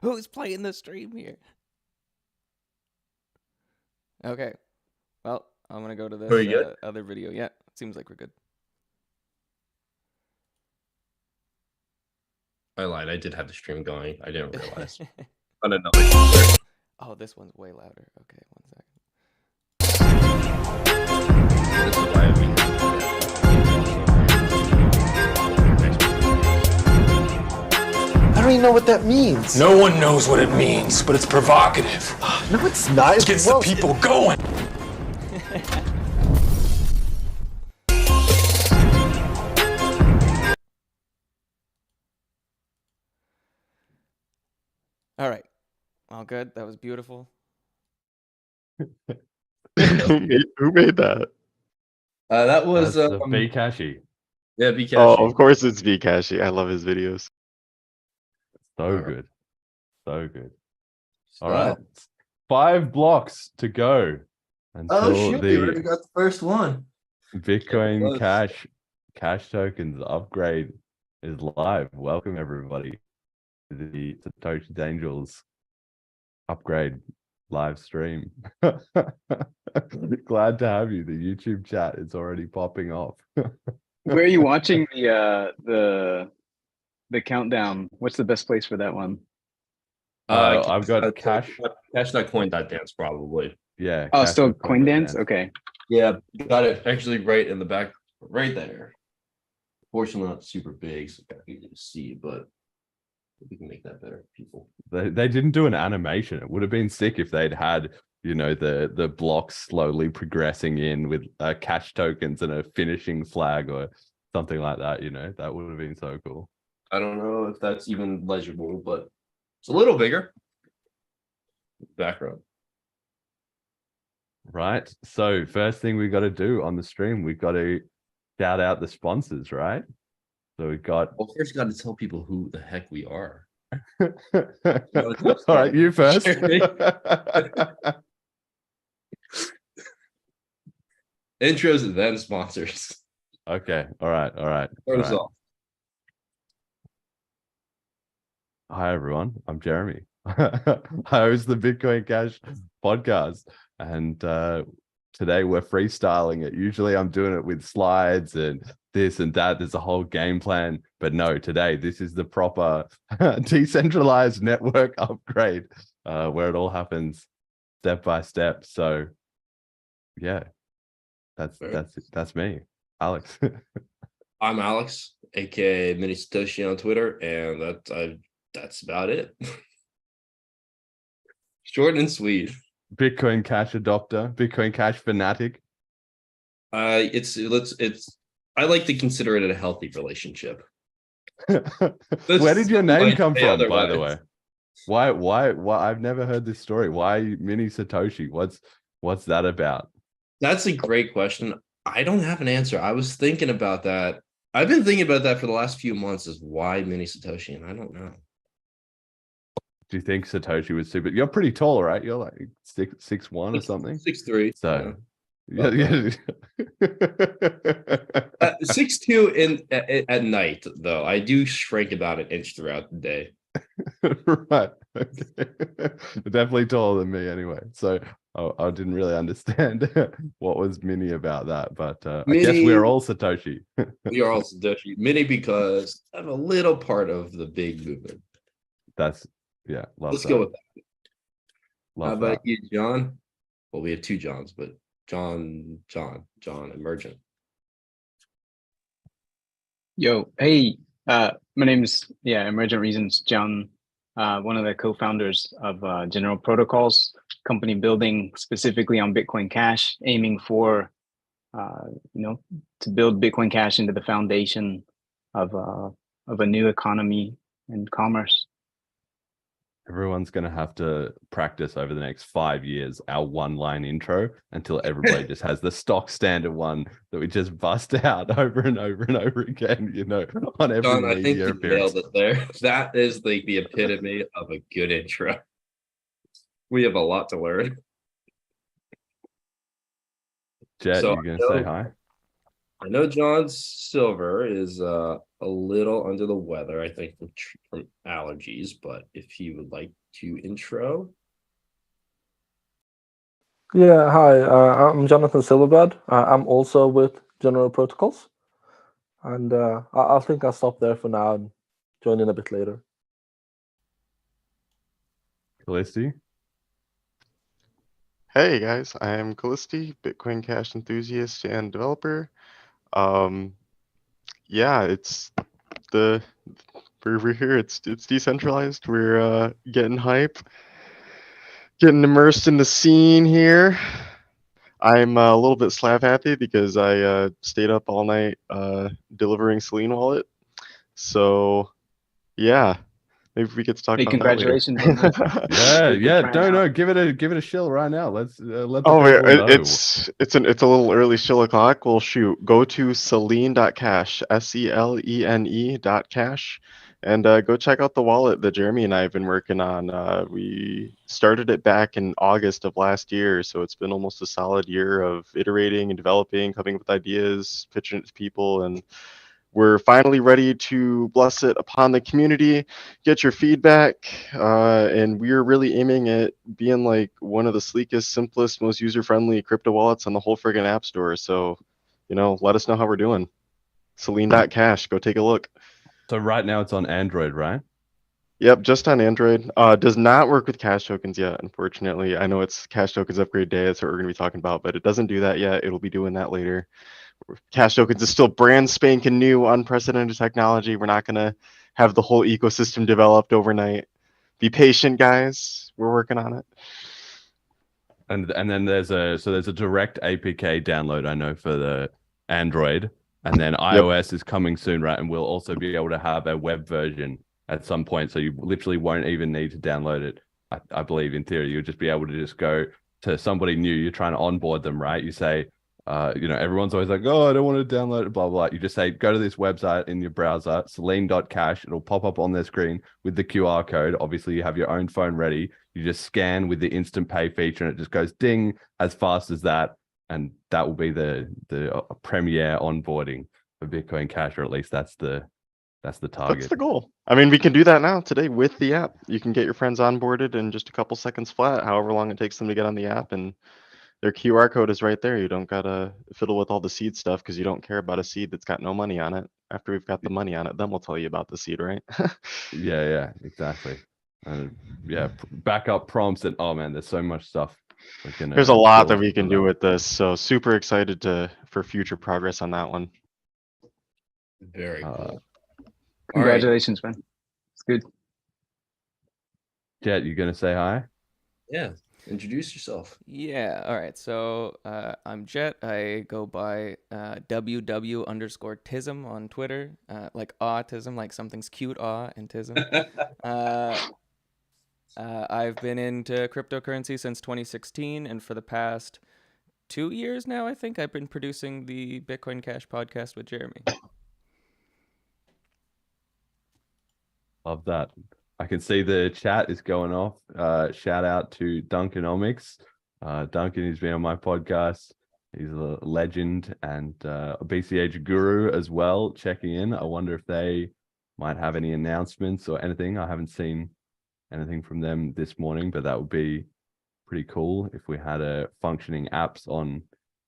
Who's playing the stream here? Okay. Well, I'm gonna go to Are we this good? other video. Yeah, seems like we're good. I lied. I did have the stream going. I didn't realize. On another computer. Oh, this one's way louder. Okay, 1 second. This is why we I don't even know what that means. No one knows what it means, but it's provocative. No, it's not. It gets the people going. All right. All good. That was beautiful. Who made that? that was That's Bkashi. yeah, Bkashi. Oh, of course it's Bkashi. I love his videos. So good. So good. All right. 5 blocks to go until we already got the first one. Bitcoin Cash tokens upgrade is live. Welcome everybody to the Satoshi Angels upgrade live stream. Glad to have you. The YouTube chat is already popping off. Where are you watching the countdown? What's the best place for that one? I've got cash. Cash.coin.dance probably. Yeah. Oh, still CoinDance? Okay. Yeah, got it actually right in the back, right there. Fortunately, not super big, so it's easy to see, but we can make that better, people. They didn't do an animation. It would have been sick if they'd had, you know, the blocks slowly progressing in with cash tokens and a finishing flag or something like that. You know, that would have been so cool. I don't know if that's even legible, but it's a little bigger. Background. Right. So first thing we got to do on the stream, we've got to shout out the sponsors, right? So we got. Well, first, got to tell people who the heck we are. All right, you first. Intros, then sponsors. Okay. All right. Start us off. Hi everyone. I'm Jeremy. I host the Bitcoin Cash podcast, and today we're freestyling it. Usually I'm doing it with slides and this and that. There's a whole game plan, but no, today this is the proper decentralized network upgrade where it all happens step by step. So yeah, that's me, Alex. I'm Alex, aka Mini Satoshi on Twitter, and that's about it. Short and sweet. Bitcoin Cash adopter, Bitcoin Cash fanatic. It's I like to consider it a healthy relationship. Where did your name come from, otherwise. by the way? Why? I've never heard this story. Why Mini Satoshi? What's that about? That's a great question. I don't have an answer. I was thinking about that. I've been thinking about that for the last few months. Is why Mini Satoshi, and I don't know. Do you think Satoshi was super? You're pretty tall, right? You're like 6'1" or something. 6'3". So yeah. 6'2" at night, though. I do shrink about an inch throughout the day. Right. Okay. Definitely taller than me anyway. So I didn't really understand what was Mini about that, but I guess we're all Satoshi. We are all Satoshi. Mini because I'm a little part of the big movement. Yeah. Let's go with that. Love How about that. you, John? Well, we have two Johns, but John, Emergent. Yo, hey, my name is Emergent Reasons, John, one of the co-founders of General Protocols, company building specifically on Bitcoin Cash, aiming for to build Bitcoin Cash into the foundation of a new economy and commerce. Everyone's going to have to practice over the next 5 years our one-line intro until everybody just has the stock standard one that we just bust out over and over and over again, you know, on every John, I think you appearance. nailed it there. That is like the epitome of a good intro. We have a lot to learn. Jet, So, you going to say hi? I know John Silver is a little under the weather, I think, from allergies, but if he would like to intro. Yeah, hi. I'm Jonathan Silverbird. I'm also with General Protocols, and I think I'll stop there for now and join in a bit later. Callisti. Hey guys, I am Callisti, Bitcoin Cash enthusiast and developer. Yeah, it's the we're here. It's decentralized. We're getting hype, getting immersed in the scene here. I'm a little bit slap happy because I stayed up all night delivering Selene wallet. So yeah, maybe we get to talk Hey, about that later. congratulations on this. Yeah. trying No, out. give it a shill right now. Let's let the Oh, wait, people know. it's a little early still o'clock. Well, shoot, go to Selene.cash, SELENE.cash, and go check out the wallet that Jeremy and I have been working on. We started it back in August of last year, so it's been almost a solid year of iterating and developing, coming up with ideas, pitching it to people, and we're finally ready to bless it upon the community, get your feedback, and we're really aiming at being like one of the sleekest, simplest, most user-friendly crypto wallets on the whole friggin' app store. So, let us know how we're doing. Selene.cash, go take a look. So right now it's on Android, right? Yep, just on Android. Does not work with cash tokens yet, unfortunately. I know it's cash tokens upgrade day, that's what we're going to be talking about, but it doesn't do that yet. It'll be doing that later. Cash tokens is still brand spanking new, unprecedented technology. We're not going to have the whole ecosystem developed overnight. Be patient, guys. We're working on it. And then there's a direct APK download, I know, for the Android, and then iOS is coming soon, right? And we'll also be able to have a web version at some point, so you literally won't even need to download it. I believe in theory you'll just be able to just go to somebody new. You're trying to onboard them, right? You say, everyone's always like, oh, I don't want to download it, blah, blah, blah. You just say, go to this website in your browser, Selene.cash. It'll pop up on their screen with the QR code. Obviously, you have your own phone ready. You just scan with the instant pay feature, and it just goes ding as fast as that. And that will be the premier onboarding for Bitcoin Cash, or at least that's the target. That's the goal. I mean, we can do that now today with the app. You can get your friends onboarded in just a couple seconds flat, however long it takes them to get on the app, and their QR code is right there. You don't gotta fiddle with all the seed stuff because you don't care about a seed that's got no money on it. After we've got the money on it, then we'll tell you about the seed, right? Yeah, exactly. Backup prompts, and oh man, there's so much stuff. There's a lot that we can do with this, so super excited for future progress on that one. Very cool. Congratulations, man. It's good. Jet, you gonna say hi? Yeah, introduce yourself. Yeah. All right. So I'm Jet. I go by WW_tism on Twitter, like autism, like something's cute, and tism. I've been into cryptocurrency since 2016, and for the past 2 years now, I think I've been producing the Bitcoin Cash podcast with Jeremy. Love that. I can see the chat is going off. Shout out to Duncanomics. Duncan has been on my podcast. He's a legend and a BCH guru as well, checking in. I wonder if they might have any announcements or anything. I haven't seen anything from them this morning, but that would be pretty cool if we had a functioning apps on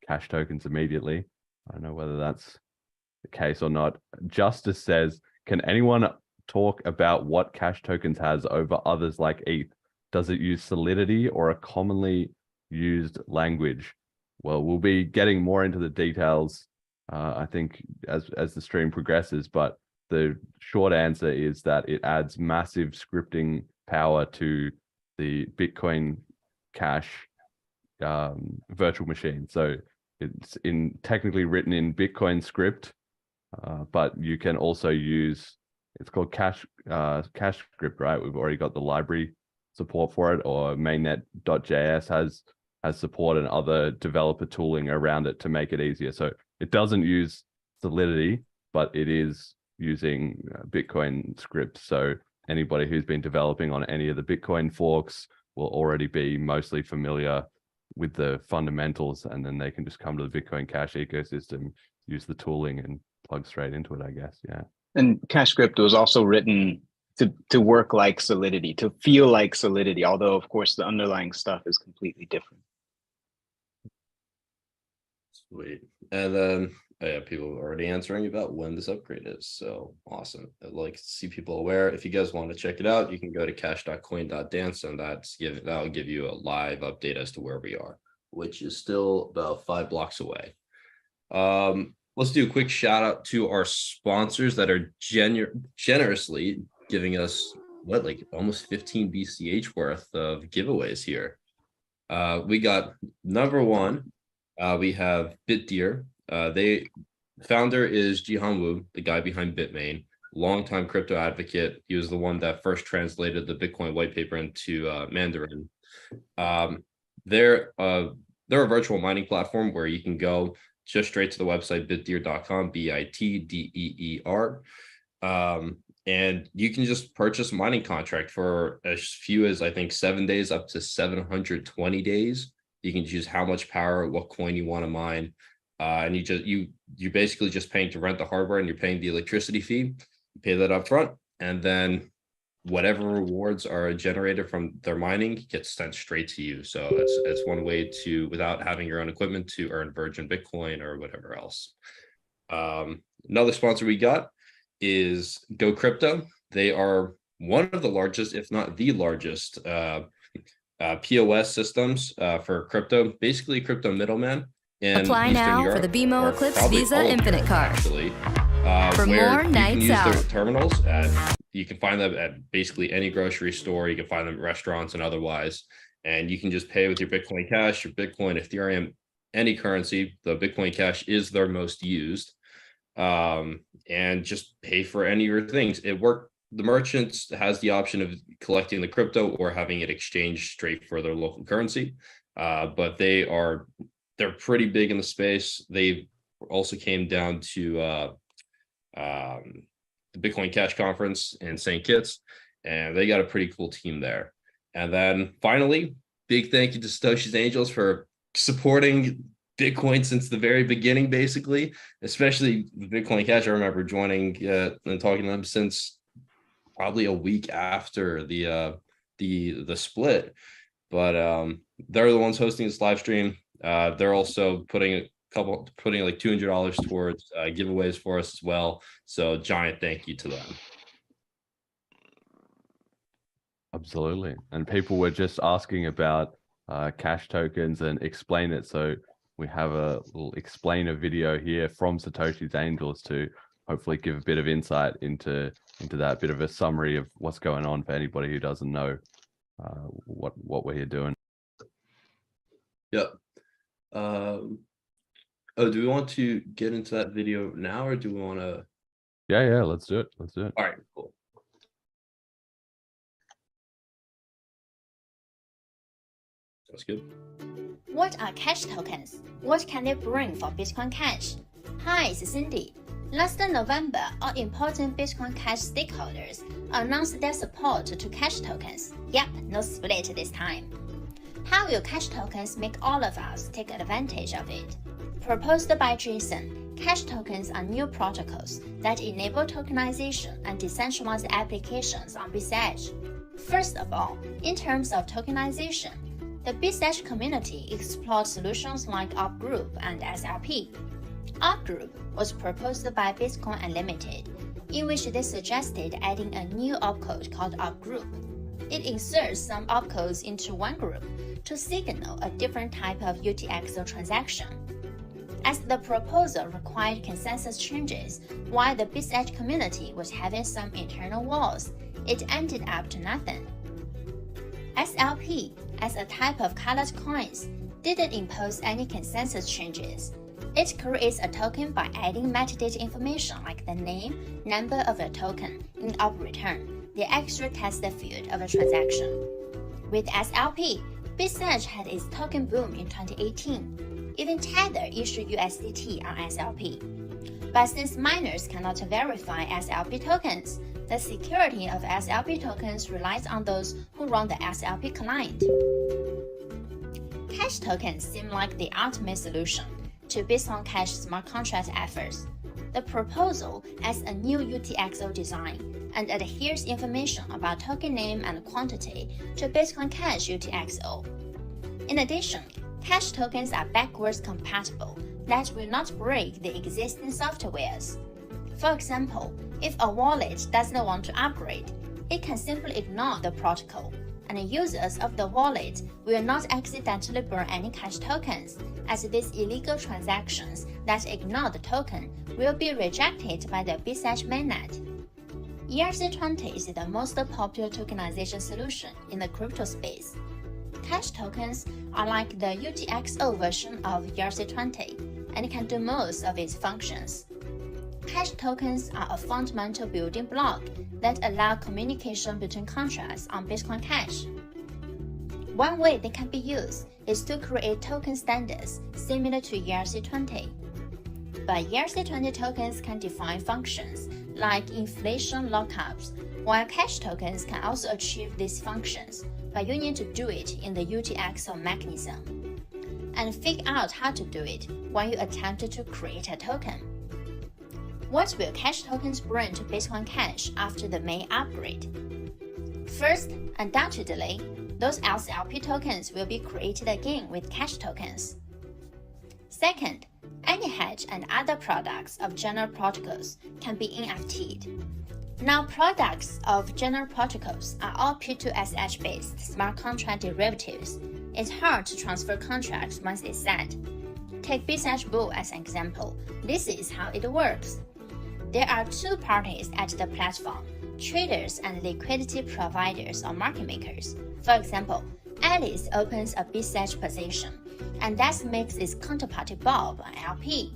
cash tokens immediately. I don't know whether that's the case or not. Justice says, can anyone talk about what cash tokens has over others like ETH? Does it use Solidity or a commonly used language? Well, we'll be getting more into the details, I think, as the stream progresses, but the short answer is that it adds massive scripting power to the Bitcoin Cash virtual machine. So it's technically written in Bitcoin script, but you can also use, it's called cash script, right? We've already got the library support for it, or mainnet.js has support and other developer tooling around it to make it easier. So it doesn't use Solidity, but it is using Bitcoin script. So anybody who's been developing on any of the Bitcoin forks will already be mostly familiar with the fundamentals, and then they can just come to the Bitcoin Cash ecosystem, use the tooling and plug straight into it, I guess. Yeah. And Cash Crypto is also written to work like Solidity, to feel like Solidity, although of course the underlying stuff is completely different. Sweet. And then people are already answering about when this upgrade is. So awesome. I'd like to see people aware. If you guys want to check it out, you can go to cash.coin.dance, and that'll give you a live update as to where we are, which is still about 5 blocks away. Let's do a quick shout out to our sponsors that are generously giving us almost 15 BCH worth of giveaways here. We got number one. We have BitDeer. Founder is Jihan Wu, the guy behind Bitmain, longtime crypto advocate. He was the one that first translated the Bitcoin white paper into Mandarin. They're a virtual mining platform where you can go just straight to the website bitdeer.com, BITDEER. And you can just purchase a mining contract for as few as, I think, 7 days up to 720 days. You can choose how much power, what coin you want to mine. And you're basically just paying to rent the hardware, and you're paying the electricity fee. You pay that up front, and then whatever rewards are generated from their mining gets sent straight to you. So it's one way to, without having your own equipment, to earn virgin Bitcoin or whatever else. Another sponsor we got is Go Crypto. They are one of the largest, if not the largest, POS systems for crypto, basically crypto middleman. Apply now for the BMO Eclipse Visa Infinite Card. Actually, for more nights out. Their terminals you can find them at basically any grocery store. You can find them at restaurants and otherwise. And you can just pay with your Bitcoin Cash, your Bitcoin, Ethereum, any currency. The Bitcoin Cash is their most used. And just pay for any of your things. The merchant has the option of collecting the crypto or having it exchanged straight for their local currency. But they're pretty big in the space. They also came down to the Bitcoin Cash conference in St. Kitts, and they got a pretty cool team there. And then finally, big thank you to Satoshi's Angels for supporting Bitcoin since the very beginning, basically, especially the Bitcoin Cash. I remember joining and talking to them since probably a week after the split. But they're the ones hosting this live stream. They're also putting like $200 towards giveaways for us as well. So giant thank you to them. Absolutely. And people were just asking about cash tokens and explain it. So we have a little explainer video here from Satoshi's Angels to hopefully give a bit of insight into that, bit of a summary of what's going on for anybody who doesn't know what we're here doing. Yep. Do we want to get into that video now, or do we want to? Yeah, let's do it. All right, cool. That's good. What are cash tokens? What can they bring for Bitcoin Cash? Hi, it's Cindy. Last November, all important Bitcoin Cash stakeholders announced their support to cash tokens. Yep, no split this time. How will cash tokens make all of us take advantage of it? Proposed by Jason, cash tokens are new protocols that enable tokenization and decentralized applications on BitSedge. First of all, in terms of tokenization, the BitSedge community explored solutions like Opgroup and SLP. Opgroup was proposed by Bitcoin Unlimited, in which they suggested adding a new opcode called Opgroup. It inserts some opcodes into one group to signal a different type of UTXO transaction. As the proposal required consensus changes while the BitSedge community was having some internal wars, it ended up to nothing. SLP, as a type of colored coins, didn't impose any consensus changes. It creates a token by adding metadata information like the name, number of a token in op return, the extra test field of a transaction. With SLP, BitSedge had its token boom in 2018. Even Tether issued USDT on SLP. But since miners cannot verify SLP tokens, the security of SLP tokens relies on those who run the SLP client. Cash tokens seem like the ultimate solution. to Bitcoin Cash smart contract efforts. The proposal adds a new UTXO design and adheres information about token name and quantity to Bitcoin Cash UTXO. In addition, cash tokens are backwards compatible that will not break the existing softwares. For example, if a wallet does not want to upgrade, it can simply ignore the protocol, and users of the wallet will not accidentally burn any cash tokens, as these illegal transactions that ignore the token will be rejected by the BSH mainnet. ERC20 is the most popular tokenization solution in the crypto space. Cash tokens are like the UTXO version of ERC20 and can do most of its functions. Cash tokens are a fundamental building block that allow communication between contracts on Bitcoin Cash. One way they can be used is to create token standards similar to ERC20. But ERC20 tokens can define functions like inflation lockups, while cash tokens can also achieve these functions, but you need to do it in the UTXO mechanism. And figure out how to do it when you attempt to create a token. What will cash tokens bring to Bitcoin Cash after the May upgrade? First, undoubtedly, those LCLP tokens will be created again with cash tokens. Second, any hedge and other products of general protocols can be NFT'd. Now, products of general protocols are all P2SH based smart contract derivatives. It's hard to transfer contracts once it's set. Take BSH Bull as an example. This is how it works. There are two parties at the platform, traders and liquidity providers or market makers. For example, Alice opens a BSH position, and that makes its counterparty Bob an LP.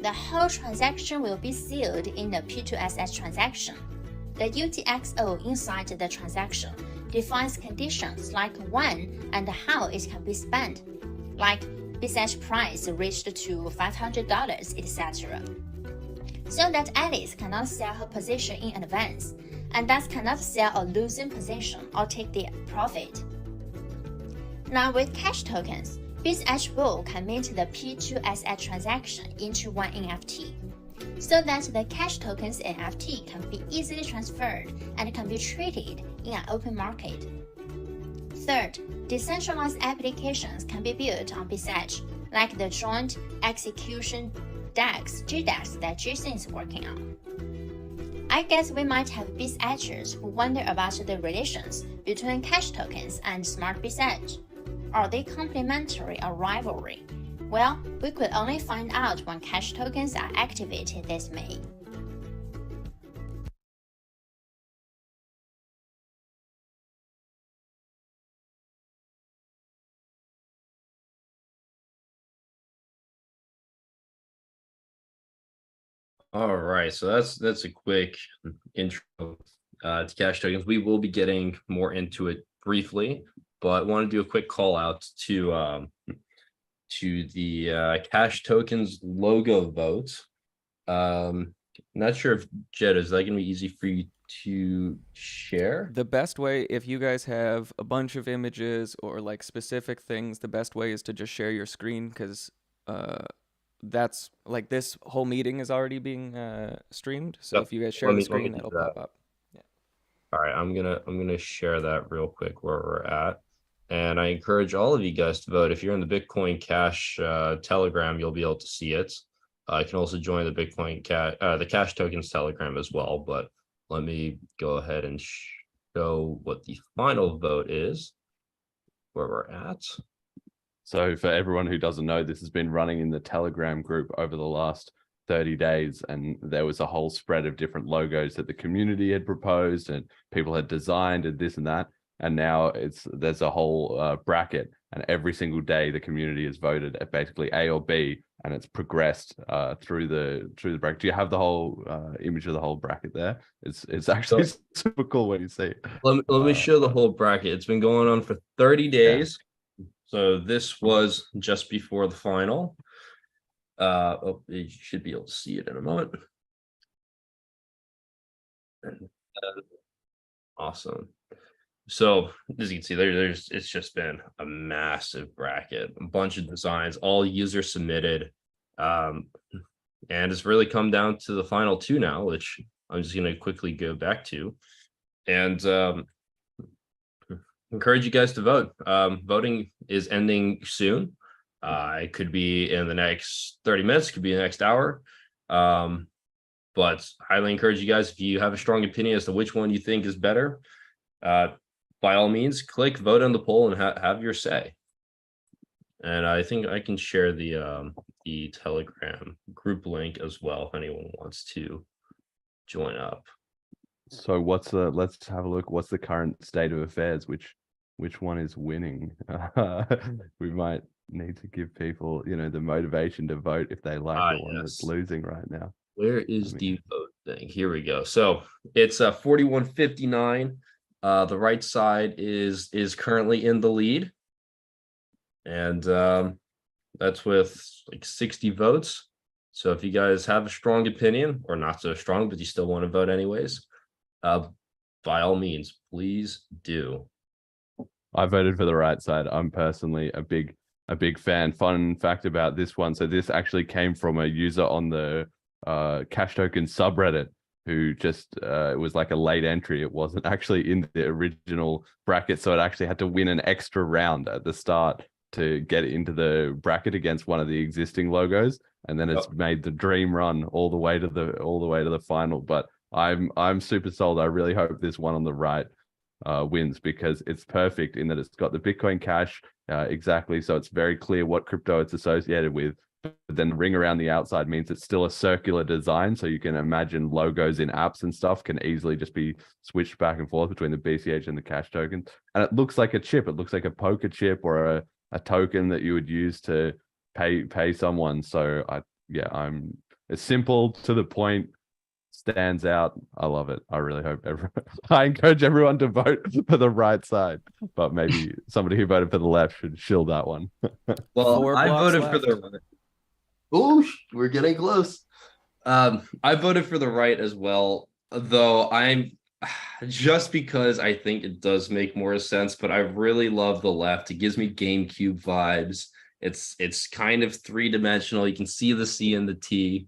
The whole transaction will be sealed in the P2SH transaction. The UTXO inside the transaction defines conditions like when and how it can be spent, like BSH price reached to $500, etc. So that Alice cannot sell her position in advance, and thus cannot sell a losing position or take the profit. Now with cash tokens, BSH Bull can mint the P2SH transaction into one NFT, so that the cash tokens NFT can be easily transferred and can be traded in an open market. Third, decentralized applications can be built on BSH, like the joint execution DEX, GDEX that Jason is working on. I guess we might have BSHers who wonder about the relations between cash tokens and smart BSH. Are they complementary or rivalry? Well, we could only find out when cash tokens are activated this May. All right, so that's a quick intro to cash tokens. We will be getting more into it briefly, but I want to do a quick call out to the cash tokens logo vote. Not sure if Jed, is that going to be easy for you to share? The best way, if you guys have a bunch of images or like specific things, the best way is to just share your screen, because that's like this whole meeting is already being streamed. So if you guys share the screen, that'll pop up. Yeah. All right, I'm gonna share that real quick where we're at, and I encourage all of you guys to vote. If you're in the Bitcoin Cash Telegram, you'll be able to see it. You can also join the Bitcoin the Cash Tokens Telegram as well. But let me go ahead and show what the final vote is, where we're at. So for everyone who doesn't know, this has been running in the Telegram group over the last 30 days, and there was a whole spread of different logos that the community had proposed and people had designed and this and that. And now there's a whole bracket, and every single day the community has voted at basically A or B, and it's progressed through the bracket. Do you have the whole image of the whole bracket there? It's actually super cool when you see it. Let me show the whole bracket. It's been going on for 30 days. Yeah. So this was just before the final. You should be able to see it in a moment. Awesome. So as you can see, it's just been a massive bracket, a bunch of designs, all user submitted. And it's really come down to the final two now, which I'm just going to quickly go back to. And encourage you guys to vote. Voting is ending soon. It could be in the next 30 minutes, could be the next hour. But highly encourage you guys, if you have a strong opinion as to which one you think is better, by all means, click vote on the poll and have your say. And I think I can share the Telegram group link as well if anyone wants to join up. So let's have a look. What's the current state of affairs? Which one is winning? We might need to give people, the motivation to vote if they like the one that's losing right now. Where is the vote thing? Here we go. So it's 41-59. The right side is currently in the lead. And that's with like 60 votes. So if you guys have a strong opinion, or not so strong, but you still want to vote anyways, by all means, please do. I voted for the right side. I'm personally a big fan. Fun fact about this one. So this actually came from a user on the Cash Token subreddit who just, it was like a late entry. It wasn't actually in the original bracket. So it actually had to win an extra round at the start to get into the bracket against one of the existing logos. And then it's made the dream run all the way to the final. But I'm super sold. I really hope this one on the right wins, because it's perfect in that it's got the Bitcoin Cash exactly. So it's very clear what crypto it's associated with. But then the ring around the outside means it's still a circular design. So you can imagine logos in apps and stuff can easily just be switched back and forth between the BCH and the Cash token. And it looks like a chip. It looks like a poker chip or a token that you would use to pay someone. So it's simple, to the point, stands out. I love it. I really hope I encourage everyone to vote for the right side, but maybe somebody who voted for the left should shill that one. Well, I voted for the right. Oh, we're getting close. I voted for the right as well, though I'm just because I think it does make more sense, but I really love the left. It gives me GameCube vibes. It's kind of three-dimensional. You can see the C and the T.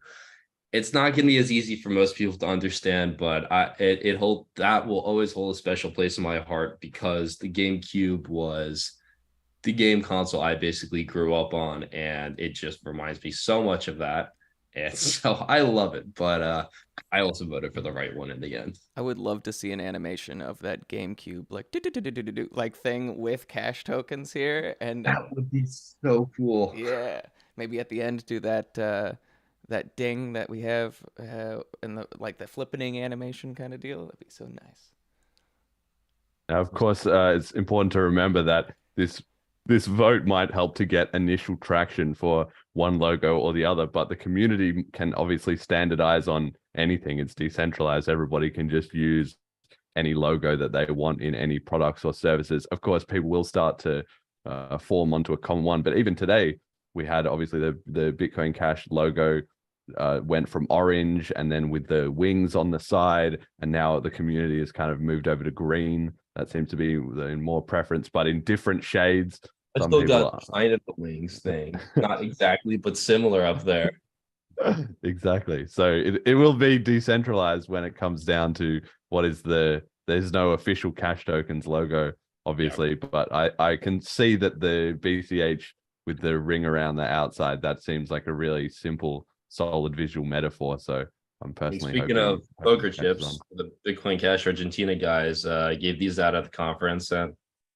It's not going to be as easy for most people to understand, but that will always hold a special place in my heart, because the GameCube was the game console I basically grew up on, and it just reminds me so much of that. And so I love it, but I also voted for the right one in the end. I would love to see an animation of that GameCube like thing with cash tokens here, and that would be so cool. Yeah, maybe at the end do that that ding that we have in the the flippening animation kind of deal. That'd be so nice. Now, of course, it's important to remember that this vote might help to get initial traction for one logo or the other, but the community can obviously standardize on anything. It's decentralized. Everybody can just use any logo that they want in any products or services. Of course, people will start to form onto a common one, but even today, we had obviously the Bitcoin Cash logo went from orange, and then with the wings on the side, and now the community has kind of moved over to green. That seems to be the more preference, but in different shades. I still got kind of the wings thing, not exactly, but similar up there. Exactly. So it will be decentralized when it comes down to what is there's no official Cash Tokens logo, obviously, but I can see that the BCH with the ring around the outside, that seems like a really simple, solid visual metaphor. So I'm personally speaking of poker chips, the Bitcoin Cash Argentina guys gave these out at the conference, and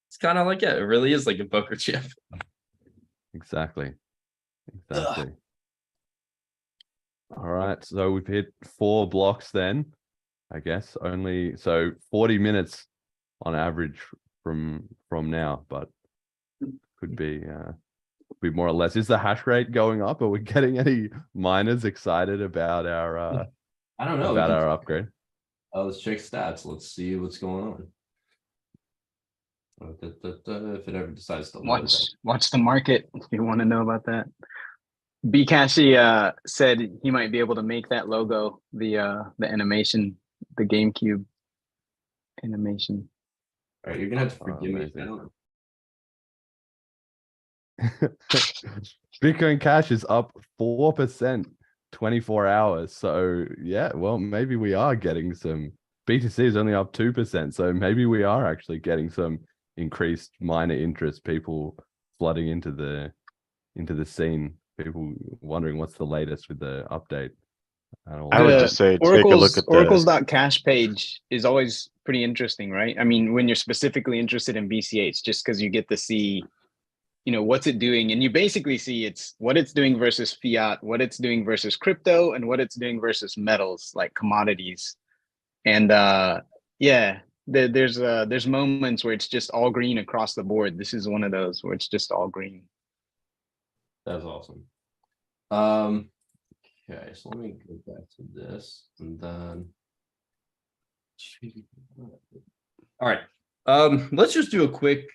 it's kind of like it really is like a poker chip. Exactly. All right, so we've hit 4 blocks then, I guess. Only so 40 minutes on average from now, but could be more or less. Is the hash rate going up? Are we getting any miners excited about our I don't know about our upgrade? Let's check stats. Let's see what's going on. If it ever decides to watch the market if you want to know about that. Bcashi said he might be able to make that logo, the animation, the GameCube animation. All right, you're gonna have to forgive me. Bitcoin Cash is up 4%, 24 hours. So yeah, well, maybe we are getting some. BTC is only up 2%, so maybe we are actually getting some increased miner interest. People flooding into the scene. People wondering what's the latest with the update. I would just say take a look at Oracle's.cash page is always pretty interesting, right? I mean, when you're specifically interested in BCH, just because you get to see, what's it doing, and you basically see it's what it's doing versus fiat, what it's doing versus crypto, and what it's doing versus metals like commodities. And there's moments where it's just all green across the board. This is one of those where it's just all green. That's awesome. Okay, so let me go back to this and then. All right. Let's just do a quick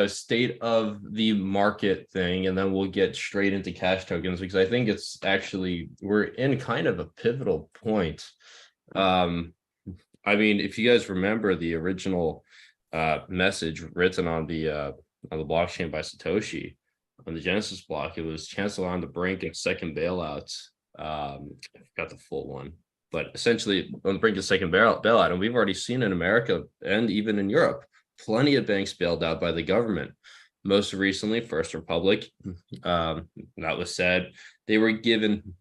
state of the market thing, and then we'll get straight into cash tokens, because I think it's actually, we're in kind of a pivotal point. I mean, if you guys remember the original message written on the blockchain by Satoshi on the Genesis block, it was Chancellor on the brink of second bailouts. I forgot the full one, but essentially on the brink of second bailout, and we've already seen in America and even in Europe, plenty of banks bailed out by the government. Most recently, First Republic, that was said, they were given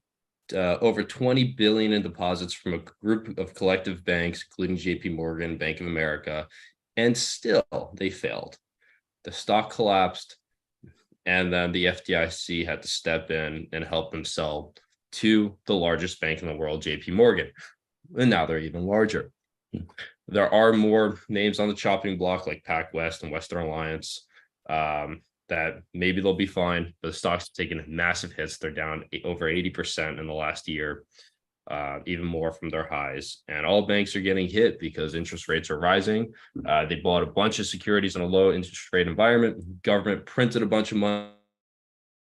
over 20 billion in deposits from a group of collective banks, including JP Morgan, Bank of America, and still they failed. The stock collapsed, and then the FDIC had to step in and help them sell to the largest bank in the world, JP Morgan. And now they're even larger. There are more names on the chopping block like PacWest and Western Alliance that maybe they'll be fine, but the stocks have taken massive hits. They're down over 80% in the last year, even more from their highs. And all banks are getting hit because interest rates are rising. They bought a bunch of securities in a low interest rate environment. Government printed a bunch of money,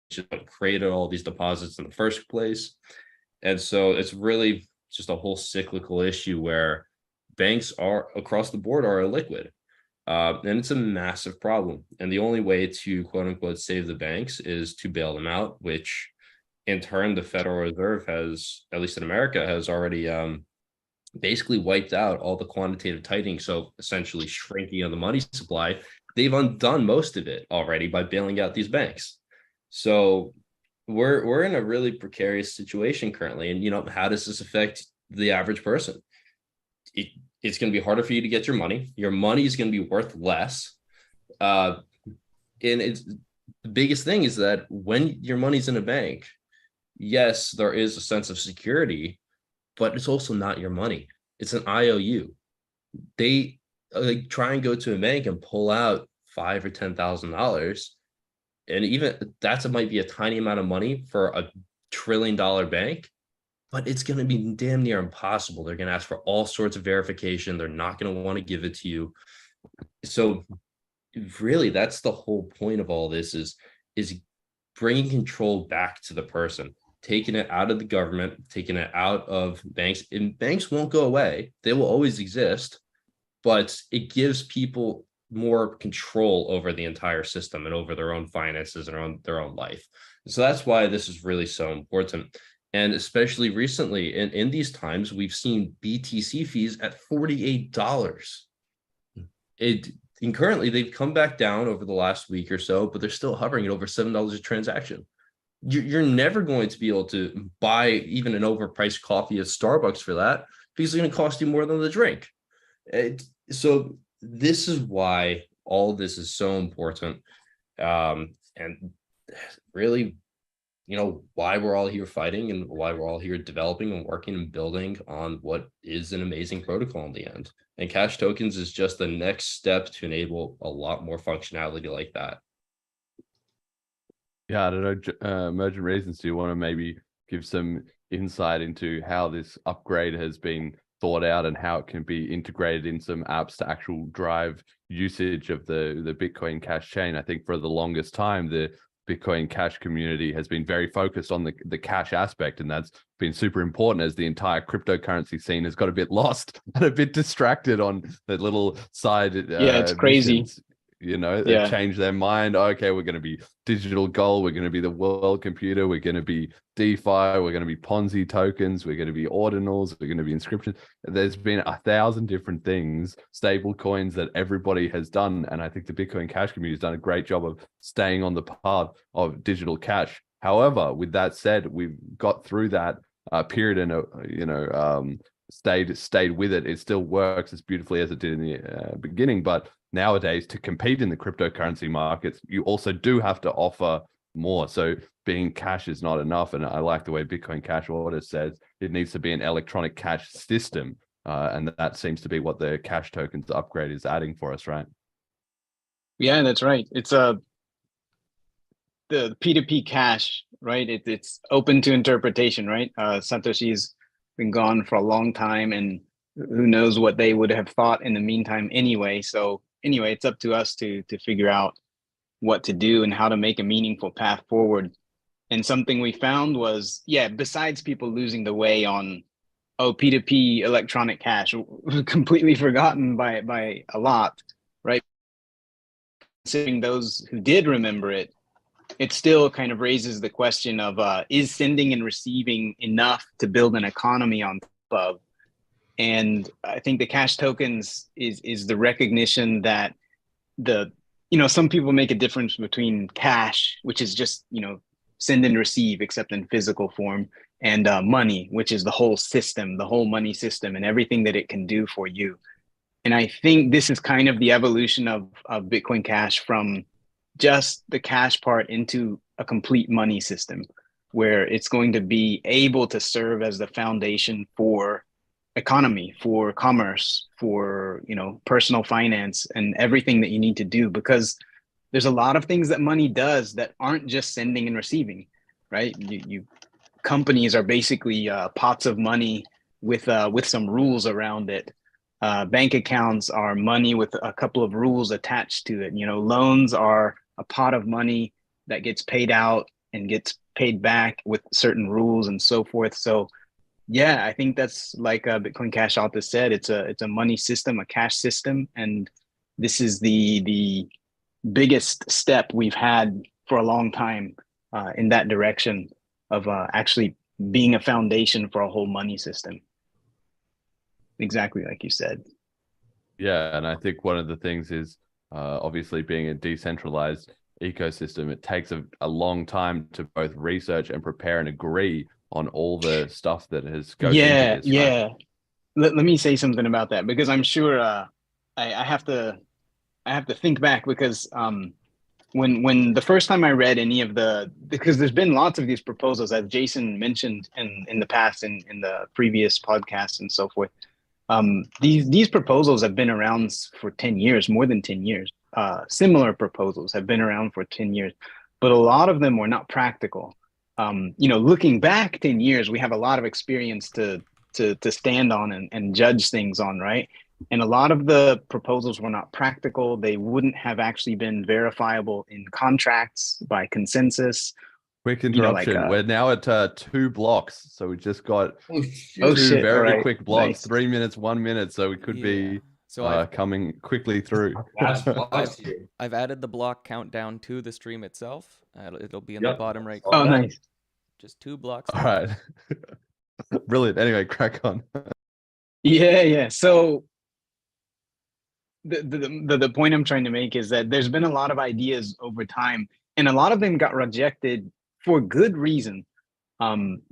just created all these deposits in the first place. And so it's really just a whole cyclical issue where banks are across the board are illiquid. And it's a massive problem. And the only way to quote unquote save the banks is to bail them out, which in turn, the Federal Reserve has, at least in America, has already basically wiped out all the quantitative tightening. So essentially shrinking of the money supply. They've undone most of it already by bailing out these banks. So we're in a really precarious situation currently. And, how does this affect the average person? It's going to be harder for you to get your money. Your money is going to be worth less. And it's the biggest thing is that when your money's in a bank, yes, there is a sense of security, but it's also not your money. It's an IOU. They try and go to a bank and pull out $5,000 or $10,000. And even that might be a tiny amount of money for a $1 trillion bank, but it's going to be damn near impossible. They're going to ask for all sorts of verification. They're not going to want to give it to you. So really, that's the whole point of all this is bringing control back to the person, taking it out of the government, taking it out of banks. And banks won't go away. They will always exist, but it gives people more control over the entire system and over their own finances and their own life. So that's why this is really so important. And especially recently, in these times, we've seen BTC fees at $48. And currently, they've come back down over the last week or so, but they're still hovering at over $7 a transaction. You're never going to be able to buy even an overpriced coffee at Starbucks for that, because it's going to cost you more than the drink. So this is why all this is so important. And really, why we're all here fighting and why we're all here developing and working and building on what is an amazing protocol in the end. And Cash Tokens is just the next step to enable a lot more functionality like that. Yeah, I don't know, Emergent Reasons, do you want to maybe give some insight into how this upgrade has been thought out and how it can be integrated in some apps to actually drive usage of the Bitcoin Cash chain? I think for the longest time, the Bitcoin Cash community has been very focused on the cash aspect, and that's been super important as the entire cryptocurrency scene has got a bit lost and a bit distracted on the little side. Yeah, it's crazy. Missions. they've changed their mind. Okay, we're going to be digital gold. We're going to be the world computer. We're going to be DeFi. We're going to be Ponzi tokens. We're going to be ordinals. We're going to be inscription. There's been 1,000 different things, stable coins that everybody has done. And I think the Bitcoin Cash community has done a great job of staying on the path of digital cash. However, with that said, we've got through that period and, stayed with it. It still works as beautifully as it did in the beginning. But nowadays, to compete in the cryptocurrency markets, you also do have to offer more. So being cash is not enough. And I like the way Bitcoin Cash Order says it needs to be an electronic cash system. And that seems to be what the cash tokens upgrade is adding for us, right? Yeah, that's right. It's the P2P cash, right? It's open to interpretation, right? Satoshi's been gone for a long time, and who knows what they would have thought in the meantime anyway. So anyway, it's up to us to figure out what to do and how to make a meaningful path forward. And something we found was, besides people losing the way on, P2P electronic cash, completely forgotten by a lot, right? Considering those who did remember it, it still kind of raises the question of, is sending and receiving enough to build an economy on top of? And I think the cash tokens is the recognition that some people make a difference between cash, which is just, send and receive, except in physical form, and money, which is the whole system, the whole money system and everything that it can do for you. And I think this is kind of the evolution of Bitcoin Cash from just the cash part into a complete money system, where it's going to be able to serve as the foundation for economy, for commerce, for personal finance, and everything that you need to do, because there's a lot of things that money does that aren't just sending and receiving, right? Companies are basically pots of money with some rules around it. Bank accounts are money with a couple of rules attached to it. Loans are a pot of money that gets paid out and gets paid back with certain rules and so forth. So I think that's like Bitcoin Cash Author said, it's a money system, a cash system. And this is the biggest step we've had for a long time in that direction of actually being a foundation for a whole money system. Exactly like you said. Yeah, and I think one of the things is obviously being a decentralized ecosystem, it takes a long time to both research and prepare and agree on all the stuff that has goes into this. Right? Let me say something about that, because I'm sure I have to think back, because when the first time I read any of because there's been lots of these proposals, as Jason mentioned in the past, in the previous podcasts and so forth. These proposals have been around for 10 years, more than 10 years. Similar proposals have been around for 10 years, but a lot of them were not practical. Looking back 10 years, we have a lot of experience to stand on and judge things on, right? And a lot of the proposals were not practical. They wouldn't have actually been verifiable in contracts by consensus. Quick interruption. We're now at 2 blocks. So we just got two very quick blocks, nice. 3 minutes, 1 minute. So we could be coming quickly through. I've added the block countdown to the stream itself. It'll be in the bottom right corner. Oh, nice. Just 2 blocks. All right. Brilliant. Anyway, crack on. Yeah. So the point I'm trying to make is that there's been a lot of ideas over time, and a lot of them got rejected for good reason,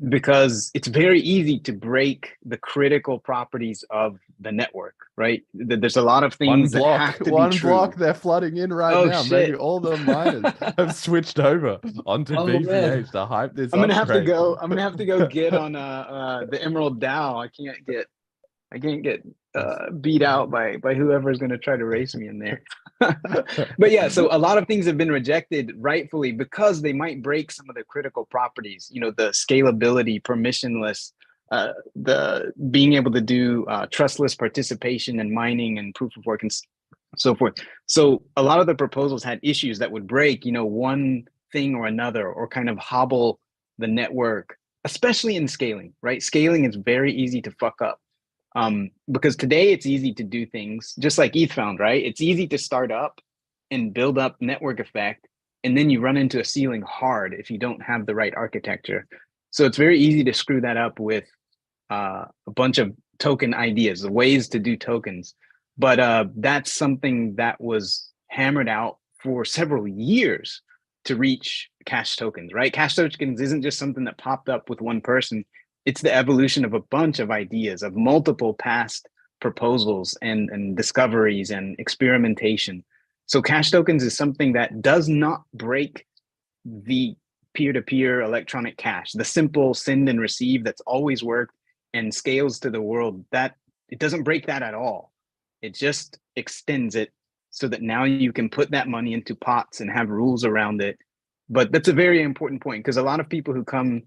because it's very easy to break the critical properties of the network, right? There's a lot of things that have to be true. Block, they're flooding in right now. Shit. Maybe all the miners have switched over onto BPH to hype this. I'm gonna have to go get on the Emerald DAO. I can't get beat out by whoever is going to try to race me in there. But yeah, so a lot of things have been rejected rightfully because they might break some of the critical properties, the scalability, permissionless, the being able to do trustless participation and mining and proof of work and so forth. So a lot of the proposals had issues that would break, one thing or another, or kind of hobble the network, especially in scaling, right? Scaling is very easy to fuck up. Because today it's easy to do things just like ETH found, right? It's easy to start up and build up network effect, and then you run into a ceiling hard if you don't have the right architecture. So it's very easy to screw that up with a bunch of token ideas, the ways to do tokens. But that's something that was hammered out for several years to reach cash tokens, right? Cash tokens isn't just something that popped up with one person. It's the evolution of a bunch of ideas, of multiple past proposals and discoveries and experimentation. So cash tokens is something that does not break the peer-to-peer electronic cash, the simple send and receive that's always worked and scales to the world. That it doesn't break that at all. It just extends it so that now you can put that money into pots and have rules around it. But that's a very important point, because a lot of people who come,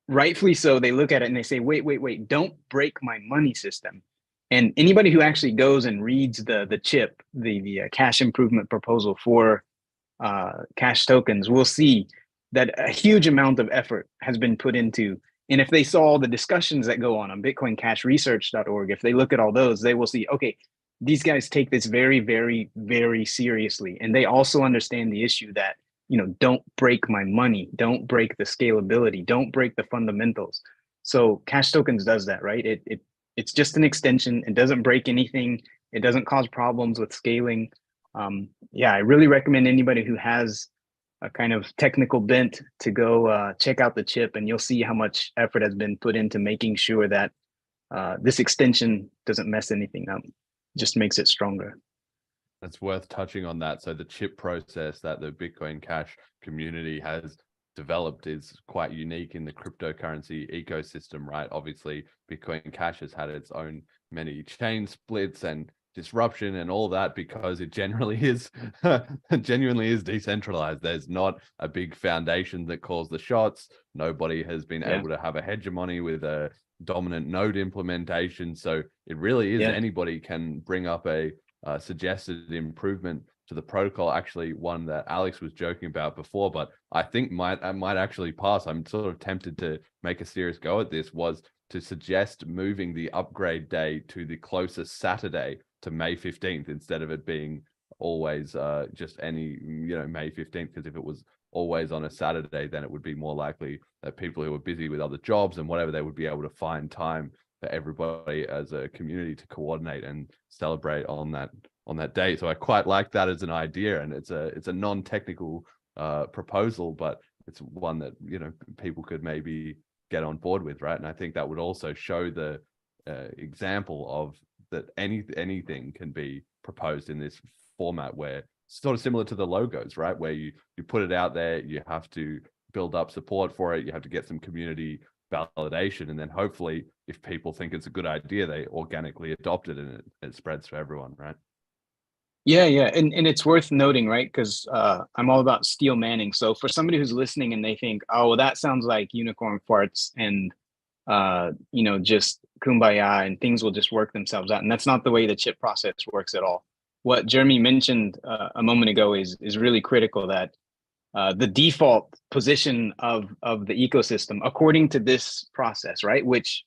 rightfully so, they look at it and they say, wait, don't break my money system. And anybody who actually goes and reads the chip, the cash improvement proposal for cash tokens, will see that a huge amount of effort has been put into. And if they saw all the discussions that go on bitcoincashresearch.org, if they look at all those, they will see, okay, these guys take this very, very, very seriously. And they also understand the issue that, don't break my money, don't break the scalability, don't break the fundamentals. So cash tokens does that, right? It's just an extension. It doesn't break anything. It doesn't cause problems with scaling. I really recommend anybody who has a kind of technical bent to go check out the chip, and you'll see how much effort has been put into making sure that this extension doesn't mess anything up, just makes it stronger. It's worth touching on that. So the chip process that the Bitcoin Cash community has developed is quite unique in the cryptocurrency ecosystem, right? Obviously, Bitcoin Cash has had its own many chain splits and disruption and all that because it genuinely is decentralized. There's not a big foundation that calls the shots. Nobody has been able to have a hegemony with a dominant node implementation. So it really is anybody can bring up a suggested improvement to the protocol. Actually, one that Alex was joking about before, but I think might actually pass. I'm sort of tempted to make a serious go at this, was to suggest moving the upgrade day to the closest Saturday to May 15th instead of it being always just any, May 15th, because if it was always on a Saturday, then it would be more likely that people who are busy with other jobs and whatever, they would be able to find time for everybody as a community to coordinate and celebrate on that day. So I quite like that as an idea, and it's a non-technical proposal, but it's one that people could maybe get on board with, right? And I think that would also show the example of that anything can be proposed in this format, where sort of similar to the logos, right? Where you put it out there, you have to build up support for it, you have to get some community validation, and then hopefully if people think it's a good idea, they organically adopt it, and it spreads to everyone, right? Yeah. And it's worth noting, right? Because I'm all about steel manning. So for somebody who's listening and they think, oh, well, that sounds like unicorn farts and, just kumbaya and things will just work themselves out. And that's not the way the chip process works at all. What Jeremy mentioned a moment ago is really critical, that the default position of the ecosystem, according to this process, right, which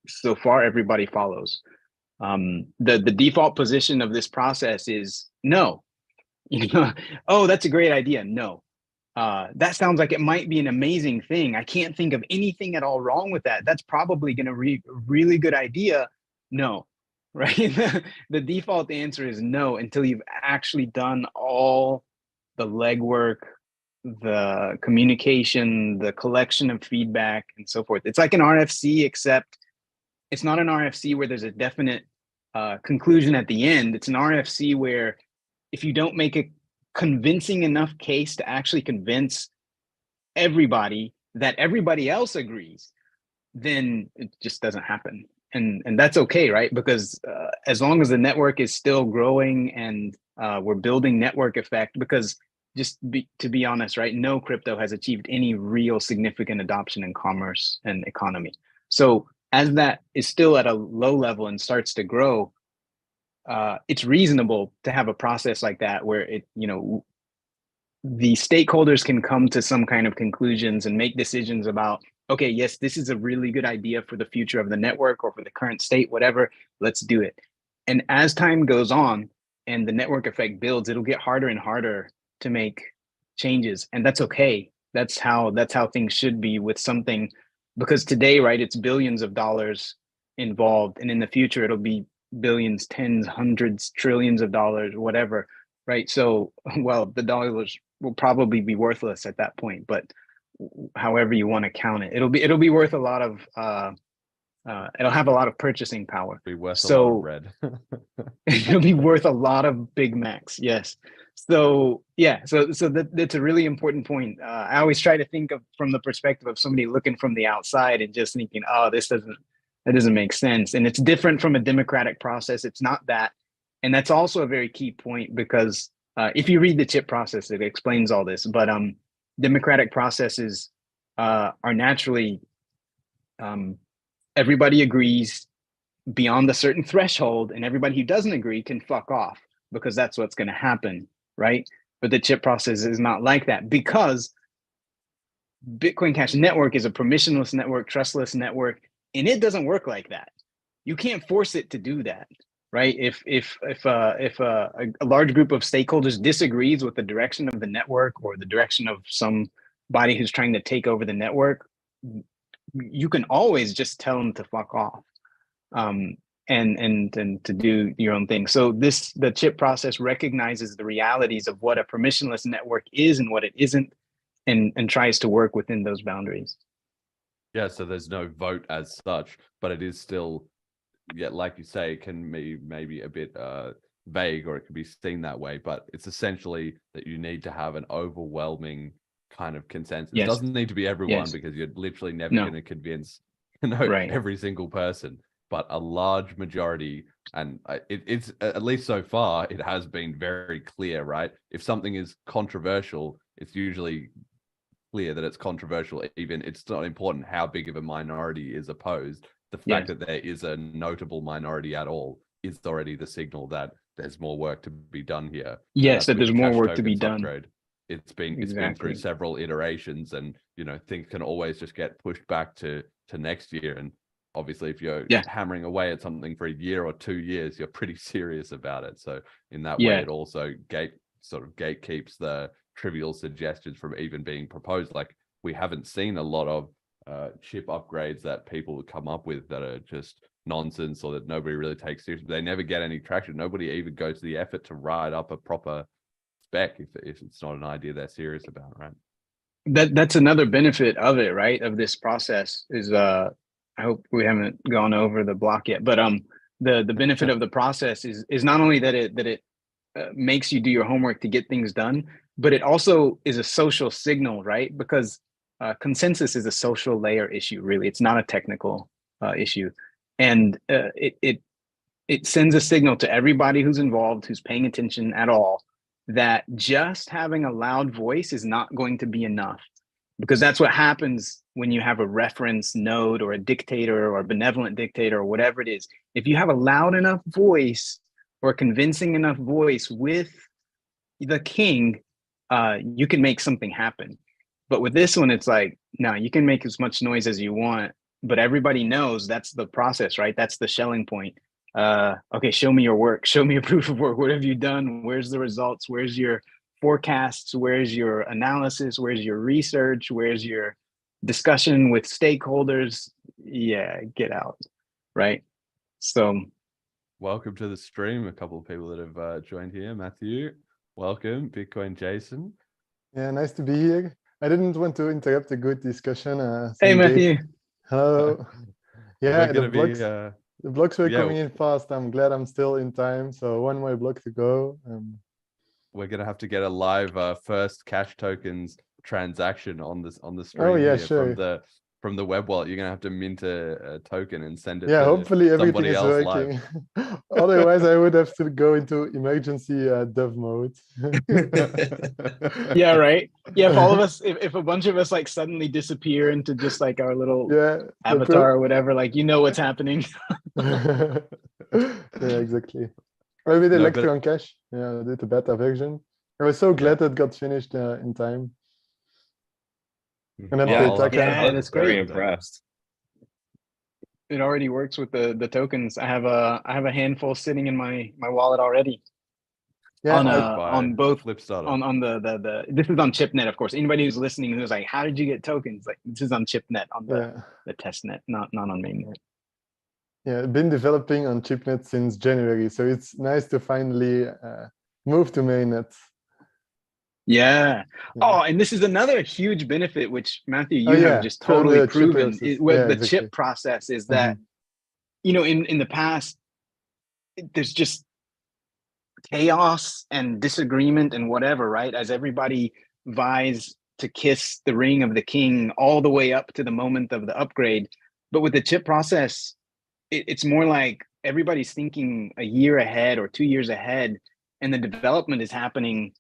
so far everybody follows, the default position of this process is no. Oh, that's a great idea. No. That sounds like it might be an amazing thing. I can't think of anything at all wrong with that. That's probably going to be a really good idea. No, right? The default answer is no until you've actually done all the legwork, the communication, the collection of feedback, and so forth. It's like an RFC, except it's not an RFC where there's a definite conclusion at the end. It's an RFC where if you don't make a convincing enough case to actually convince everybody that everybody else agrees, then it just doesn't happen. And that's okay, right? Because as long as the network is still growing and we're building network effect, because to be honest, right, no crypto has achieved any real significant adoption in commerce and economy. So as that is still at a low level and starts to grow, it's reasonable to have a process like that where the stakeholders can come to some kind of conclusions and make decisions about, okay, yes, this is a really good idea for the future of the network or for the current state, whatever, let's do it. And as time goes on, and the network effect builds, it'll get harder and harder to make changes, and that's okay. That's how things should be with something, because today, right, it's billions of dollars involved, and in the future it'll be billions, tens, hundreds, trillions of dollars, whatever, right? So, well, the dollars will probably be worthless at that point, but however you want to count it, it'll be worth a lot of it'll have a lot of purchasing power. Be worth a lot of bread. It'll be worth a lot of Big Macs. Yes. So yeah, so that's a really important point. I always try to think of from the perspective of somebody looking from the outside and just thinking, oh, that doesn't make sense. And it's different from a democratic process. It's not that. And that's also a very key point, because if you read the chip process, it explains all this. But democratic processes are naturally, everybody agrees beyond a certain threshold, and everybody who doesn't agree can fuck off, because that's what's going to happen, right? But the chip process is not like that, because Bitcoin Cash network is a permissionless network, trustless network, and it doesn't work like that. You can't force it to do that, right? If a large group of stakeholders disagrees with the direction of the network or the direction of somebody who's trying to take over the network, you can always just tell them to fuck off, and to do your own thing. So the chip process recognizes the realities of what a permissionless network is and what it isn't, and tries to work within those boundaries. Yeah, so there's no vote as such, but it is still, yeah, like you say, it can be maybe a bit vague, or it can be seen that way, but it's essentially that you need to have an overwhelming kind of consensus. Yes. It doesn't need to be everyone, Yes. because you're literally never going to convince Right. every single person, but a large majority. And it's at least so far, it has been very clear, right? If something is controversial, it's usually clear that it's controversial. Even it's not important how big of a minority is opposed. The fact that there is a notable minority at all is already the signal that there's more work to be done here. Yes, that there's more Cash work to be tokens done. upgrade. It's been through several iterations, and things can always just get pushed back to next year. And obviously, if you're hammering away at something for a year or 2 years, you're pretty serious about it. So in that way, it also gatekeeps the trivial suggestions from even being proposed. Like, we haven't seen a lot of chip upgrades that people would come up with that are just nonsense, or that nobody really takes seriously. They never get any traction. Nobody even goes to the effort to write up a proper spec if it's not an idea they're serious about, right? That's another benefit of it, right? Of this process is I hope we haven't gone over the block yet, but the benefit of the process is not only that it makes you do your homework to get things done, but it also is a social signal, right? Because consensus is a social layer issue, really. It's not a technical issue, and it sends a signal to everybody who's involved, who's paying attention at all, that just having a loud voice is not going to be enough, because that's what happens when you have a reference node or a dictator or a benevolent dictator or whatever it is. If you have a loud enough voice or a convincing enough voice with the king, you can make something happen. But with this one, it's like, no, you can make as much noise as you want, but everybody knows that's the process, right? That's the Schelling point. Okay, show me your work. Show me a proof of work. What have you done? Where's the results? Where's your forecasts? Where's your analysis? Where's your research? Where's your discussion with stakeholders? Yeah, get out, right? So, welcome to the stream. A couple of people that have joined here. Matthew, welcome. Bitcoin Jason. Yeah, nice to be here. I didn't want to interrupt a good discussion. Hey, Matthew. Hello. Yeah, the blocks were Yeah. coming in fast. I'm glad I'm still in time. So one more block to go. We're gonna have to get a live first cash tokens transaction on the stream. Oh yeah, here sure. from the web wallet. You're gonna have to mint a token and send it. Yeah, to hopefully everything somebody is else working. live. Otherwise, I would have to go into emergency dev mode. Yeah, right. Yeah, if all of us, if a bunch of us like suddenly disappear into just like our little avatar or whatever, like, you know what's happening. Yeah, exactly. I did Electron Cash. Yeah, I did the beta version. I was so glad it got finished in time. And then that's great. Very impressed. It already works with the tokens. I have a handful sitting in my wallet already. Yeah, on both Flipstarter. on the this is on ChipNet, of course. Anybody who's listening who's like, how did you get tokens? Like, this is on ChipNet on the test net, not on mainnet. Yeah, been developing on ChipNet since January, so it's nice to finally move to mainnet. Yeah. Oh, and this is another huge benefit, which Matthew, you have just for totally the chip proven process. with Yeah, the exactly. chip process is that, you know, in the past, there's just chaos and disagreement and whatever, right? As everybody vies to kiss the ring of the king all the way up to the moment of the upgrade. But with the chip process, it's more like everybody's thinking a year ahead or 2 years ahead, and the development is happening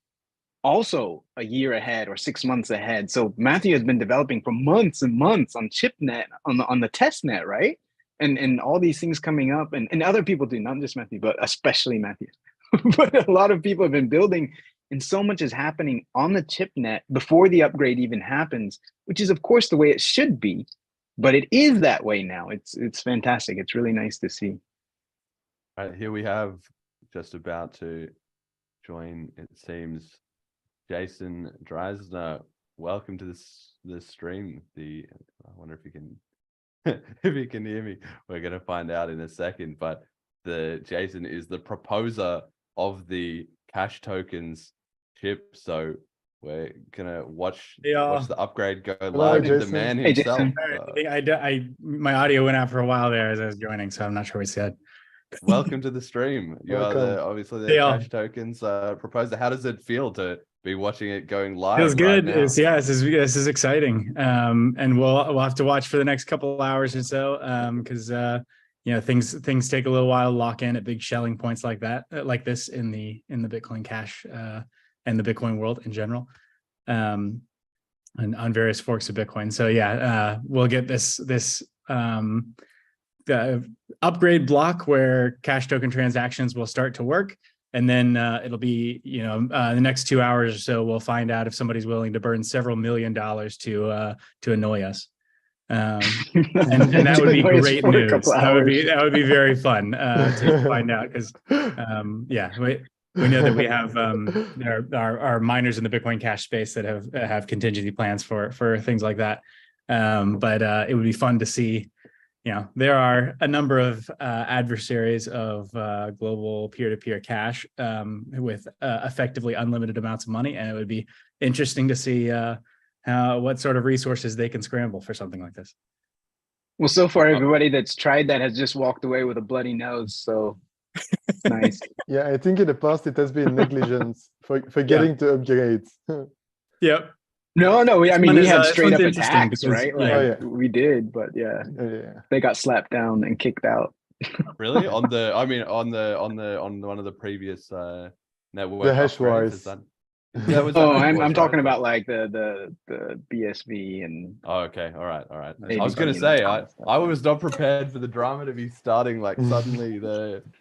also a year ahead or 6 months ahead. So Matthew has been developing for months and months on ChipNet, on the test net, right? And all these things coming up, and other people do, not just Matthew, but especially Matthew. But a lot of people have been building, and so much is happening on the ChipNet before the upgrade even happens, which is of course the way it should be, but it is that way now. It's fantastic. It's really nice to see. All right, here we have just about to join, it seems, Jason Dreisner. Welcome to this stream. I wonder if you can if you can hear me. We're gonna find out in a second, but Jason is the proposer of the cash tokens chip. So we're gonna watch the upgrade go live with the man himself. My audio went out for a while there as I was joining, so I'm not sure what he said. Welcome to the stream. You are obviously the cash tokens proposer. How does it feel to be watching it going live? Feels good. Right now? This is exciting. And we'll have to watch for the next couple of hours or so, because you know, things take a little while to lock in at big shelling points like that, like this in the Bitcoin Cash and the Bitcoin world in general, and on various forks of Bitcoin. So yeah, we'll get this the upgrade block where cash token transactions will start to work, and then it'll be, you know, the next 2 hours or so we'll find out if somebody's willing to burn several $1 million to annoy us. And that would be great news. That would be very fun to find out, because yeah, we know that we have our miners in the Bitcoin Cash space that have contingency plans for things like that. But it would be fun to see. You know, there are a number of adversaries of global peer-to-peer cash with effectively unlimited amounts of money, and it would be interesting to see what sort of resources they can scramble for something like this. Well, so far, everybody that's tried that has just walked away with a bloody nose. So nice. Yeah, I think in the past it has been negligence for getting to upgrade. Yep. No, I mean, we had straight up attacks, right? Like, we did, but yeah, they got slapped down and kicked out. Really? On one of the previous network. The hash wars. I'm talking about like the BSV and. Oh, okay, all right. I was gonna say I was not prepared for the drama to be starting like suddenly.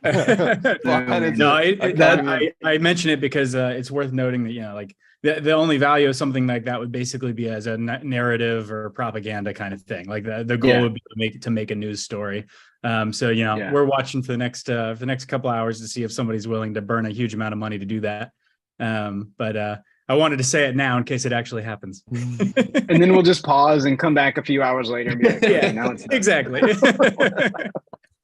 I mention it because it's worth noting that, you know, like the only value of something like that would basically be as a narrative or propaganda kind of thing. Like the goal would be to make a news story. So you know, we're watching for the next couple hours to see if somebody's willing to burn a huge amount of money to do that. But I wanted to say it now in case it actually happens. And then we'll just pause and come back a few hours later and be like, okay, now it's done. Exactly.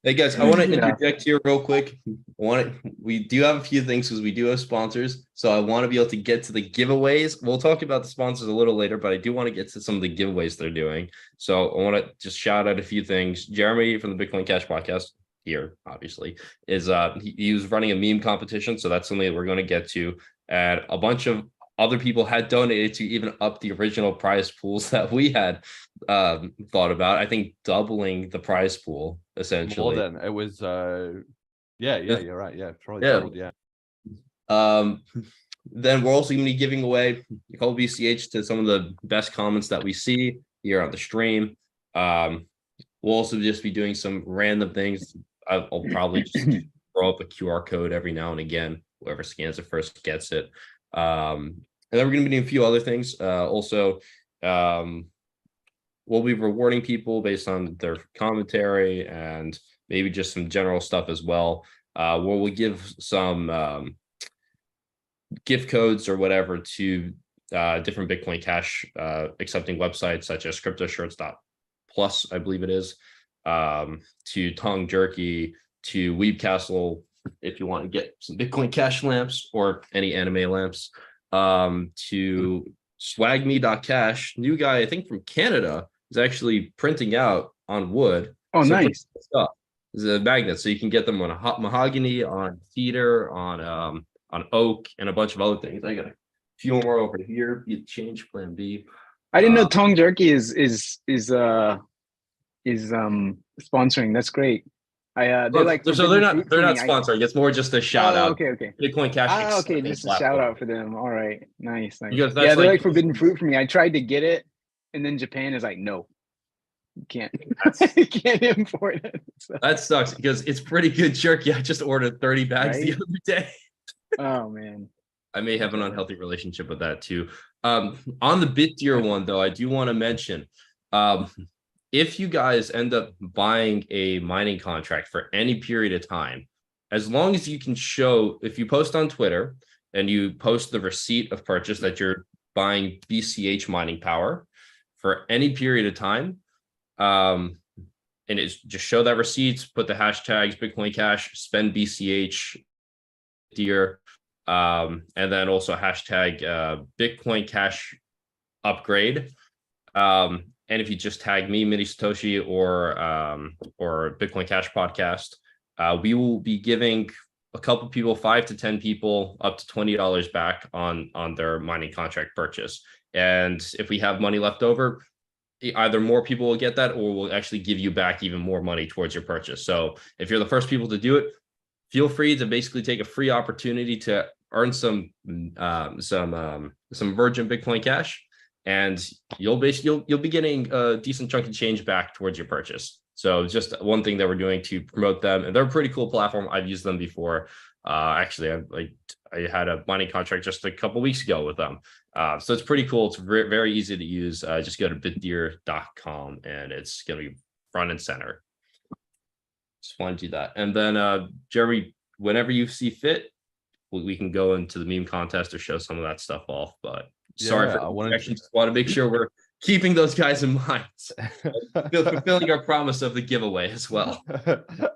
Hey guys, I want to interject here real quick. We do have a few things because we do have sponsors. So I want to be able to get to the giveaways. We'll talk about the sponsors a little later, but I do want to get to some of the giveaways they're doing. So I want to just shout out a few things. Jeremy from the Bitcoin Cash podcast here, obviously, is he was running a meme competition. So that's something that we're going to get to. And a bunch of other people had donated to even up the original prize pools that we had thought about. I think doubling the prize pool, essentially. More than it was, you're right. Yeah, probably doubled, Then we're also going to be giving away a couple BCH to some of the best comments that we see here on the stream. We'll also just be doing some random things. I'll probably just throw up a QR code every now and again. Whoever scans it first gets it. And then we're going to be doing a few other things. We'll be rewarding people based on their commentary and maybe just some general stuff as well. Where we'll give some gift codes or whatever to different Bitcoin Cash accepting websites such as CryptoShirts.plus, I believe it is, to Tongue Jerky, to Weeb Castle, if you want to get some Bitcoin Cash lamps or any anime lamps, to swagme.cash. New guy, I think from Canada, is actually printing out on wood. Oh, nice stuff. This is a magnet, so you can get them on a hot mahogany, on cedar, on oak, and a bunch of other things. I got a few more over here. You change Plan B. I didn't know Tongue Jerky is sponsoring. That's great. They're like, so they're not sponsoring. It's more just a shout out. Okay. Bitcoin Cash. Okay, just a shout out for them. All right, nice. Because yeah, they're like forbidden fruit for me. I tried to get it, and then Japan is like, no, you can't. You can't import it. So. That sucks because it's pretty good jerky. I just ordered 30 bags the other day. Oh man, I may have an unhealthy relationship with that too. On the Bitdeer one though, I do want to mention, if you guys end up buying a mining contract for any period of time, as long as you can show, if you post on Twitter and you post the receipt of purchase that you're buying BCH mining power for any period of time, and it's just show that receipts, put the hashtags Bitcoin Cash, spend BCH, Deer, and then also hashtag Bitcoin Cash upgrade. And if you just tag me, Mini Satoshi, or Bitcoin Cash podcast, we will be giving a couple people, 5 to 10 people, up to $20 back on their mining contract purchase. And if we have money left over, either more people will get that, or we'll actually give you back even more money towards your purchase. So if you're the first people to do it, feel free to basically take a free opportunity to earn some virgin Bitcoin Cash. And you'll be getting a decent chunk of change back towards your purchase. So just one thing that we're doing to promote them, and they're a pretty cool platform. I've used them before. Actually, I had a mining contract just a couple weeks ago with them. So it's pretty cool. It's very easy to use. Just go to bitdeer.com and it's going to be front and center. Just want to do that. And then Jeremy, whenever you see fit, we can go into the meme contest or show some of that stuff off. But sorry for the just want to make sure we're keeping those guys in mind. Fulfilling our promise of the giveaway as well.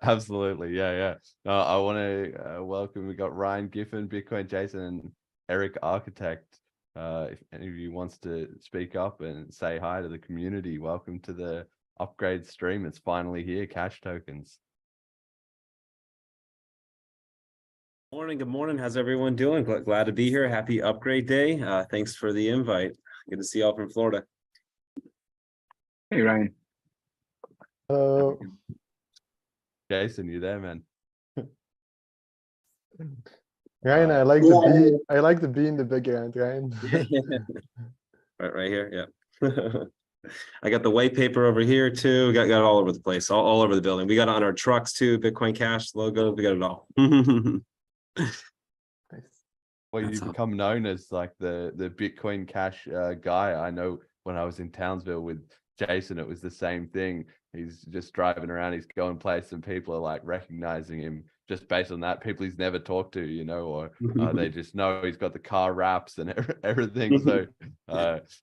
Absolutely. Yeah. I want to welcome, we got Ryan Giffen, Bitcoin Jason, and Eric Architect. If any of you wants to speak up and say hi to the community, welcome to the upgrade stream. It's finally here, Cash Tokens. Good morning. How's everyone doing? Glad to be here. Happy upgrade day. Thanks for the invite. Good to see y'all from Florida. Hey, Ryan. Hello. Jason, you there, man? Ryan, I like the bee in the background, Ryan. right here, yeah. I got the white paper over here too. Got it all over the place, all over the building. We got it on our trucks too, Bitcoin Cash logo. We got it all. Well, you become known as like the Bitcoin Cash guy. I know when I was in Townsville with Jason, it was the same thing. He's just driving around, he's going places, and people are like recognizing him just based on that. People he's never talked to, or they just know he's got the car wraps and everything. So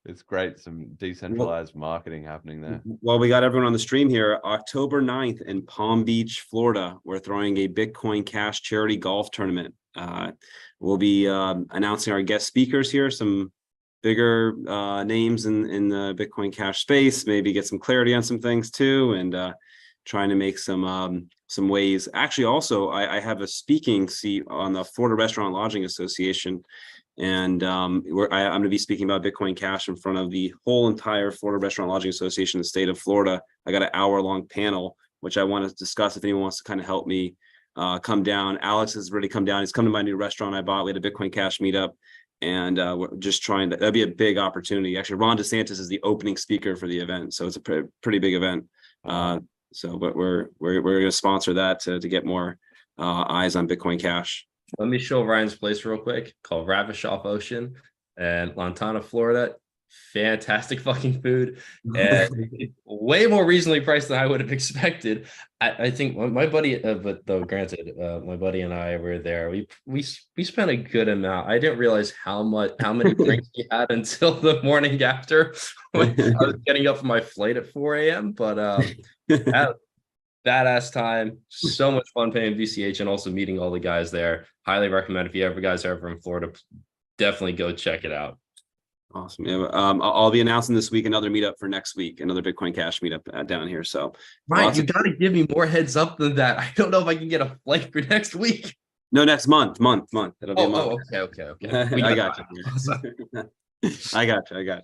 it's great, some decentralized marketing happening there. Well, we got everyone on the stream here. October 9th in Palm Beach, Florida, we're throwing a Bitcoin Cash charity golf tournament. We'll be announcing our guest speakers here, some bigger names in the Bitcoin Cash space, maybe get some clarity on some things too, and trying to make some ways. Actually, also, I have a speaking seat on the Florida Restaurant Lodging Association, and I'm going to be speaking about Bitcoin Cash in front of the whole entire Florida Restaurant Lodging Association in the state of Florida. I got an hour-long panel, which I want to discuss if anyone wants to kind of help me come down. Alex has already come down. He's come to my new restaurant I bought. We had a Bitcoin Cash meetup. And we're just trying to, that'd be a big opportunity. Actually, Ron DeSantis is the opening speaker for the event. So it's a pretty big event. But we're going to sponsor that to get more eyes on Bitcoin Cash. Let me show Ryan's place real quick, called Ravish Off Ocean in Lantana, Florida. fantastic fucking food, and way more reasonably priced than I would have expected. I think my buddy, but though granted, my buddy and I were there. We spent a good amount. I didn't realize how many drinks we had until the morning after when I was getting up for my flight at 4 a.m. But badass time, so much fun paying VCH and also meeting all the guys there. Highly recommend if you guys are ever in Florida, definitely go check it out. Awesome. Yeah, I'll be announcing this week another meetup for next week, another Bitcoin Cash meetup down here. So, right, you got to give me more heads up than that. I don't know if I can get a flight for next week. No, next month. It'll be a month. Okay. I got you. I got you.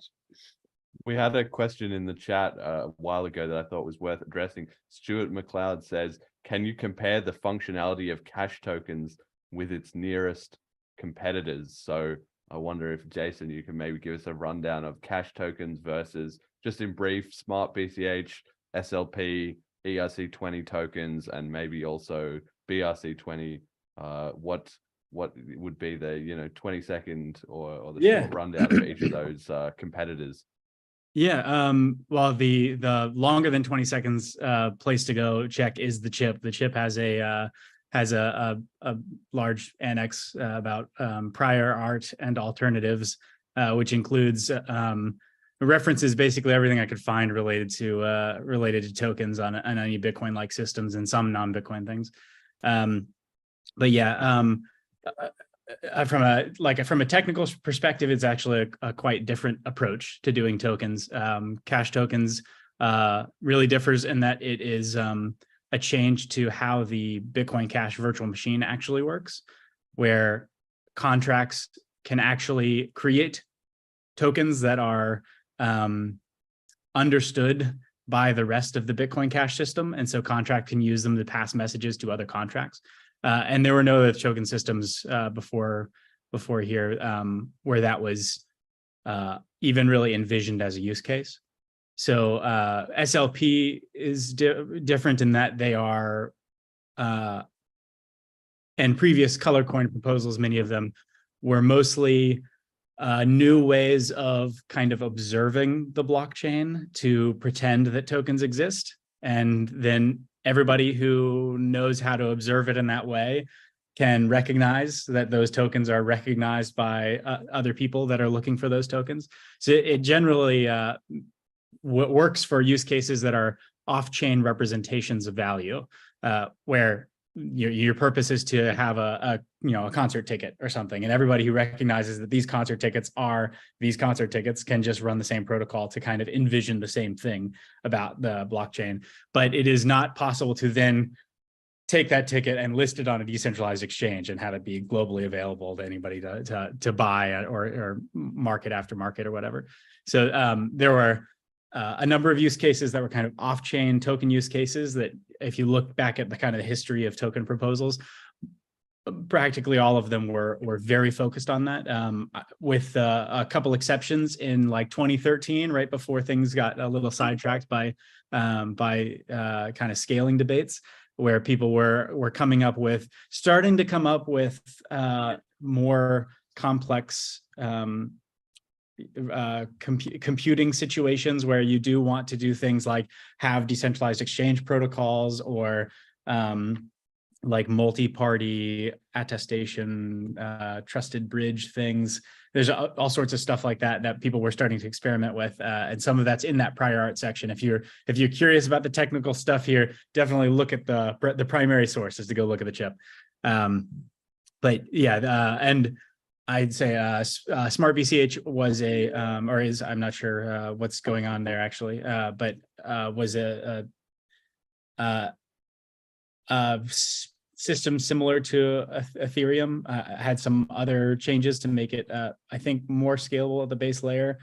We had a question in the chat a while ago that I thought was worth addressing. Stuart McLeod says, can you compare the functionality of cash tokens with its nearest competitors? So I wonder if, Jason, you can maybe give us a rundown of cash tokens versus, just in brief, Smart BCH, SLP, ERC20 tokens, and maybe also BRC20. What would be the 20-second or the short rundown of each of those competitors? Yeah, well, the longer than 20 seconds place to go check is the chip. The chip has a large annex about prior art and alternatives, which includes references basically everything I could find related to tokens on any Bitcoin-like systems and some non-Bitcoin things. But yeah, from a technical perspective, it's actually a quite different approach to doing tokens. Cash tokens really differs in that it is a change to how the Bitcoin Cash virtual machine actually works, where contracts can actually create tokens that are understood by the rest of the Bitcoin Cash system. And so contract can use them to pass messages to other contracts. And there were no other token systems before here where that was even really envisioned as a use case. So SLP is different in that they are, and previous color coin proposals, many of them were mostly new ways of kind of observing the blockchain to pretend that tokens exist. And then everybody who knows how to observe it in that way can recognize that those tokens are recognized by other people that are looking for those tokens. So it generally works for use cases that are off-chain representations of value, where your purpose is to have a concert ticket or something, and everybody who recognizes that these concert tickets can just run the same protocol to kind of envision the same thing about the blockchain. But it is not possible to then take that ticket and list it on a decentralized exchange and have it be globally available to anybody to buy or market after market or whatever. So there were a number of use cases that were kind of off-chain token use cases that, if you look back at the kind of history of token proposals, practically all of them were very focused on that, with a couple exceptions in like 2013, right before things got a little sidetracked by kind of scaling debates, where people were starting to come up with more complex computing situations where you do want to do things like have decentralized exchange protocols or like multi-party attestation, trusted bridge things. There's all sorts of stuff like that people were starting to experiment with, and some of that's in that prior art section. If you're curious about the technical stuff here, definitely look at the primary sources to go look at the chip. But yeah, and I'd say Smart BCH was or is, I'm not sure what's going on there actually, but was a system similar to Ethereum. Had some other changes to make it, I think, more scalable at the base layer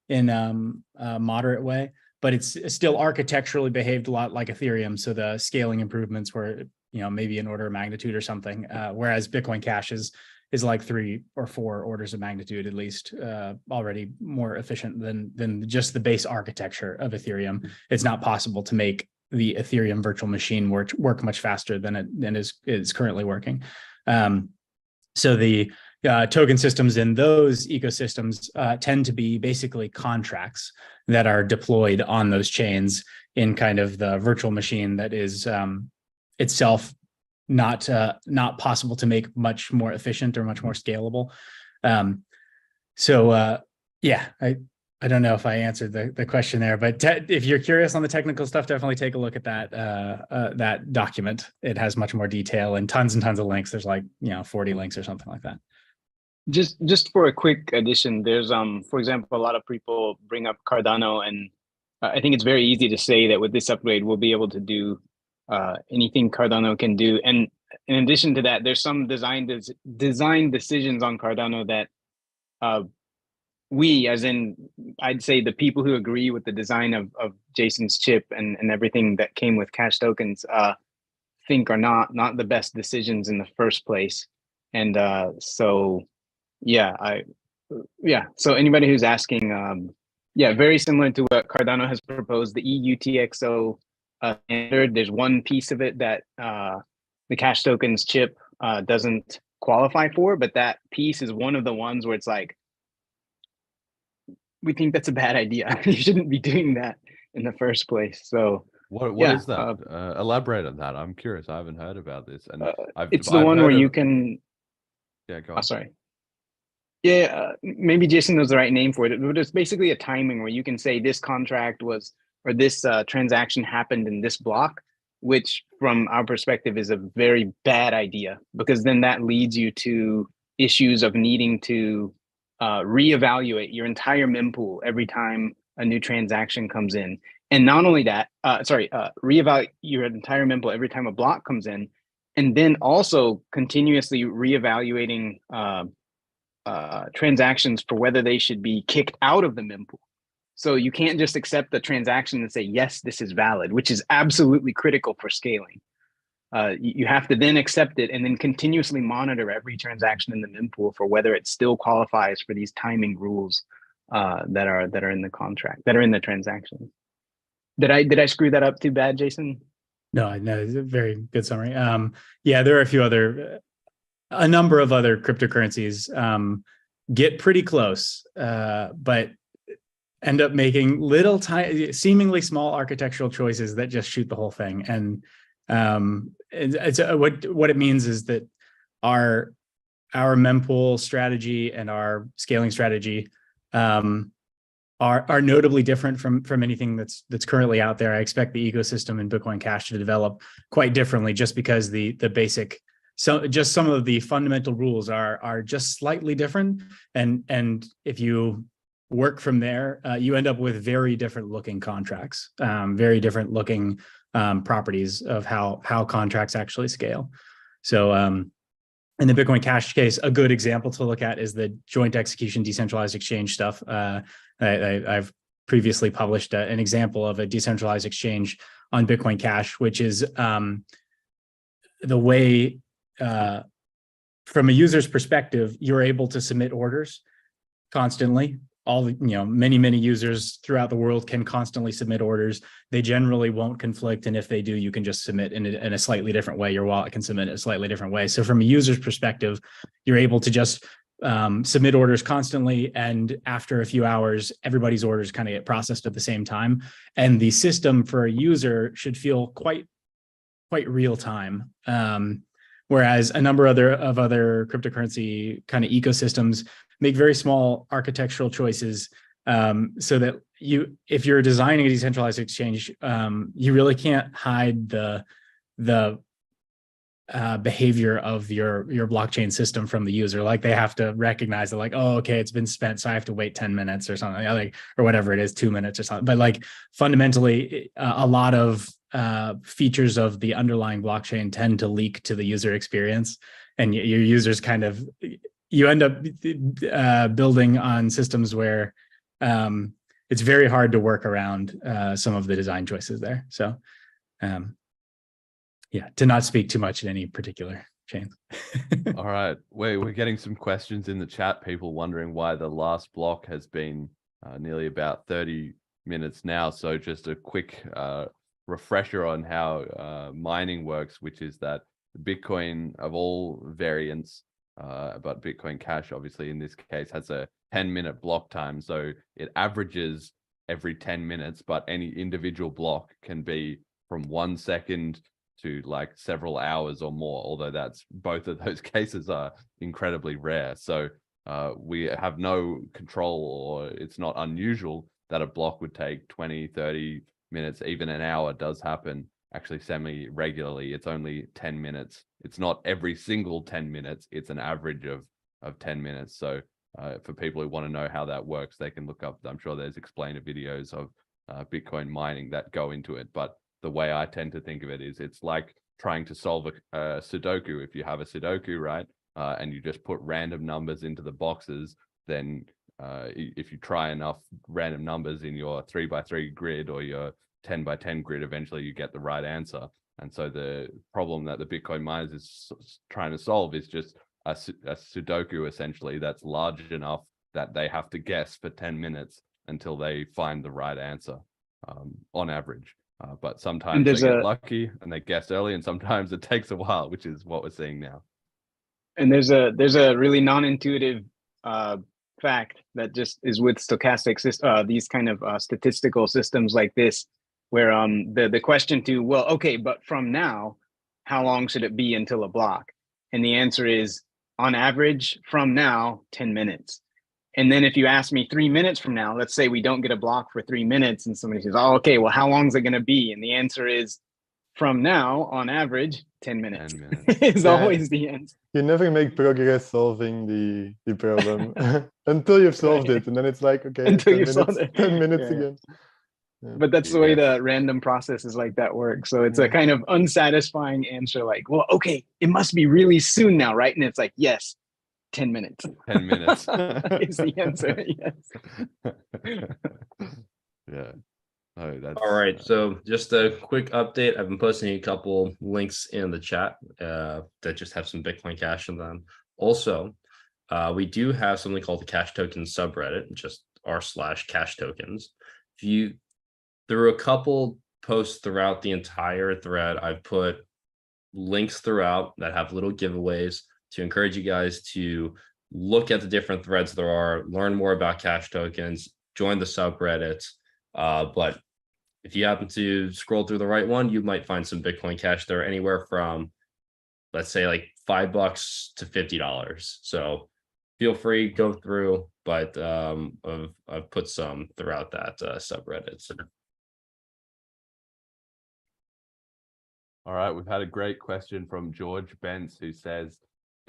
in a moderate way, but it's still architecturally behaved a lot like Ethereum. So the scaling improvements were, maybe an order of magnitude or something, whereas Bitcoin Cash is like 3 or 4 orders of magnitude, at least, already more efficient than just the base architecture of Ethereum. It's not possible to make the Ethereum virtual machine work much faster than is currently working. So the token systems in those ecosystems tend to be basically contracts that are deployed on those chains in kind of the virtual machine that is itself not possible to make much more efficient or much more scalable. Yeah, I don't know if I answered the question there, but if you're curious on the technical stuff, definitely take a look at that document. It has much more detail and tons of links. There's like 40 links or something like that. Just for a quick addition, there's for example, a lot of people bring up Cardano, and I think it's very easy to say that with this upgrade we'll be able to do anything Cardano can do. And in addition to that, there's some design decisions on Cardano that we, as in I'd say the people who agree with the design of Jason's chip and everything that came with Cash tokens, think are not the best decisions in the first place. And so so anybody who's asking, very similar to what Cardano has proposed, the EUTXO standard, there's one piece of it that the Cash tokens chip doesn't qualify for, but that piece is one of the ones where it's like, we think that's a bad idea. You shouldn't be doing that in the first place. So what is that? Elaborate on that. I'm curious. I haven't heard about this. And it's the one where you can. Yeah, go on. Oh, sorry. Yeah, maybe Jason knows the right name for it, but it's basically a timing where you can say this contract was, or this transaction happened in this block, which from our perspective is a very bad idea, because then that leads you to issues of needing to reevaluate your entire mempool every time a new transaction comes in. And not only that, reevaluate your entire mempool every time a block comes in, and then also continuously reevaluating transactions for whether they should be kicked out of the mempool. So you can't just accept the transaction and say, yes, this is valid, which is absolutely critical for scaling. You have to then accept it and then continuously monitor every transaction in the mempool for whether it still qualifies for these timing rules that are in the contract, that are in the transaction. Did I screw that up too bad, Jason? No, it's a very good summary. There are a number of other cryptocurrencies get pretty close, but end up making little tiny, seemingly small architectural choices that just shoot the whole thing. And what it means is that our mempool strategy and our scaling strategy are notably different from anything that's currently out there. I expect the ecosystem in Bitcoin Cash to develop quite differently, just because the basic, so just some of the fundamental rules are just slightly different, and if you work from there, you end up with very different looking contracts, very different looking properties of how contracts actually scale. So in the Bitcoin Cash case, a good example to look at is the joint execution decentralized exchange stuff. I've previously published an example of a decentralized exchange on Bitcoin Cash, which is the way, from a user's perspective, you're able to submit orders constantly. Many users throughout the world can constantly submit orders. They generally won't conflict, and if they do, you can just submit in a slightly different way. Your wallet can submit in a slightly different way. So from a user's perspective, you're able to just submit orders constantly, and after a few hours, everybody's orders kind of get processed at the same time. And the system for a user should feel quite real time. Whereas a number of other cryptocurrency kind of ecosystems make very small architectural choices, so that if you're designing a decentralized exchange, you really can't hide the behavior of your blockchain system from the user. Like, they have to recognize that, like, oh, okay, it's been spent, so I have to wait 10 minutes or something, or whatever it is, 2 minutes or something. But like, fundamentally, a lot of features of the underlying blockchain tend to leak to the user experience, and your users you end up building on systems where it's very hard to work around some of the design choices there. So to not speak too much in any particular chain. All right, we're getting some questions in the chat, people wondering why the last block has been nearly about 30 minutes now. So just a quick refresher on how mining works, which is that the Bitcoin of all variants but Bitcoin Cash, obviously in this case, has a 10-minute block time. So it averages every 10 minutes, but any individual block can be from 1 second to like several hours or more, although that's both of those cases are incredibly rare. So we have no control, or it's not unusual that a block would take 20, 30 minutes, even an hour does happen actually semi-regularly. It's only 10 minutes. It's not every single 10 minutes. It's an average of 10 minutes. So for people who want to know how that works, they can look up, I'm sure there's explainer videos of Bitcoin mining that go into it. But the way I tend to think of it is it's like trying to solve a Sudoku. If you have a Sudoku, right, and you just put random numbers into the boxes, then if you try enough random numbers in your 3x3 grid or your 10x10 grid, eventually you get the right answer. And so the problem that the Bitcoin miners is trying to solve is just a Sudoku, essentially, that's large enough that they have to guess for 10 minutes until they find the right answer, on average. But sometimes they get lucky and they guess early, and sometimes it takes a while, which is what we're seeing now. And there's a really non-intuitive fact that just is with stochastic these kind of statistical systems like this, where the question to, well, okay, but from now, how long should it be until a block? And the answer is, on average, from now, 10 minutes. And then if you ask me 3 minutes from now, let's say we don't get a block for 3 minutes, and somebody says, oh, okay, well, how long is it going to be? And the answer is, from now, on average, 10 minutes. 10 minutes. Is always the answer. You never make progress solving the problem until you've solved it. And then it's like, okay, until you've solved it. 10 minutes again. Yeah. But that's the way the random processes like that work. So it's a kind of unsatisfying answer, like, well, okay, it must be really soon now, right? And it's like, yes, 10 minutes. 10 minutes is the answer. Yes. Yeah. Oh, that's all right. So just a quick update. I've been posting a couple links in the chat that just have some Bitcoin Cash in them. Also, we do have something called the Cash Tokens subreddit, just r/cash tokens. There were a couple posts throughout the entire thread. I've put links throughout that have little giveaways to encourage you guys to look at the different threads there are, learn more about cash tokens, join the subreddit. But if you happen to scroll through the right one, you might find some Bitcoin Cash there, anywhere from, let's say, like $5 to $50. So feel free, go through, but I've put some throughout that subreddit. So. All right, we've had a great question from George Bentz, who says,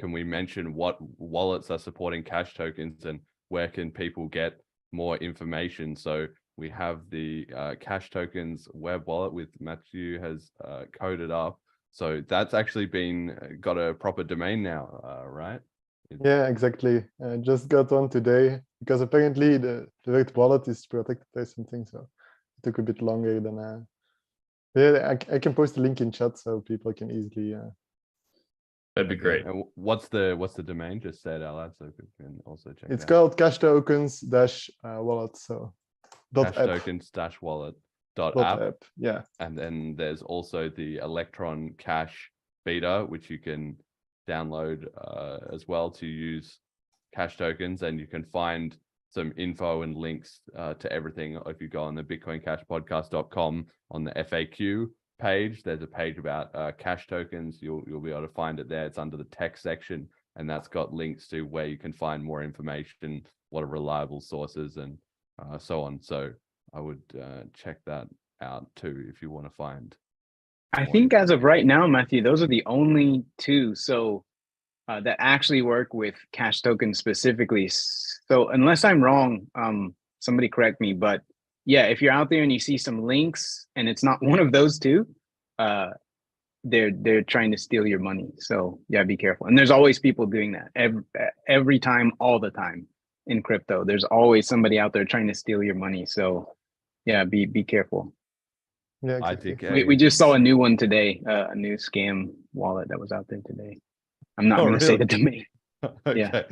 can we mention what wallets are supporting cash tokens and where can people get more information? So we have the cash tokens web wallet, with Matthew has coded up. So that's actually got a proper domain now, right? Yeah, exactly. I just got one today because apparently the direct wallet is protected or something. So it took a bit longer than yeah, I can post a link in chat so people can easily. That'd be great. And what's the domain? Just say it out loud so we can also check. It's called cash tokens -wallet. So cash tokens -wallet app. Yeah. And then there's also the Electron Cash beta, which you can download as well to use cash tokens, and you can find some info and links to everything. If you go on the bitcoincashpodcast.com on the FAQ page, there's a page about cash tokens. You'll be able to find it there. It's under the tech section, and that's got links to where you can find more information, what are reliable sources, and so on. So I would check that out too if you want to find. I think as of right now, Matthew, those are the only two that actually work with cash tokens specifically. So unless I'm wrong, somebody correct me, but yeah, if you're out there and you see some links and it's not one of those two, they're trying to steal your money. So yeah, be careful. And there's always people doing that every time, all the time in crypto. There's always somebody out there trying to steal your money. So yeah, be careful. Yeah, exactly. We just saw a new one today, a new scam wallet that was out there today. I'm not going to say the domain. Okay. Yeah.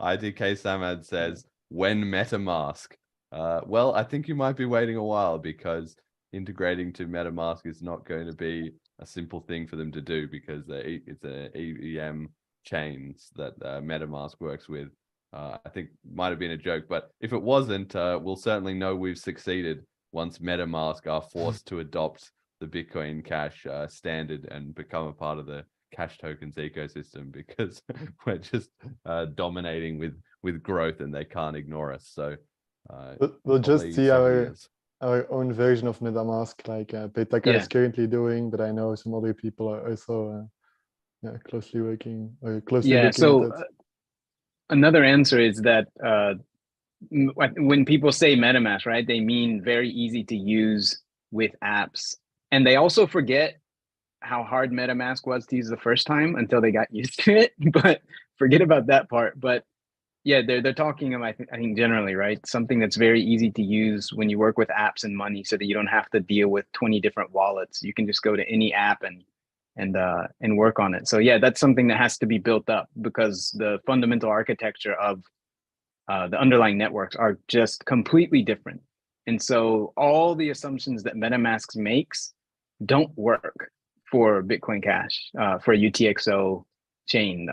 IDK Samad says, when MetaMask? Well, I think you might be waiting a while, because integrating to MetaMask is not going to be a simple thing for them to do, because it's an EVM chains that MetaMask works with. I think might have been a joke, but if it wasn't, we'll certainly know we've succeeded once MetaMask are forced to adopt the Bitcoin Cash standard and become a part of the Cash Tokens ecosystem, because we're just dominating with growth and they can't ignore us. So we'll just probably see several our years. own version of MetaMask, like Petaka is currently doing, but I know some other people are also closely working or closely looking so at it. Another answer is that when people say MetaMask, right, they mean very easy to use with apps, and they also forget how hard MetaMask was to use the first time until they got used to it. But forget about that part. But yeah, they're talking about, I think generally, right, something that's very easy to use when you work with apps and money, so that you don't have to deal with 20 different wallets. You can just go to any app and work on it. So yeah, that's something that has to be built up, because the fundamental architecture of the underlying networks are just completely different. And so all the assumptions that MetaMask makes don't work for Bitcoin Cash, for a UTXO chain.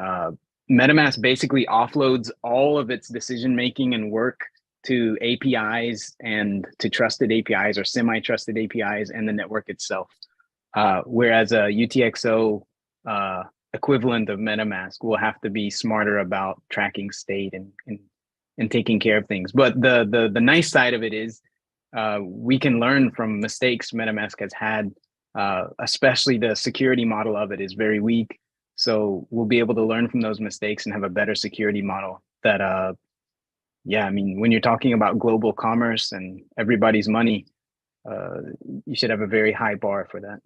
MetaMask basically offloads all of its decision-making and work to APIs and to trusted APIs or semi-trusted APIs and the network itself. Whereas a UTXO equivalent of MetaMask will have to be smarter about tracking state and taking care of things. But the nice side of it is we can learn from mistakes MetaMask has had, especially the security model of it is very weak. So we'll be able to learn from those mistakes and have a better security model that, yeah, I mean, when you're talking about global commerce and everybody's money, you should have a very high bar for that.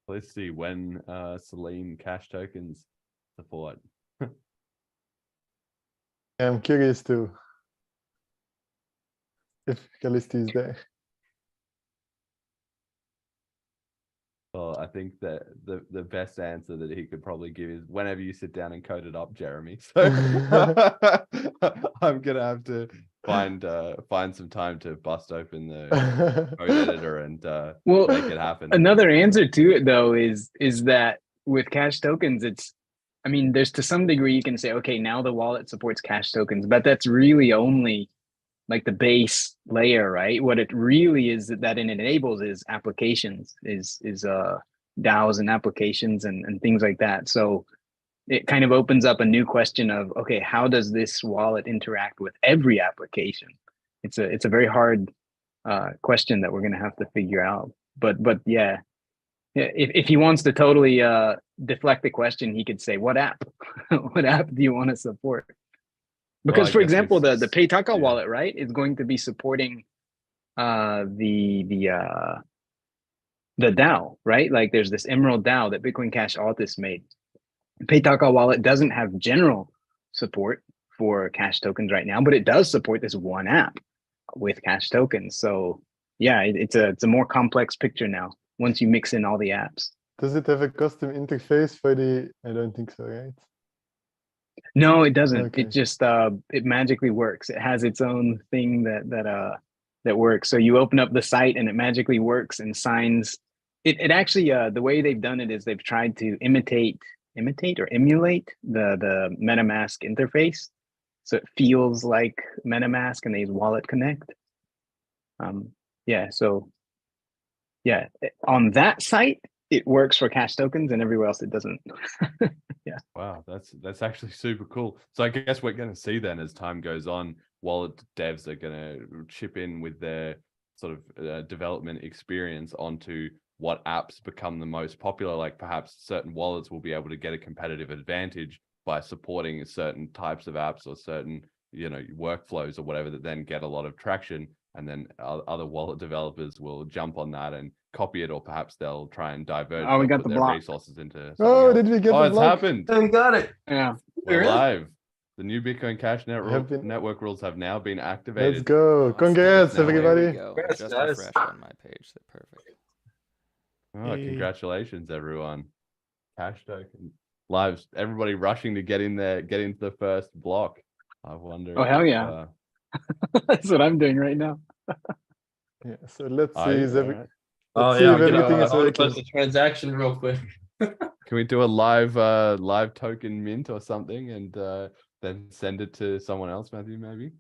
Let's see when Selene Cash Tokens support. I'm curious too, if Callisti is there. Well, I think that the best answer that he could probably give is whenever you sit down and code it up, Jeremy. So I'm gonna have to find some time to bust open the code editor and make it happen. Another answer to it though is that with Cash Tokens, I mean, there's to some degree you can say, okay, now the wallet supports Cash Tokens, but that's really only like the base layer, right? What it really is that it enables is applications, is DAOs and applications and things like that. So it kind of opens up a new question of, okay, how does this wallet interact with every application? It's a very hard question that we're going to have to figure out. But yeah, if he wants to totally deflect the question, he could say, what app? What app do you want to support? Because, for example, the Paytaka wallet, right, is going to be supporting the DAO, right? Like there's this Emerald DAO that Bitcoin Cash Altis made. Paytaka wallet doesn't have general support for Cash Tokens right now, but it does support this one app with Cash Tokens. So yeah, it's a more complex picture now once you mix in all the apps. Does it have a custom interface for the? I don't think so, right? No, it doesn't. Okay. It just it magically works. It has its own thing that works. So you open up the site and it magically works and signs. It actually the way they've done it is they've tried to imitate or emulate the MetaMask interface, so it feels like MetaMask, and they use Wallet Connect. Yeah, so yeah, on that site it works for Cash Tokens, and everywhere else it doesn't. Yeah. Wow, that's actually super cool. So I guess we're going to see then as time goes on, wallet devs are going to chip in with their sort of development experience onto what apps become the most popular. Like perhaps certain wallets will be able to get a competitive advantage by supporting certain types of apps or certain, workflows or whatever that then get a lot of traction. And then other wallet developers will jump on that and copy it, or perhaps they'll try and diverge we got put the their block. resources into. Oh, did we get the it's block? happened. Oh, we got it. Yeah. We're live. The new Bitcoin Cash network rules have now been activated. Let's go. Oh, Congrats, there we everybody. go. Congrats, Just guys. refreshed on my page. Perfect. Oh, congratulations, everyone. Cash token. Lives. Everybody rushing to get in there, get into the first block. I wonder. Oh, hell yeah. That's what I'm doing right now. Yeah, so let's see. Are you? Is every... Alright. Oh Let's see yeah, if everything is I'll working. close the transaction real quick. Can we do a live token mint or something, and then send it to someone else, Matthew? Maybe.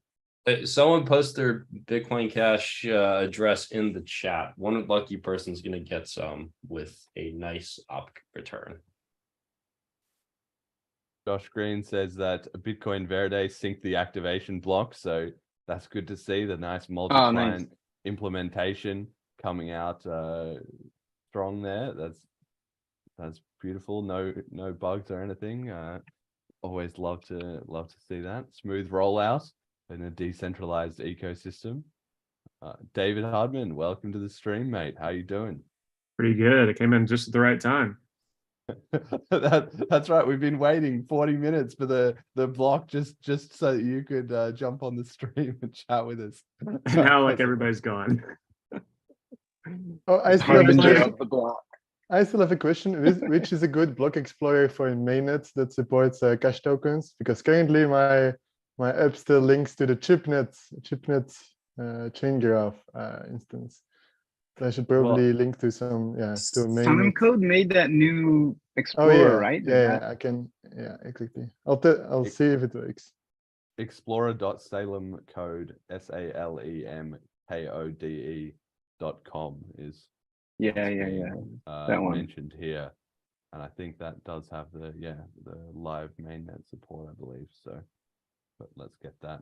Someone post their Bitcoin Cash address in the chat. One lucky person's gonna get some with a nice op return. Josh Green says that Bitcoin Verde synced the activation block, so that's good to see. The nice multi-client implementation coming out strong there. That's beautiful. No bugs or anything. Always love to see that smooth rollout in a decentralized ecosystem. David Hardman, welcome to the stream, mate. How you doing? Pretty good. I came in just at the right time. That's right. We've been waiting 40 minutes for the block just so that you could jump on the stream and chat with us. Now, like, everybody's gone. Oh, I still have a question. Which is a good block explorer for mainnet that supports cash tokens? Because currently my app still links to the chipnet chain graph instance. So I should probably link to some to mainnet. Code made that new explorer, right? Yeah, I can. Yeah, exactly. I'll see if it works. Explorer.salem code SALEMKODE.com is that one mentioned here, and I think that does have the live mainnet support, I believe. So, but let's get that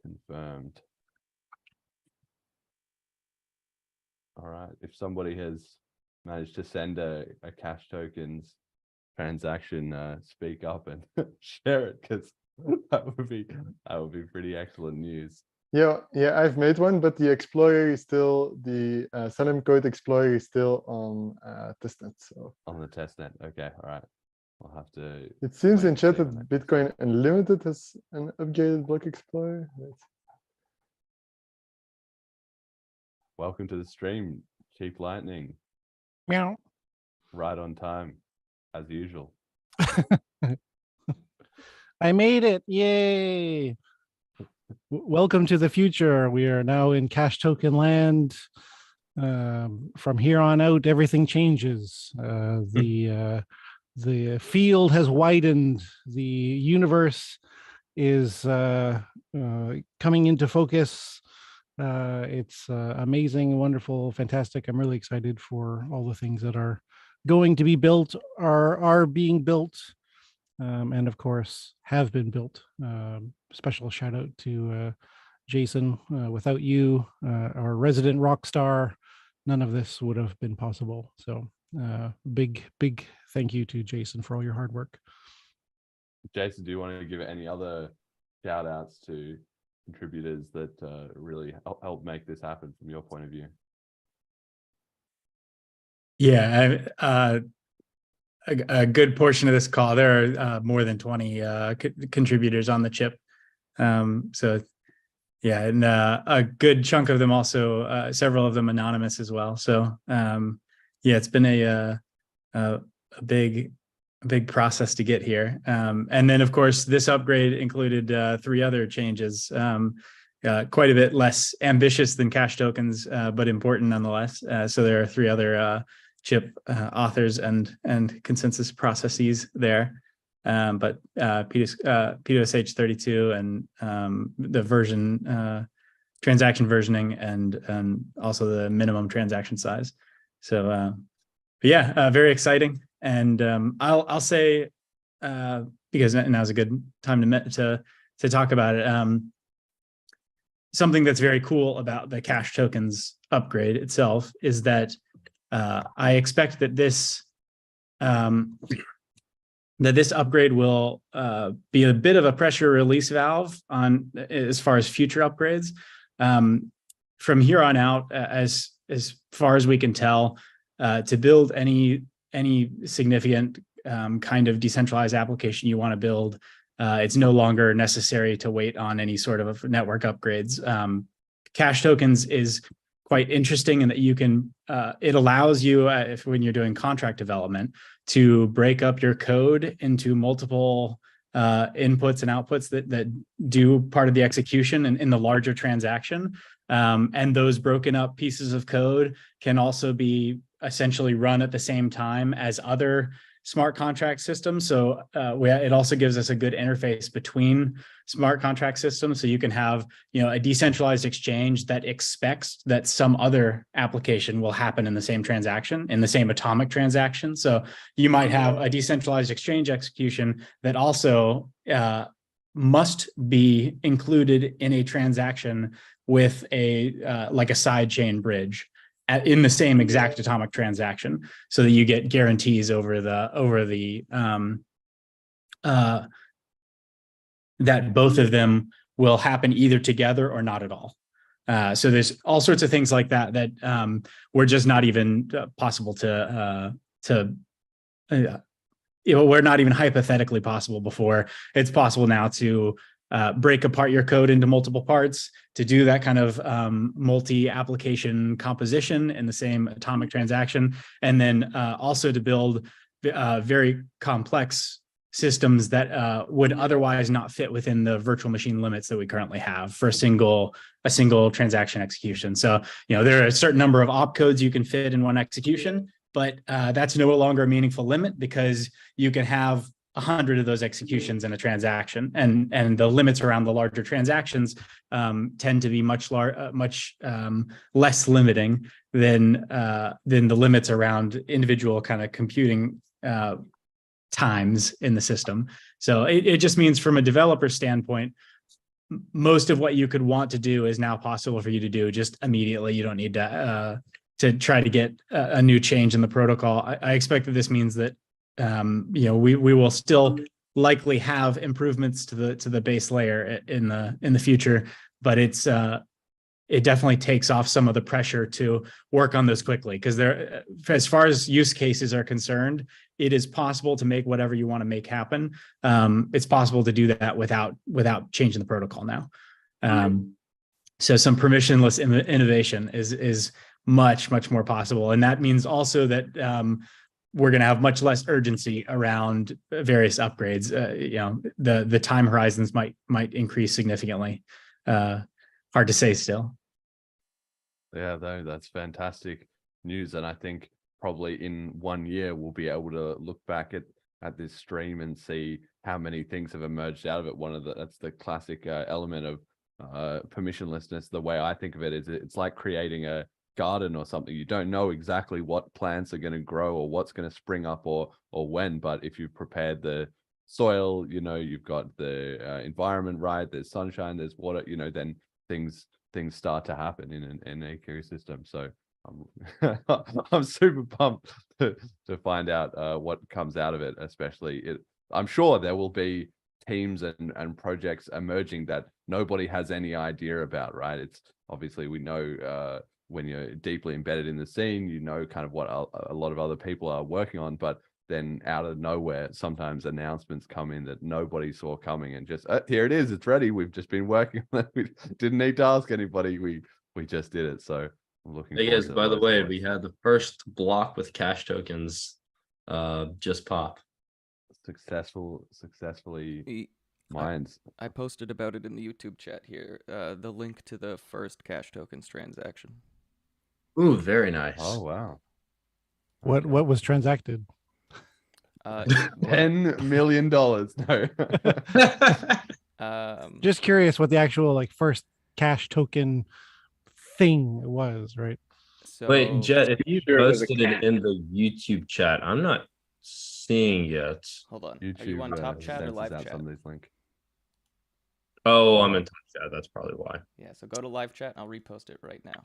confirmed. All right, if somebody has managed to send a cash tokens transaction, speak up and share it, because that would be pretty excellent news. Yeah, I've made one, but the Explorer is still the Salem Code Explorer is still on testnet. So on the testnet, okay, all right. We'll have to. It seems in chat that Bitcoin Unlimited has an upgraded block explorer. Welcome to the stream, Cheap Lightning. Meow. Right on time, as usual. I made it! Yay! Welcome to the future. We are now in cash token land. From here on out, everything changes. The field has widened. The universe is coming into focus. It's amazing, wonderful, fantastic. I'm really excited for all the things that are going to be built, are being built, and of course have been built. Special shout out to Jason. Without you, our resident rock star, none of this would have been possible. So big thank you to Jason for all your hard work. Jason, do you want to give any other shout outs to contributors that really help make this happen from your point of view? Yeah, a good portion of this call, there are more than 20 contributors on the chip. So yeah, and a good chunk of them also, several of them anonymous as well. So yeah, it's been a big process to get here. And then of course, this upgrade included 3 other changes, quite a bit less ambitious than cash tokens, but important nonetheless. So there are 3 other chip authors and consensus processes there. But PWSH 32 and the version transaction versioning and also the minimum transaction size. So yeah, very exciting. And I'll say, because now's a good time to talk about it. Something that's very cool about the cash tokens upgrade itself is that I expect that this upgrade will be a bit of a pressure release valve on as far as future upgrades. From here on out, as far as we can tell, to build any significant kind of decentralized application you want to build, it's no longer necessary to wait on any sort of network upgrades. Cash tokens is quite interesting in that you can, it allows you, when you're doing contract development, to break up your code into multiple inputs and outputs that do part of the execution in the larger transaction. And those broken up pieces of code can also be essentially run at the same time as other smart contract systems. So it also gives us a good interface between smart contract systems. So you can have, a decentralized exchange that expects that some other application will happen in the same transaction, in the same atomic transaction. So you might have a decentralized exchange execution that also must be included in a transaction with a like a side chain bridge in the same exact atomic transaction, so that you get guarantees over the that both of them will happen either together or not at all. So there's all sorts of things like that were just not even possible were not even hypothetically possible before. It's possible now to break apart your code into multiple parts, to do that kind of multi-application composition in the same atomic transaction, and then also to build very complex systems that would otherwise not fit within the virtual machine limits that we currently have for a single transaction execution. So, there are a certain number of opcodes you can fit in one execution, but that's no longer a meaningful limit, because you can have 100 of those executions in a transaction, and the limits around the larger transactions tend to be much less limiting than the limits around individual kind of computing times in the system. So it just means, from a developer standpoint, most of what you could want to do is now possible for you to do just immediately. You don't need to try to get a new change in the protocol. I expect that this means that we will still likely have improvements to the base layer in the future, but it definitely takes off some of the pressure to work on those quickly, because as far as use cases are concerned, it is possible to make whatever you want to make happen. It's possible to do that without changing the protocol now. So some permissionless innovation is much more possible, and that means also that we're going to have much less urgency around various upgrades. The time horizons might increase significantly. Hard to say still. Yeah, though, that's fantastic news, and I think probably in 1 year we'll be able to look back at this stream and see how many things have emerged out of it. That's the classic element of permissionlessness. The way I think of it is, it's like creating a garden or something. You don't know exactly what plants are going to grow or what's going to spring up or when, but if you've prepared the soil, you've got the environment right, there's sunshine, there's water, then things start to happen in an ecosystem. So I'm super pumped to find out what comes out of it. Especially I'm sure there will be teams and projects emerging that nobody has any idea about, right? It's obviously, we know when you're deeply embedded in the scene, kind of what a lot of other people are working on, but then out of nowhere, sometimes announcements come in that nobody saw coming, and just here it is, it's ready. We've just been working on it. We didn't need to ask anybody. We just did it. So I'm looking. Hey guys, by the way, we had the first block with cash tokens just pop. Successfully mined. I posted about it in the YouTube chat here. The link to the first cash tokens transaction. Ooh, very nice. Oh wow. What was transacted? $10 million. No. Just curious what the actual first cash token thing was, right? So, wait, Jet, if you posted it in the YouTube chat, I'm not seeing yet. Hold on. YouTube, are you on top chat or live chat? Link. Oh, I'm in top chat. That's probably why. Yeah, so go to live chat. I'll repost it right now.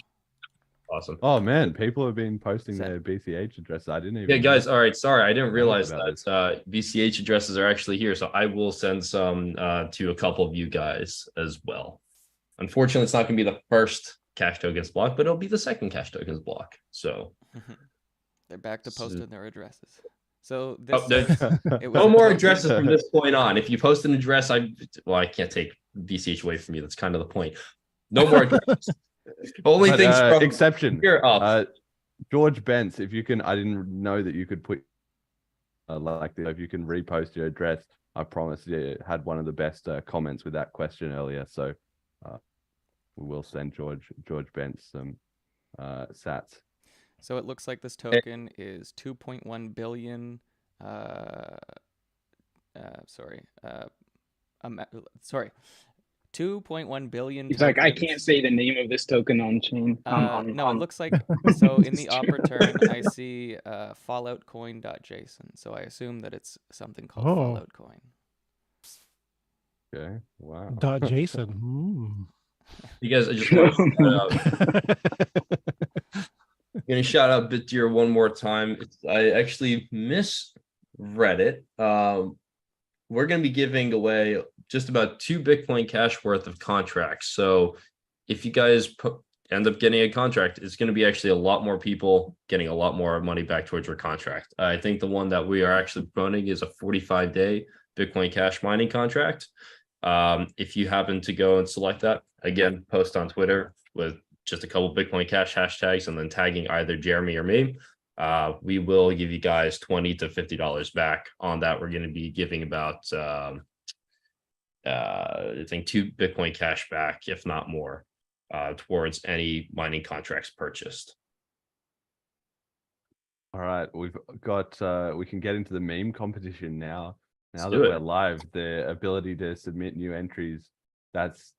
Awesome. Oh man, people have been posting their BCH addresses. I didn't even. Yeah, guys. All right. Sorry, I didn't realize that BCH addresses are actually here. So I will send some to a couple of you guys as well. Unfortunately, it's not going to be the first cash tokens block, but it'll be the second cash tokens block. So they're back to posting their addresses. So this no more addresses from this point on. If you post an address, I can't take BCH away from you. That's kind of the point. No more addresses. Only things from exception here up. George Bentz, if you can, I didn't know that you could put like this. If you can repost your address, I promise you had one of the best comments with that question earlier. So we will send George Bentz some sats. So it looks like this token is 2.1 billion. Sorry. 2.1 billion He's tokens. like, I can't say the name of this token on chain. No, it looks like, so in the operatern, I see falloutcoin.json. So I assume that it's something called Fallout Coin. Okay. Wow. .json. Hmm. You guys, I just want to shout out. I'm gonna shout out Bitdeer one more time. I actually misread it. We're gonna be giving away just about 2 Bitcoin Cash worth of contracts. So if you guys end up getting a contract, it's going to be actually a lot more people getting a lot more money back towards your contract. I think the one that we are actually promoting is a 45-day Bitcoin Cash mining contract. If you happen to go and select that, again, post on Twitter with just a couple Bitcoin Cash hashtags and then tagging either Jeremy or me, we will give you guys $20 to $50 back on that. We're going to be giving about I think 2 Bitcoin Cash back, if not more, towards any mining contracts purchased. All right, we've got we can get into the meme competition now. Now Let's that do it. we're live, the ability to submit new entries, that's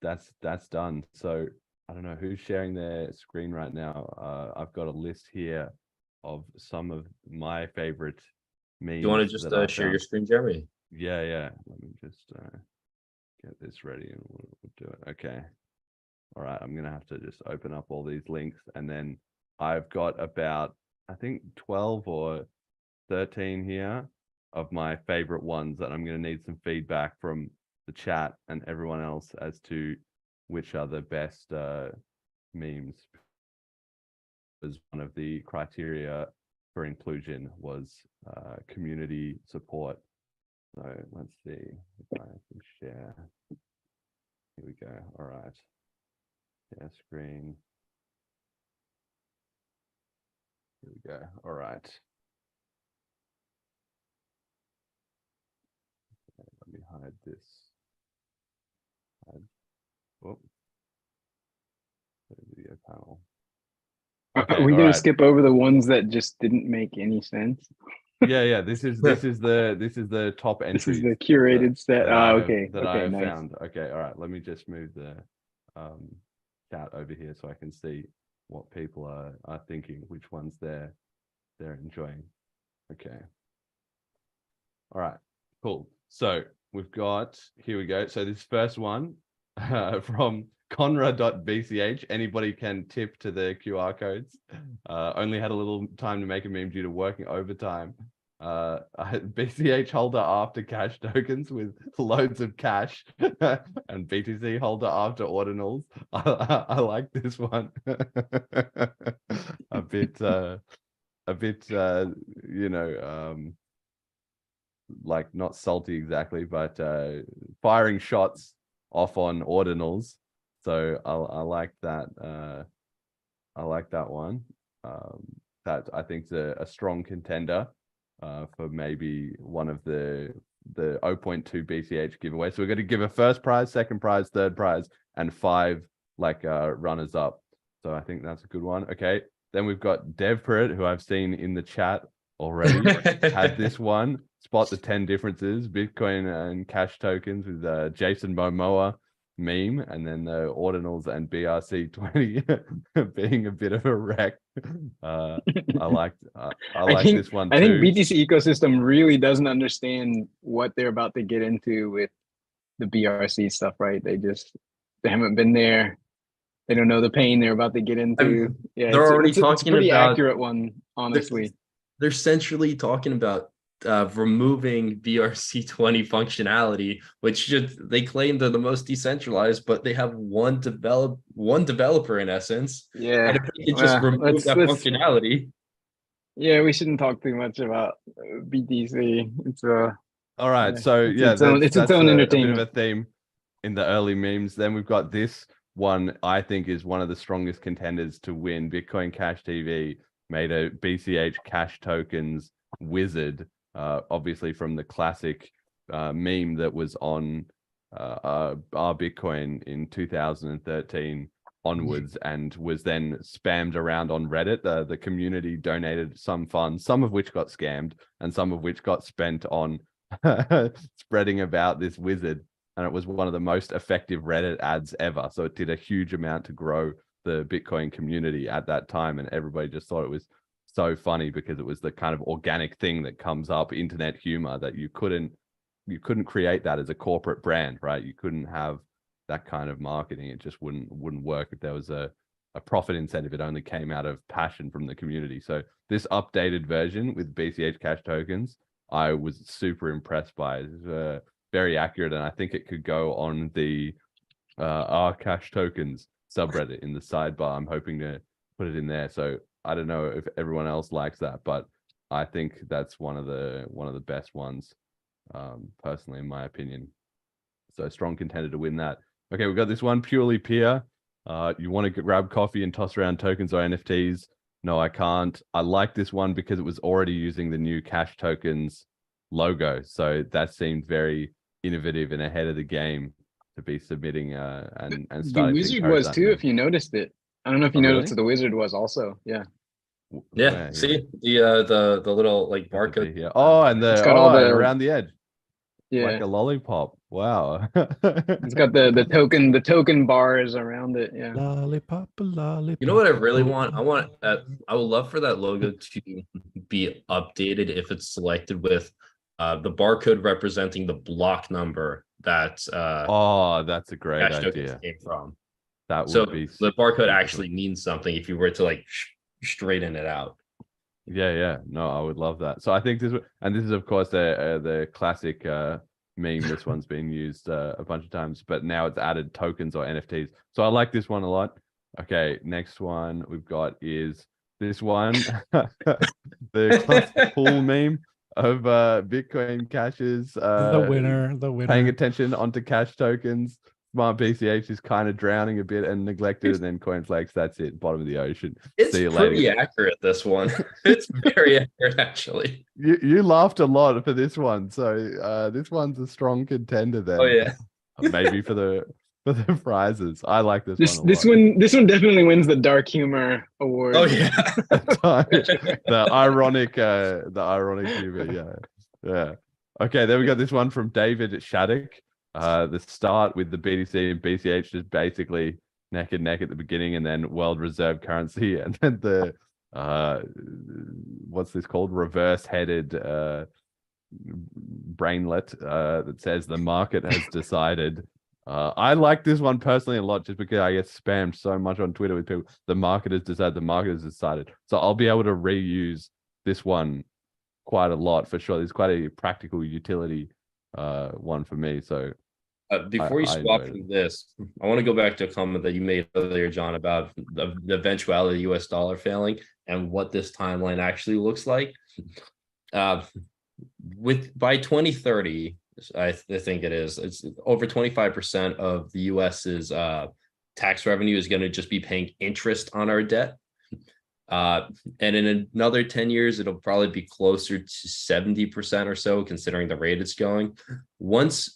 done. So I don't know who's sharing their screen right now. I've got a list here of some of my favorite memes. You want to just share your screen, Jeremy? Yeah. Let me just get this ready and we'll do it. Okay. All right. I'm gonna have to just open up all these links, and then I've got about, I think, 12 or 13 here of my favorite ones that I'm going to need some feedback from the chat and everyone else as to which are the best memes. As one of the criteria for inclusion was community support. So let's see if I can share. Here we go. All right. Share screen. Here we go. All right. Let me hide this. Oh, video panel. Okay, are we gonna skip over the ones that just didn't make any sense? Yeah. This is the top entries. This is the curated set. Okay. That I have Nice. found. Okay, all right. Let me just move the chat over here so I can see what people are thinking, which ones they're enjoying. Okay. All right. Cool. So we've got, here we go. So this first one from Conra.bch. Anybody can tip to the QR codes. Only had a little time to make a meme due to working overtime. BCH holder after cash tokens with loads of cash and BTC holder after ordinals. I like this one. a bit like not salty exactly, but firing shots off on ordinals. So I like that. I like that one. That I think is a strong contender for maybe one of the 0.2 BCH giveaway. So we're going to give a first prize, second prize, third prize, and 5 like runners up. So I think that's a good one. Okay. Then we've got DevPrit, who I've seen in the chat already, had this one. Spot the 10 differences, Bitcoin and cash tokens with Jason Momoa meme, and then the ordinals and BRC20 being a bit of a wreck. I like this one too. I think BTC ecosystem really doesn't understand what they're about to get into with the BRC stuff, right? They haven't been there. They don't know the pain they're about to get into. Yeah, they're already talking it's a pretty about accurate one, honestly. They're essentially talking about removing BRC20 functionality, which they claim they're the most decentralized, but they have one developer in essence. Yeah, and if they can just remove that functionality. Yeah, we shouldn't talk too much about BTC. It's all right. Yeah, So it's yeah, its that's own a entertainment. bit of a theme in the early memes. Then we've got this one. I think is one of the strongest contenders to win. Bitcoin Cash TV made a BCH cash tokens wizard. Obviously from the classic meme that was on our Bitcoin in 2013, onwards, and was then spammed around on Reddit. The community donated some funds, some of which got scammed and some of which got spent on spreading about this wizard. And it was one of the most effective Reddit ads ever. So it did a huge amount to grow the Bitcoin community at that time. And everybody just thought it was so funny because it was the kind of organic thing that comes up, internet humor, that you couldn't create that as a corporate brand, right? You couldn't have that kind of marketing. It just wouldn't work if there was a profit incentive. It only came out of passion from the community. So this updated version with BCH Cash tokens, I was super impressed by. It's very accurate, and I think it could go on the R Cash tokens subreddit in the sidebar. I'm hoping to put it in there. So I don't know if everyone else likes that, but I think that's one of the best ones, personally, in my opinion. So strong contender to win that. Okay, we've got this one, purely peer. You want to grab coffee and toss around tokens or NFTs? No, I can't. I like this one because it was already using the new Cash tokens logo. So that seemed very innovative and ahead of the game to be submitting and starting. The wizard was too, if you noticed it. I don't know if you noticed really? that the wizard was also, yeah. Yeah, see the little like barcode here. Oh, and It's got all the around the edge. Yeah, Like a lollipop. Wow. it's got the token bars around it. Yeah. Lollipop, lollipop. You know what I really want? I would love for that logo to be updated if it's selected with the barcode representing the block number that oh, that's a great Cash tokens idea. came from. That would So be the barcode actually means something if you were to like straighten it out. Yeah. No, I would love that. So I think this is of course the classic meme. This one's been used a bunch of times, but now it's added tokens or NFTs. So I like this one a lot. Okay, next one we've got is this one, the classic pool meme of Bitcoin Cash's the winner paying attention onto Cash tokens. Smart BCH is kind of drowning a bit and neglected, and then CoinFlex, that's it, bottom of the ocean. It's See you pretty later. accurate, this one. It's very accurate, actually. You laughed a lot for this one, so this one's a strong contender then. Oh yeah, maybe for the prizes. I like this one. This one definitely wins the dark humor award. Oh yeah, the ironic humor. Yeah. Okay, then we got this one from David Shattuck. The start with the BTC and BCH just basically neck and neck at the beginning, and then world reserve currency, and then the what's this called, reverse headed brainlet that says the market has decided. I like this one personally a lot, just because I get spammed so much on Twitter with people. The market has decided. The market has decided. So I'll be able to reuse this one quite a lot for sure. There's quite a practical utility one for me. So before you swap from this, I want to go back to a comment that you made earlier, John, about the eventuality of the US dollar failing and what this timeline actually looks like. By 2030, I think it's over 25% of the US's tax revenue is going to just be paying interest on our debt. And in another 10 years, it'll probably be closer to 70% or so, considering the rate it's going. Once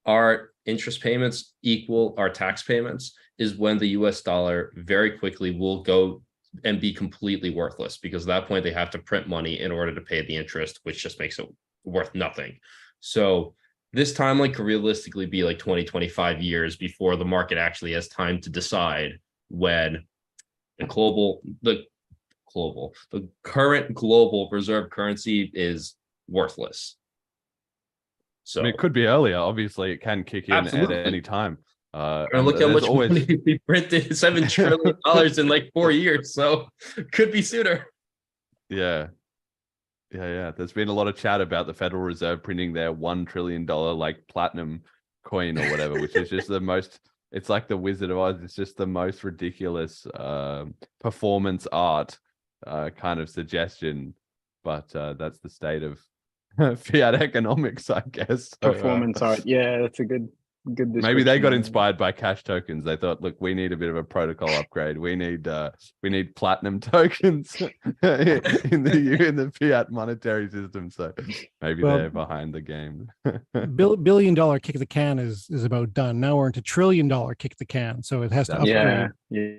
our interest payments equal our tax payments is when the US dollar very quickly will go and be completely worthless, because at that point they have to print money in order to pay the interest, which just makes it worth nothing. So this timeline could realistically be like 20-25 years before the market actually has time to decide when the current global reserve currency is worthless. So I mean, it could be earlier. Obviously, it can kick in Absolutely. at any time. And look how much money we printed, $7 trillion in like 4 years. So could be sooner. Yeah. There's been a lot of chat about the Federal Reserve printing their $1 trillion like platinum coin or whatever, which is just the most. It's like the Wizard of Oz. It's just the most ridiculous performance art kind of suggestion. But that's the state of fiat economics, I guess. So, Performance art. Yeah, that's a good. Good Maybe they got description. inspired by cash tokens. They thought, look, we need a bit of a protocol upgrade. We need platinum tokens in the fiat monetary system. So maybe Well, they're behind the game. billion dollar kick the can is about done. Now we're into $1 trillion kick the can, so it has to upgrade. Yeah.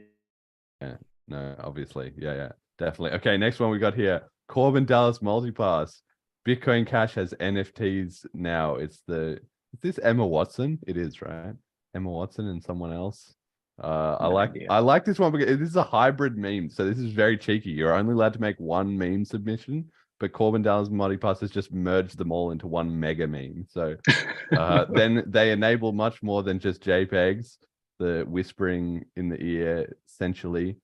No, obviously. Yeah, definitely. Okay, next one we got here. Corbin Dallas Multipass. Bitcoin Cash has NFTs now. Is this Emma Watson? It is, right? Emma Watson and someone else. I like this one because this is a hybrid meme. So this is very cheeky. You're only allowed to make one meme submission, but Corbin Dallas Multipass has just merged them all into one mega meme. So then they enable much more than just JPEGs, the whispering in the ear, essentially.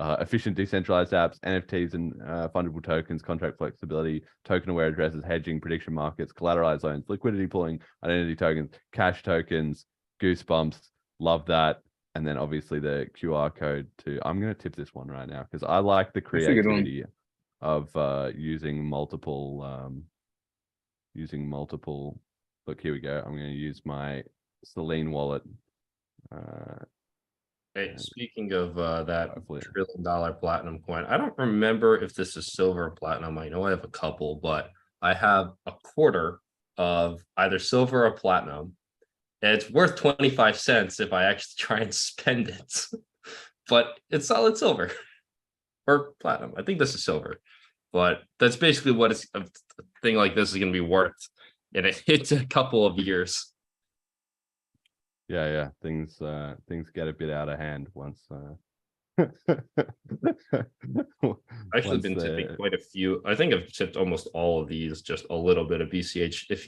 Efficient decentralized apps, NFTs and fungible tokens, contract flexibility, token-aware addresses, hedging, prediction markets, collateralized loans, liquidity pooling, identity tokens, cash tokens, goosebumps. Love that. And then obviously the QR code too. I'm going to tip this one right now because I like the creativity of using multiple. Look, here we go. I'm going to use my Selene wallet. Hey, speaking of that $1 trillion platinum coin, I don't remember if this is silver or platinum. I know I have a couple, but I have a quarter of either silver or platinum. And it's worth 25 cents if I actually try and spend it. But it's solid silver or platinum. I think this is silver. But that's basically what a thing like this is going to be worth in a couple of years. Yeah. Things get a bit out of hand once. Actually been tipping quite a few. I think I've tipped almost all of these, just a little bit of BCH. If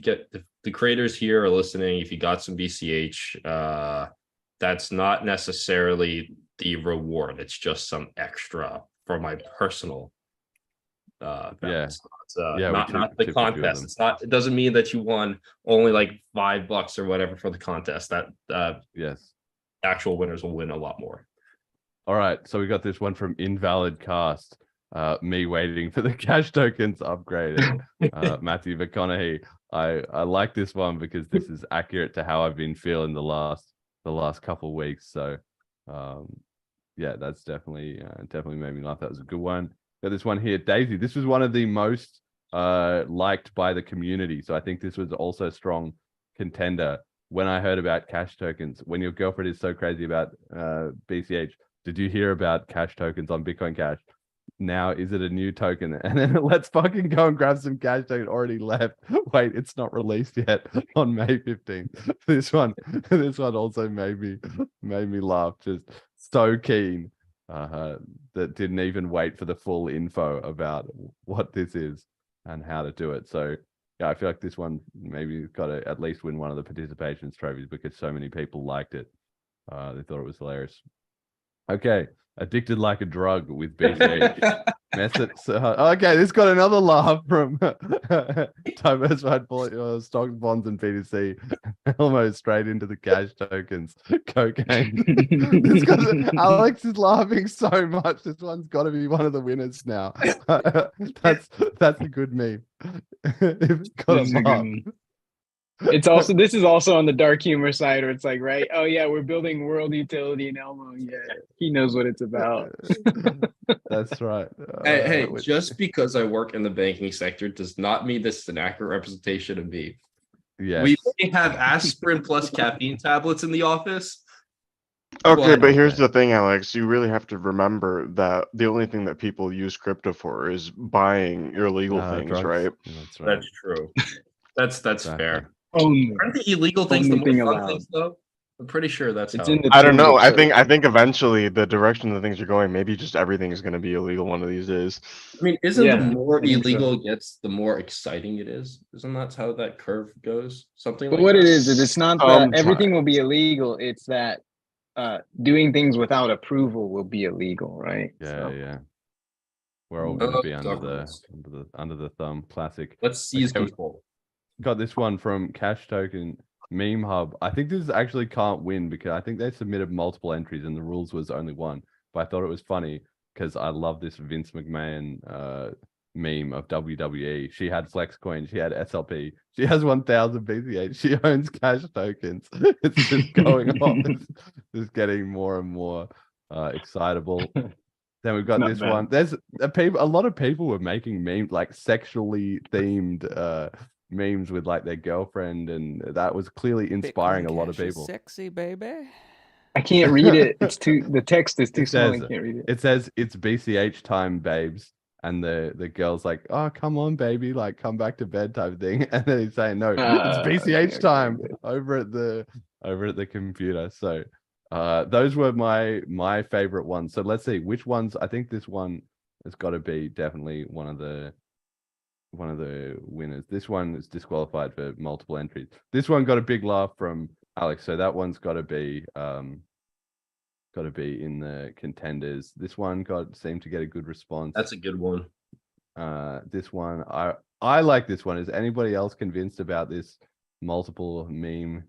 the creators here are listening, if you got some BCH, that's not necessarily the reward. It's just some extra for my personal balance. Not the contest. It doesn't mean that you won only like $5 or whatever for the contest. That yes, actual winners will win a lot more. All right, so we got this one from Invalid Cast. Me waiting for the cash tokens upgraded. Matthew McConaughey. I like this one because this is accurate to how I've been feeling the last couple of weeks. So yeah, that's definitely made me laugh. That was a good one. Got this one here, Daisy. This was one of the most liked by the community. So I think this was also a strong contender. When I heard about cash tokens, when your girlfriend is so crazy about BCH, did you hear about cash tokens on Bitcoin Cash? Now, is it a new token? And then let's fucking go and grab some cash token already left. Wait, it's not released yet on May 15th. This one also made me laugh. Just so keen that didn't even wait for the full info about what this is and how to do it. So yeah, I feel like this one maybe got to at least win one of the participations trophies because so many people liked it. They thought it was hilarious. Okay, addicted like a drug with BCH. Okay, this got another laugh from diversified stocks, bonds, and BTC. Almost straight into the cash tokens. Cocaine. Alex is laughing so much. This one's got to be one of the winners now. That's a good meme. It's got a laugh. This is also on the dark humor side where it's like, right? Oh yeah, we're building world utility in Elmo. Yeah, he knows what it's about. That's right. Hey, just because I work in the banking sector does not mean this is an accurate representation of me. Yeah, we may have aspirin plus caffeine tablets in the office. Okay, but here's the thing, Alex. You really have to remember that the only thing that people use crypto for is buying illegal things, drugs. right? That's right. That's true. That's fair. Only. Aren't the illegal things the more fun things though? I'm pretty sure that's how. I don't know. I think eventually the direction that things are going, maybe just everything is going to be illegal one of these days. I mean, isn't the more illegal it gets, the more exciting it is? Isn't that how that curve goes? Something But like what that? it is it's not that everything will be illegal. It's that doing things without approval will be illegal, right? Yeah. We're all going to be under the thumb. Classic. Let's seize control. Got this one from Cash Token Meme Hub. I think this actually can't win because I think they submitted multiple entries and the rules was only one. But I thought it was funny because I love this Vince McMahon meme of WWE. She had Flex Coin, she had SLP, she has 1000 BCH, she owns cash tokens. It's just going on. It's just getting more and more excitable. Then we've got Not this bad. one. There's a lot of people were making memes, like sexually themed memes with like their girlfriend, and that was clearly inspiring a lot of Cash is people. sexy, baby. I can't read it. It's too. The text is too It small. I says, can't read it. it says it's BCH time, babes. And the girl's like, oh, come on, baby, like come back to bed type thing. And then he's saying, no, it's BCH time over at the computer. So those were my favorite ones. So let's see which ones. I think this one has got to be definitely one of the winners. This one is disqualified for multiple entries. This one got a big laugh from Alex. So that one's got to be in the contenders. This one seemed to get a good response. That's a good one. This one, I like this one. Is anybody else convinced about this multiple meme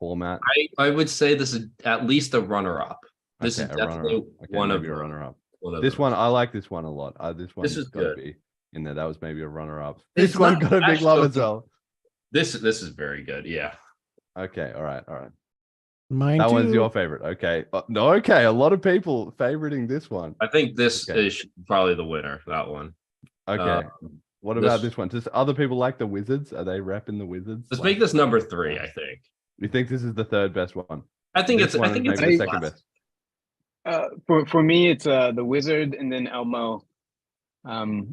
format? I would say this is at least a runner-up. This Okay, is a definitely runner-up. Okay, one of maybe a them. runner-up. One This of them. one, I like this one a lot. This one This is got to good. be in there. That was maybe a runner-up. It's This one not got a big Cash love as Token. well. This is very good. Yeah. Okay, all right. Mine That too. one's your favorite. Okay. No, okay. A lot of people favoriting this one. I think this Okay. is probably the winner. That one. Okay. What about this one? Does other people like the Wizards? Are they repping the Wizards? Let's make this number 3. I think. You think this is the third best one? I think This it's. I one think is it's maybe the the second best. For me, it's the Wizard and then Elmo,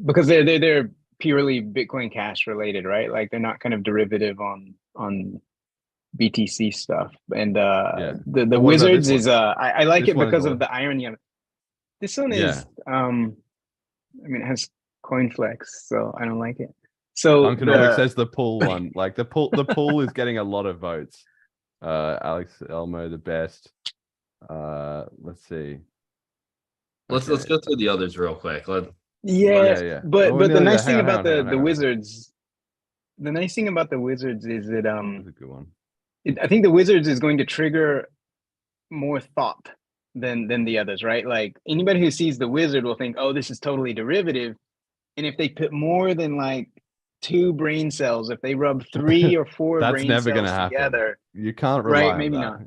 because they're purely Bitcoin Cash related, right? Like they're not kind of derivative on BTC stuff. And the What about Wizards this is one? I like This it one is because a of the irony of it. This one Yeah. is I mean, it has coin flex, so I don't like it. So Duncanomics says the pool one. Like the pool is getting a lot of votes. Alex Elmo the best. Let's see. Let's go through the others real quick. Yeah. But Oh, the no, nice hang thing on, about hang on, the hang on. Wizards, the nice thing about the Wizards is that That's a good one. I think the Wizards is going to trigger more thought than the others, right? Like anybody who sees the Wizard will think, oh, this is totally derivative. And if they put more than like 2 brain cells, if they rub 3 or 4 That's brain never cells gonna happen. together, You can't rely right? on Maybe that. not.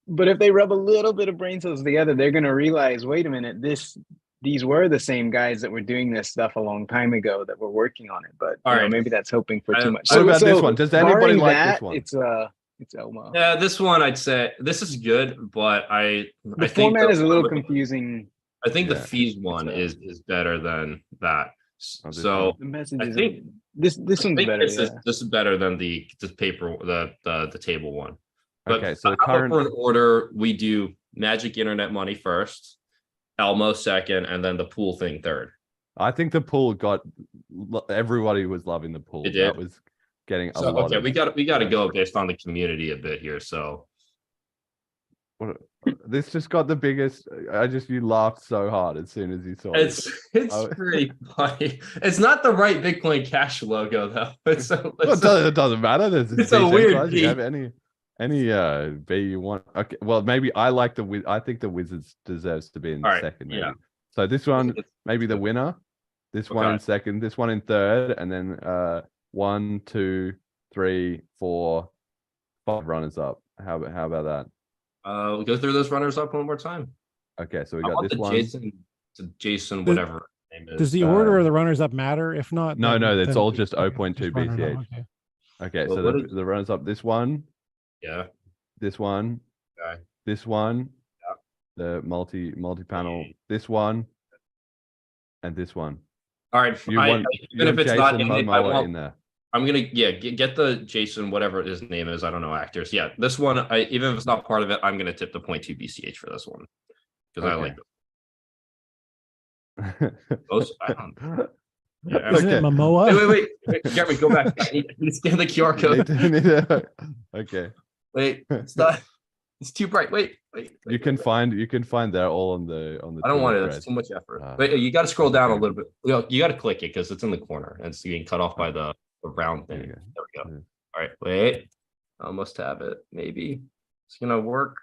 But if they rub a little bit of brain cells together, they're going to realize, wait a minute, these were the same guys that were doing this stuff a long time ago that were working on it. But All right. maybe that's hoping for too much. What about this one? Does anybody barring like that, this one? It's Elmo. Yeah, this one I'd say this is good, but I The think format is a little confusing. I think the Yeah. fees one is better than that. Oh, this So The message I is think this I one's think better. this Yeah. is better than the paper the table one. But Okay, so the how about current for an order we do Magic Internet Money first, Elmo second, and then the pool thing third. I think the pool got everybody was loving the pool. It did? That was getting a So lot okay, of we got to go based on the community a bit here. So this just got the biggest. You laughed so hard as soon as you saw it. it's Oh. pretty funny. It's not the right Bitcoin Cash logo though. It's Well, it doesn't matter. It's a weird decentralized. You B. have any B you want. Okay, well maybe I like I think the Wizards deserves to be in All right, second. Maybe. yeah. So this one, maybe the winner. This one in Okay. second. This one in third, and then 1, 2, 3, 4, 5 runners up. How about that? We'll go through those runners up one more time. Okay, so we I got want this the one. Jason, whatever his name is. Does the order of the runners up matter? If not, No, it's then all we- just okay, 0.2 just runner BCH. up, okay. Okay, Well, so what the runners up. This one, Yeah. this one, Okay. this one, the multi-panel, this one, and this one. All right. You I, want even if it's not Jason in, I Momoa want, in there. I'm gonna get the Jason, whatever his name is. I don't know actors. Yeah, this one. Even if it's not part of it, I'm gonna tip the 0.2 BCH for this one because I Okay. like it. Most, I don't, yeah. Isn't it Momoa? Wait, Jeremy, go back. I need to scan the QR code. Okay. Wait, it's not. It's too bright. Wait. You can find they're all on the. I don't want it. Twitter It's thread. too much effort. Wait, you got to scroll down a little bit. You got to click it because it's in the corner and it's getting cut off by the round thing. There we go. All right, wait. I almost have it. Maybe it's gonna work.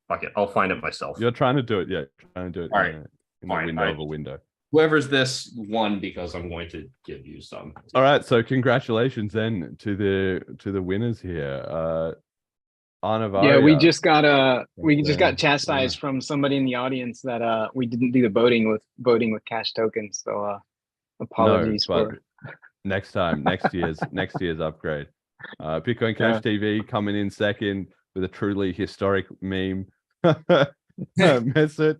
Fuck it. I'll find it myself. You're trying to do it, yeah. Trying to do it All right. in the window of a window. whoever's this won because I'm going to give you some. All right, so congratulations then to the winners here. Yeah, we Anavaria. just got Yeah. chastised from somebody in the audience that we didn't do the voting with cash tokens. So No, apologies but for next time, next year's upgrade. Bitcoin Cash TV coming in second with a truly historic meme. Mesut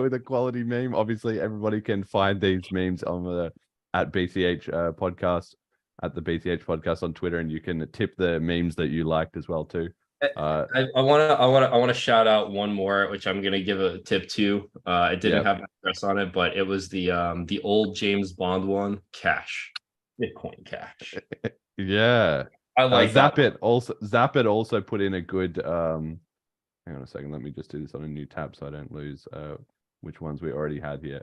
with a quality meme. Obviously, everybody can find these memes on the at BCH podcast, at the BCH podcast on Twitter, and you can tip the memes that you liked as well too. I want to shout out one more, which I'm gonna give a tip to. It didn't have an address on it, but it was the old James Bond one, Cash, Bitcoin Cash. Yeah, I like that Zapit also. Zapit also put in a good. Hang on a second. Let me just do this on a new tab so I don't lose which ones we already had here.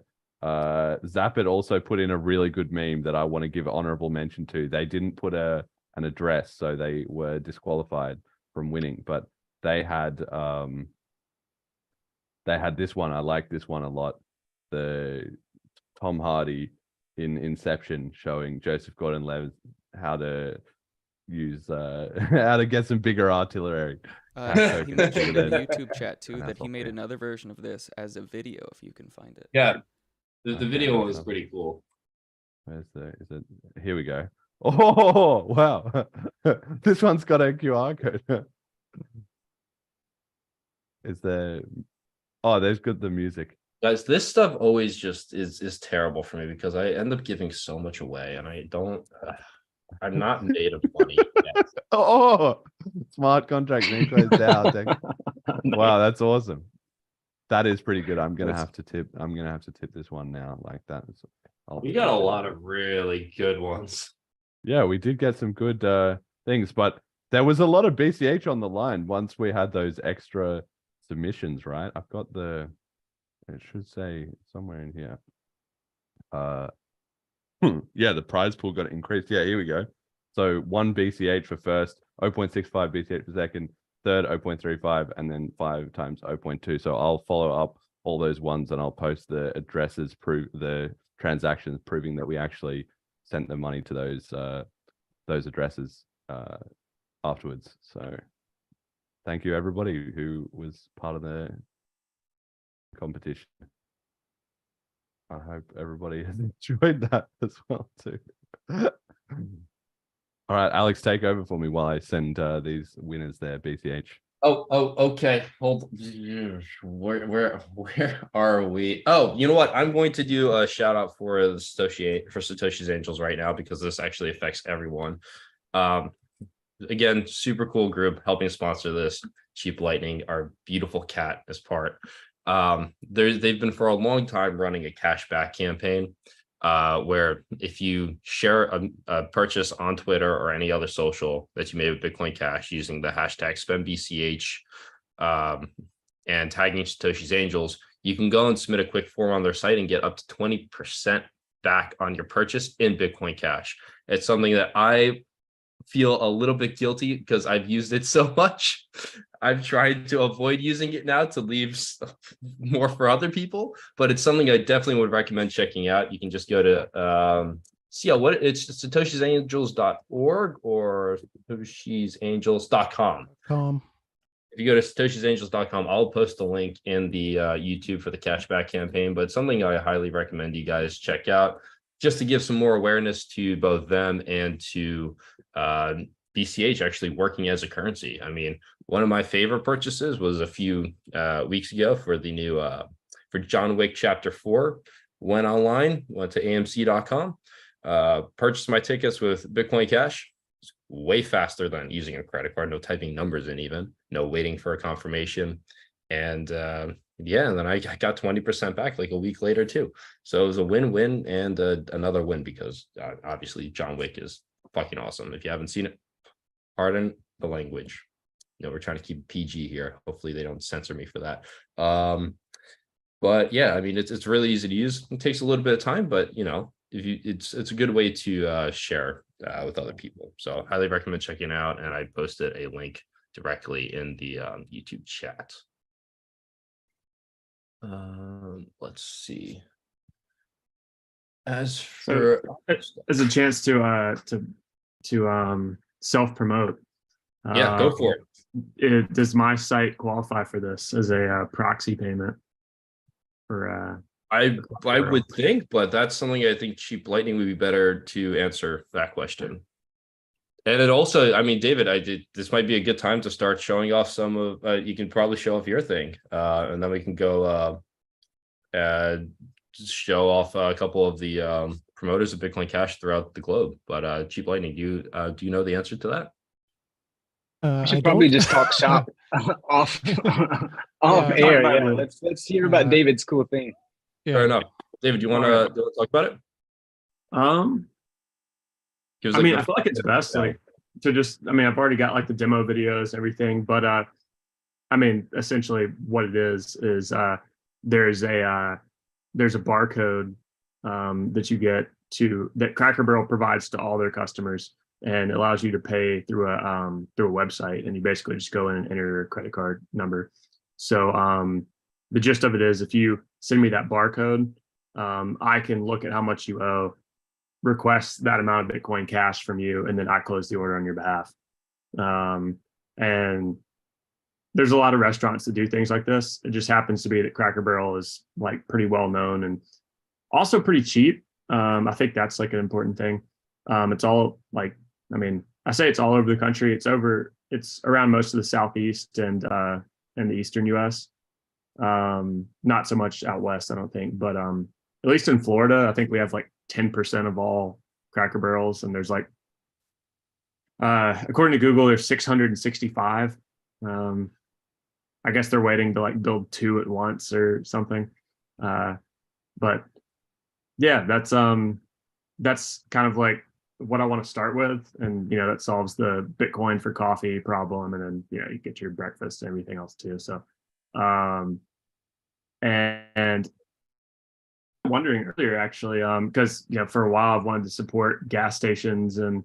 Zapit also put in a really good meme that I want to give honorable mention to. They didn't put an address, so they were disqualified from winning, but they had this one. I like this one a lot. The Tom Hardy in Inception showing Joseph Gordon-Levitt how to use how to get some bigger artillery. He mentioned in the YouTube chat too that he made another version of this as a video if you can find it. Yeah, the video was pretty cool. Is it? Here we go. Oh wow, this one's got a QR code. Is there? Oh, there's the music. Guys, this stuff always just is terrible for me because I end up giving so much away, and I don't. I'm not made of money yet. Oh, smart contract being closed out. Wow, that's awesome. That is pretty good. I'm gonna have to tip this one now. Like that. We got a lot of really good ones. Yeah, we did get some good things, but there was a lot of BCH on the line once we had those extra submissions, right? I've got it should say somewhere in here. Yeah, the prize pool got increased. Yeah, here we go. So 1 BCH for first, 0.65 BCH for second, third 0.35, and then 5 times 0.2. So I'll follow up all those ones and I'll post the addresses, prove the transactions proving that we actually sent the money to those addresses afterwards. So thank you everybody who was part of the competition. I hope everybody has enjoyed that as well too. All right, Alex, take over for me while I send these winners their BCH. Oh, okay. Hold. Where are we? Oh, you know what? I'm going to do a shout out for Satoshi's Angels right now because this actually affects everyone. Again, super cool group helping sponsor this. Cheap Lightning, our beautiful cat, is part. They've been for a long time running a cashback campaign where if you share a purchase on Twitter or any other social that you made with Bitcoin Cash using the hashtag SpendBCH and tagging Satoshi's Angels, you can go and submit a quick form on their site and get up to 20% back on your purchase in Bitcoin Cash. It's something that I feel a little bit guilty because I've used it so much. I've tried to avoid using it now to leave more for other people, but it's something I definitely would recommend checking out. You can just go to it's satoshisangels.org or satoshisangels.com. If you go to satoshisangels.com, I'll post a link in the YouTube for the cashback campaign, but it's something I highly recommend you guys check out just to give some more awareness to both them and to BCH actually working as a currency. I mean, one of my favorite purchases was a few weeks ago for the new for John Wick Chapter 4. Went online, went to amc.com, purchased my tickets with Bitcoin Cash. It's way faster than using a credit card, no typing numbers in even, no waiting for a confirmation. And yeah, and then I got 20% back like a week later too. So it was a win-win and another win because obviously John Wick is fucking awesome. If you haven't seen it, pardon the language. You know, we're trying to keep PG here. Hopefully they don't censor me for that. But yeah, I mean, it's really easy to use. It takes a little bit of time, but you know, it's a good way to share with other people. So highly recommend checking it out. And I posted a link directly in the YouTube chat. Let's see. As So for as a chance to self promote. yeah, go for it. Does my site qualify for this as a proxy payment for I would think, but that's something I think Cheap Lightning would be better to answer that question. And it also, I mean, David, this might be a good time to start showing off some of, you can probably show off your thing, and then we can go show off a couple of the promoters of Bitcoin Cash throughout the globe. But Cheap Lightning, do you know the answer to that? We should probably just talk shop off air. Yeah, let's hear about David's cool thing. Fair enough. David, do you want to talk about it? I mean, I feel like it's best like to just. I mean, I've already got like the demo videos and everything, but I mean, essentially, what it is there's a barcode that you get that Cracker Barrel provides to all their customers, and it allows you to pay through a website, and you basically just go in and enter your credit card number. So the gist of it is, if you send me that barcode, I can look at how much you owe, request that amount of Bitcoin Cash from you, and then I close the order on your behalf. And there's a lot of restaurants that do things like this. It just happens to be that Cracker Barrel is like pretty well known and also pretty cheap. I think that's like an important thing. It's all like, I mean, I say it's all over the country. It's around most of the Southeast and the Eastern US. Not so much out West, I don't think, but at least in Florida, I think we have like 10% of all Cracker Barrels, and there's like according to Google, there's 665. I guess they're waiting to like build 2 at once or something. But yeah, that's kind of like what I want to start with, and that solves the Bitcoin for coffee problem, and then you get your breakfast and everything else too. So and wondering earlier actually, because for a while I've wanted to support gas stations and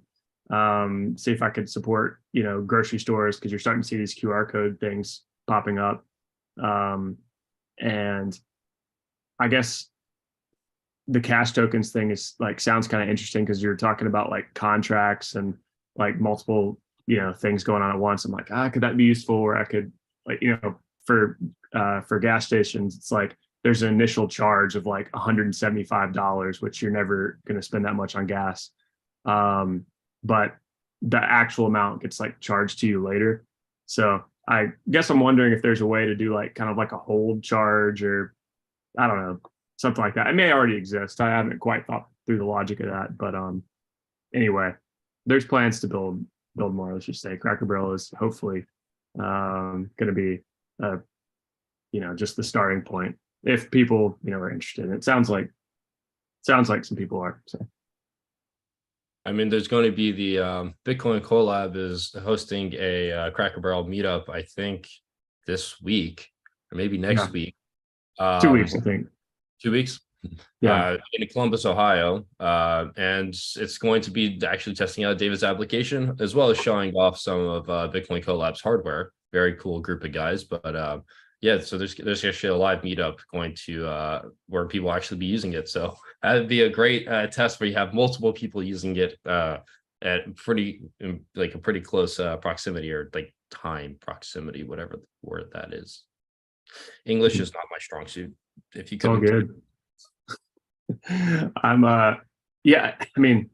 see if I could support grocery stores, because you're starting to see these QR code things popping up, and I guess the cash tokens thing is like sounds kind of interesting, because you're talking about like contracts and like multiple things going on at once. I'm like, could that be useful? Or I could like for gas stations, it's like there's an initial charge of like $175, which you're never going to spend that much on gas. But the actual amount gets like charged to you later. So I guess I'm wondering if there's a way to do like kind of like a hold charge, or I don't know, something like that. It may already exist. I haven't quite thought through the logic of that, but anyway, there's plans to build more. Let's just say Cracker Barrel is hopefully going to be just the starting point if people are interested. And it sounds like some people are. So I mean, there's going to be the Bitcoin Collab is hosting a Cracker Barrel meetup, I think this week or maybe next week. 2 weeks, I think. 2 weeks. Yeah. In Columbus, Ohio, and it's going to be actually testing out David's application, as well as showing off some of Bitcoin Collab's hardware. Very cool group of guys, but yeah, so there's actually a live meetup going to where people will actually be using it. So that'd be a great test where you have multiple people using it at a pretty close proximity, or like time proximity, whatever the word that is. English is not my strong suit. If you could. All good. I'm yeah, I mean,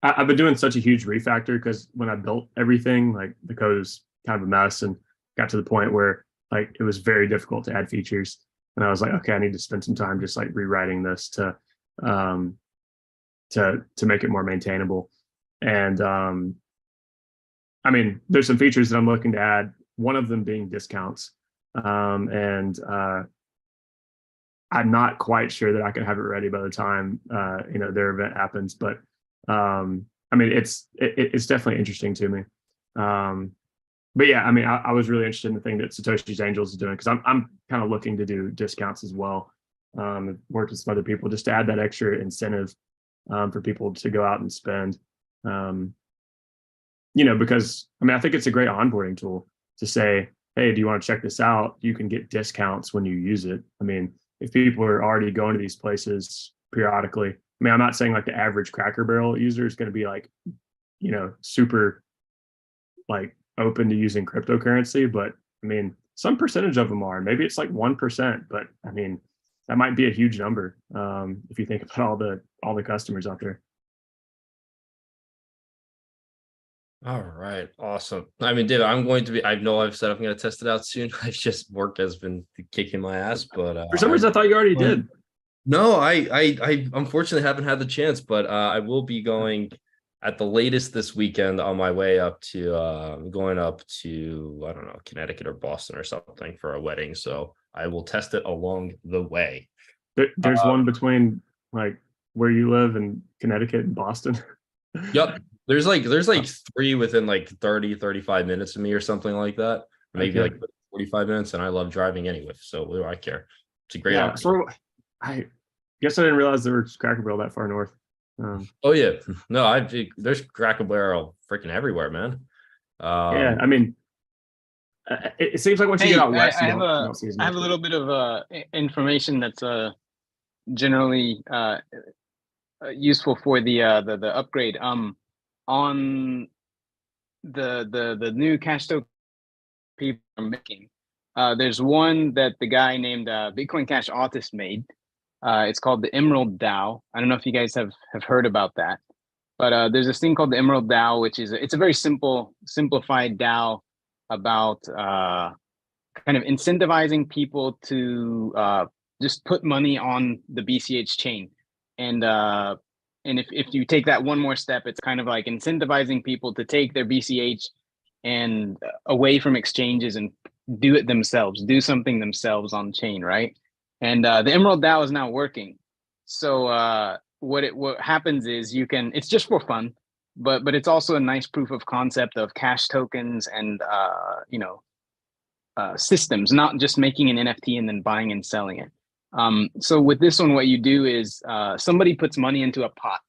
I've been doing such a huge refactor, because when I built everything, like the code was kind of a mess, and got to the point where like it was very difficult to add features, and I was like, okay, I need to spend some time just like rewriting this to make it more maintainable. And I mean, there's some features that I'm looking to add, one of them being discounts, and I'm not quite sure that I can have it ready by the time their event happens, but I mean, it's definitely interesting to me. But yeah, I mean, I was really interested in the thing that Satoshi's Angels is doing, because I'm kind of looking to do discounts as well. Work with some other people just to add that extra incentive for people to go out and spend. Because I mean, I think it's a great onboarding tool to say, hey, do you want to check this out? You can get discounts when you use it. I mean, if people are already going to these places periodically, mean, I'm not saying like the average Cracker Barrel user is going to be like, super like open to using cryptocurrency, but I mean, some percentage of them are. Maybe it's like 1%, but I mean, that might be a huge number if you think about all the customers out there. All right, awesome. I mean, David, I know I've said I'm going to test it out soon. It's just work has been kicking my ass, but for some reason I thought you already did. No, I unfortunately haven't had the chance, but I will be going at the latest this weekend on my way up to going up to, I don't know, Connecticut or Boston or something for a wedding. So I will test it along the way. There's one between like where you live and Connecticut and Boston. Yep. There's like 3 within like 30-35 minutes of me or something like that. Maybe Okay. like 45 minutes, and I love driving anyway. So what do I care? It's a great option. So I guess I didn't realize there was Cracker Barrel that far north. Oh yeah, no, there's Cracker Barrel freaking everywhere, man. Yeah, I mean, it seems like once you get out west, I you have don't see as I have a much. little bit of information that's generally useful for the upgrade. On the new cash token people are making, there's one that the guy named Bitcoin Cash Authis made. It's called the Emerald DAO. I don't know if you guys have heard about that, but there's this thing called the Emerald DAO, which is it's a very simplified DAO about kind of incentivizing people to just put money on the BCH chain. And if you take that one more step, it's kind of like incentivizing people to take their BCH and away from exchanges and do it themselves, do something themselves on chain, right? And the Emerald DAO is now working. So what happens is it's just for fun, but it's also a nice proof of concept of cash tokens and systems, not just making an NFT and then buying and selling it. So with this one, what you do is somebody puts money into a pot.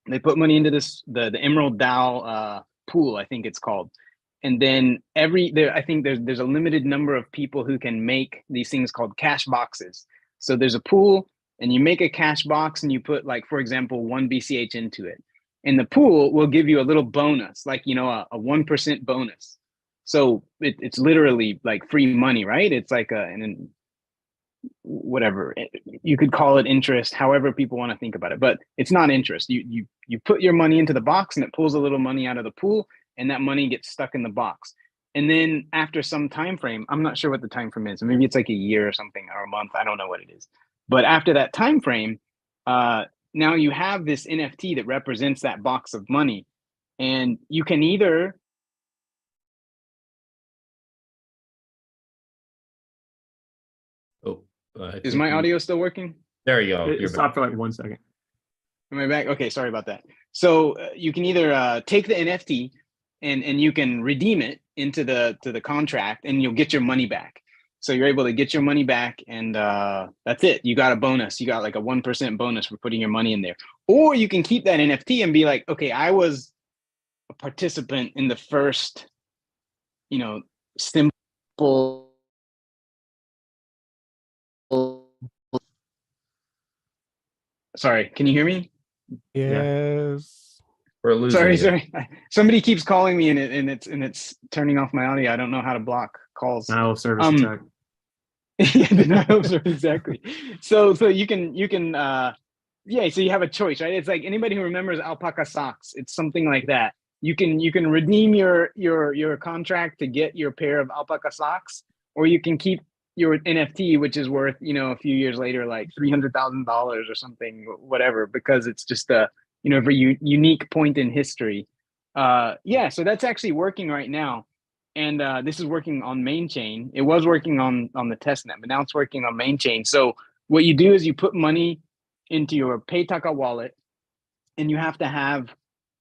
They put money into the Emerald DAO pool, I think it's called. And then I think there's a limited number of people who can make these things called cash boxes. So there's a pool and you make a cash box and you put, like, for example, 1 BCH into it. And the pool will give you a little bonus, like, a 1% bonus. So it's literally like free money, right? It's like whatever you could call it, interest, however people want to think about it, but it's not interest. You put your money into the box and it pulls a little money out of the pool, and that money gets stuck in the box. And then after some time frame, I'm not sure what the time frame is, maybe it's like a year or something, or a month, I don't know what it is, but after that time frame, now you have this NFT that represents that box of money, and you can either is my audio still working? There you go. It stopped for like 1 second. Am I back? Okay, sorry about that. So you can either take the NFT and you can redeem it into the contract, and you'll get your money back. So you're able to get your money back, and that's it. You got a bonus. You got like a 1% bonus for putting your money in there. Or you can keep that NFT and be like, okay, I was a participant in the first, simple. Sorry, can you hear me? Yes. We're losing. Sorry. Somebody keeps calling me and it's turning off my audio. I don't know how to block calls. Denial of service attack. Yeah, denial of service, exactly. So you can so you have a choice, right? It's like anybody who remembers alpaca socks, it's something like that. You can redeem your contract to get your pair of alpaca socks, or you can keep your NFT, which is worth, a few years later, like $300,000 or something, whatever, because it's just a, very unique point in history. So that's actually working right now. And this is working on main chain. It was working on the testnet, but now it's working on main chain. So what you do is you put money into your Paytaka wallet, and you have to have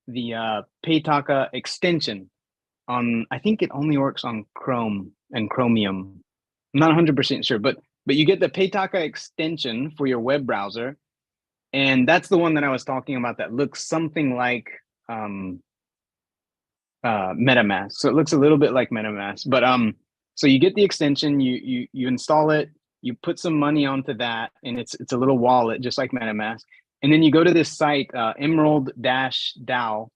the Paytaka extension on, I think it only works on Chrome and Chromium. I'm not 100% sure, but you get the Paytaka extension for your web browser, and that's the one that I was talking about that looks something like MetaMask. So it looks a little bit like MetaMask, but so you get the extension, you install it, you put some money onto that, and it's a little wallet just like MetaMask, And then you go to this site, emerald-dao,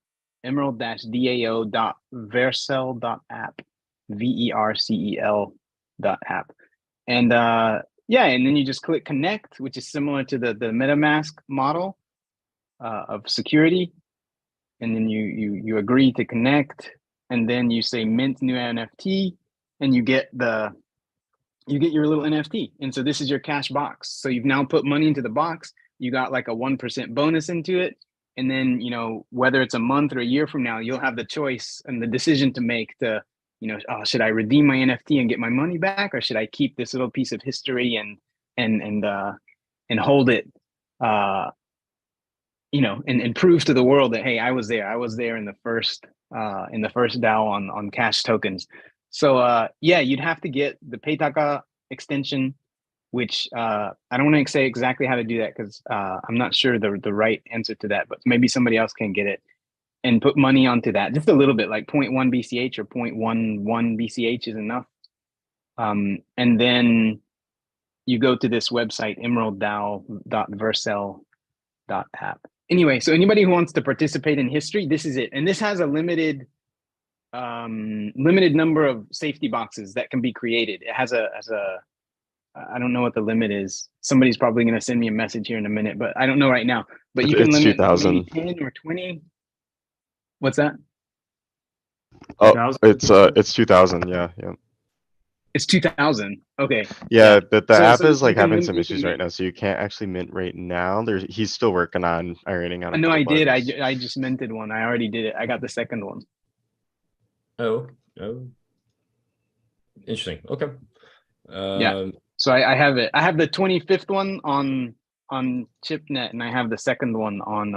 emerald-dao.vercel.app, vercel.app. And yeah, and then you just click connect, which is similar to the MetaMask model of security. And then you agree to connect, and then you say mint new NFT, and you get your little NFT. And so this is your cash box. So you've now put money into the box. You got like a 1% bonus into it. And then, you know, whether it's a month or a year from now, you'll have the choice and the decision to make to, you know, oh, should I redeem my NFT and get my money back, or should I keep this little piece of history and hold it, you know, and prove to the world that, hey, I was there in the first DAO on Cash tokens. So yeah, you'd have to get the Peitaka extension, which I don't want to say exactly how to do that because I'm not sure the right answer to that, but maybe somebody else can get it and put money onto that, just a little bit, like 0.1 BCH or 0.11 BCH is enough. And then you go to this website, emeralddao.vercel.app. Anyway, so anybody who wants to participate in history, this is it. And this has a limited number of safety boxes that can be created. It has a I don't know what the limit is. Somebody's probably going to send me a message here in a minute, but I don't know right now. But you can limit 2,000. 10 or 20. What's that? Oh, it's 2,000. Yeah. It's 2,000. Okay. Yeah, the app is you like can having limit- some you issues can right now, so you can't actually mint right now. He's still working on ironing out. No, I did. I just minted one. I already did it. I got the second one. Oh, interesting. Okay. Yeah. So I have it. I have the 25th one on ChipNet, and I have the second one on.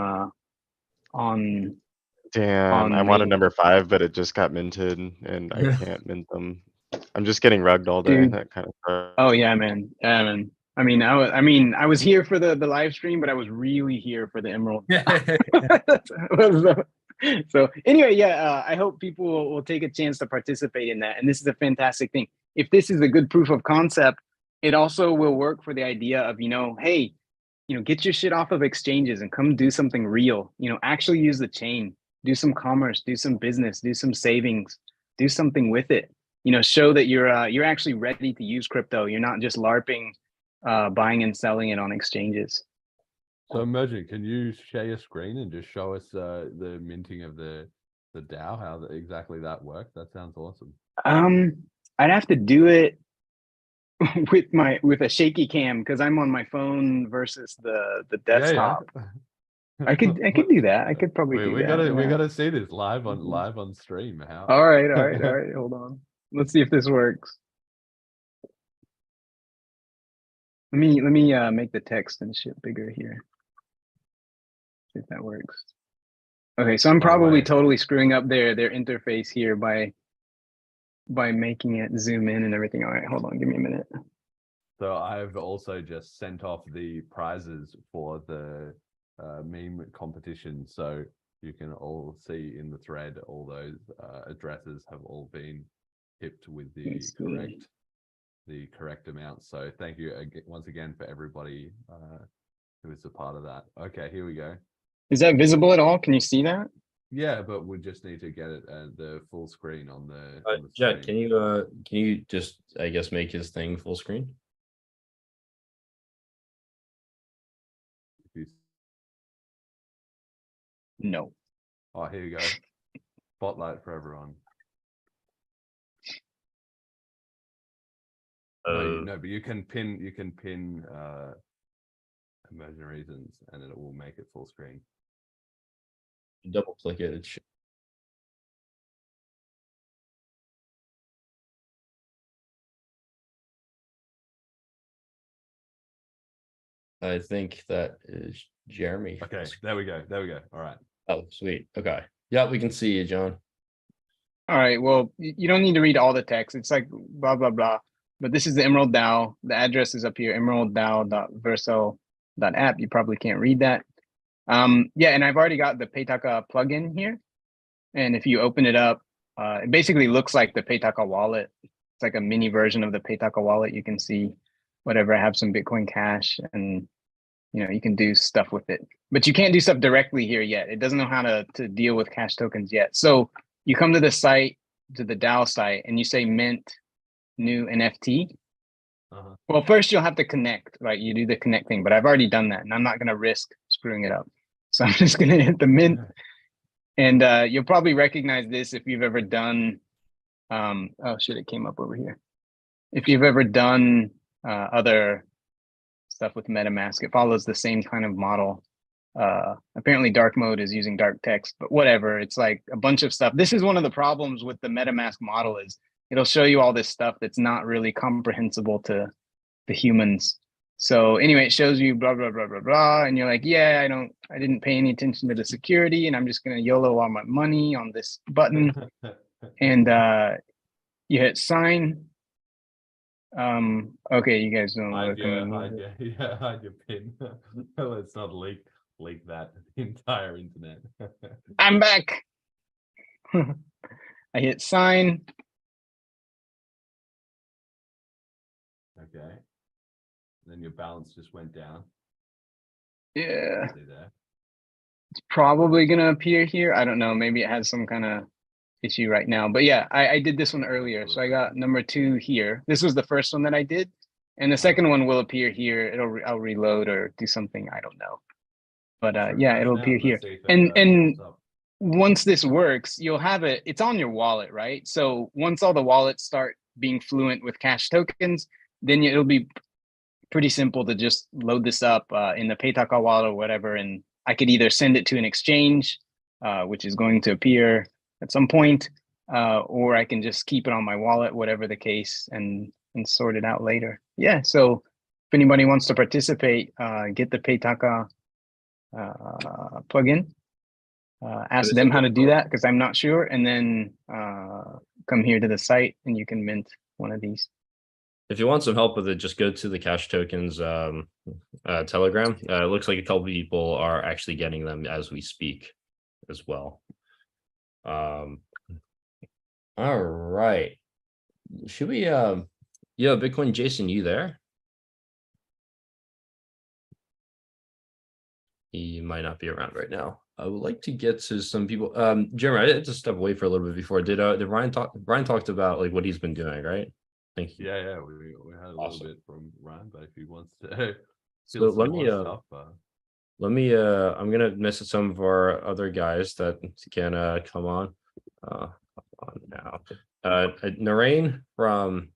Damn, I wanted number 5, but it just got minted, and I can't mint them. I'm just getting rugged all day. Dude. That kind of stuff. Oh yeah, man. Yeah, man. I mean, I was here for the live stream, but I was really here for the Emerald. So anyway, yeah, I hope people will take a chance to participate in that. And this is a fantastic thing. If this is a good proof of concept, it also will work for the idea of, you know, hey, you know, get your shit off of exchanges and come do something real. You know, actually use the chain, do some commerce, do some business, do some savings, do something with it. You know, show that you're actually ready to use crypto. You're not just LARPing, buying and selling it on exchanges. So Emergent, can you share your screen and just show us the minting of the DAO, how exactly that worked? That sounds awesome. I'd have to do it with a shaky cam because I'm on my phone versus the desktop. Yeah. I could do that. I could probably do that. We gotta see this live on stream. How? All right. Hold on. Let's see if this works. Let me make the text and shit bigger here. See if that works. Okay, so I'm probably totally screwing up their interface here by making it zoom in and everything. All right, hold on, give me a minute. So I've also just sent off the prizes for the meme competition, so you can all see in the thread all those addresses have all been tipped with the correct amount. So thank you once again for everybody who is a part of that. Okay, here we go. Is that visible at all? Can you see that? Yeah, but we just need to get it the full screen on the. Jet, can you just, I guess, make his thing full screen? No. Oh, here you go. Spotlight for everyone. No, but you can pin emergent reasons, and it will make it full screen. Double click it. I think that is Jeremy. Okay, there we go. All right. Oh, sweet. Okay. Yeah, we can see you, John. All right. Well, you don't need to read all the text. It's like blah, blah, blah. But this is the Emerald DAO. The address is up here, emeralddao.vercel.app. You probably can't read that. Yeah, and I've already got the Peitaka plugin here. And if you open it up, it basically looks like the Peitaka wallet. It's like a mini version of the Peitaka wallet. You can see whatever. I have some Bitcoin Cash and you can do stuff with it, but you can't do stuff directly here yet. It doesn't know how to deal with cash tokens yet. So you come to the site, to the DAO site, and you say mint new NFT. Well, first you'll have to connect, right? You do the connect thing, but I've already done that, and I'm not going to risk screwing it up. So I'm just going to hit the mint, and you'll probably recognize this if you've ever done. Oh shit! It came up over here. If you've ever done other stuff with MetaMask, it follows the same kind of model. Apparently dark mode is using dark text, but whatever. It's like a bunch of stuff. This is one of the problems with the MetaMask model is it'll show you all this stuff that's not really comprehensible to the humans. So anyway, it shows you blah, blah, blah, blah, blah. And you're like, yeah, I didn't pay any attention to the security, and I'm just going to YOLO all my money on this button. And you hit sign. Okay, you guys don't hide your pin. Let's not leak that to the entire internet. I'm back. I hit sign. Okay. Then your balance just went down. Yeah. It's probably gonna appear here. I don't know. Maybe it has some kind of issue right now. But yeah, I did this one earlier. So I got number 2 here. This was the first one that I did. And the second one will appear here. I'll reload or do something. I don't know. But yeah, it'll appear here. And once this works, you'll have it. It's on your wallet, right? So once all the wallets start being fluent with cash tokens, then it'll be pretty simple to just load this up in the Paytaka wallet or whatever. And I could either send it to an exchange, which is going to appear at some point, or I can just keep it on my wallet, whatever the case, and sort it out later. Yeah, so if anybody wants to participate, get the Paytaka plugin. Ask them how to do that, because I'm not sure, and then come here to the site and you can mint one of these. If you want some help with it, just go to the Cash Tokens Telegram. It looks like a couple people are actually getting them as we speak as well. All right. Should we yeah, Bitcoin Jason, you there? He might not be around right now. I would like to get to some people. Jeremy, I had to step away for a little bit before. Did Ryan talk? Ryan talked about like what he's been doing, right? Thank you. Yeah, we had a little bit from Ryan, but if he wants to so let me I'm gonna message some of our other guys that can come on now. Narain from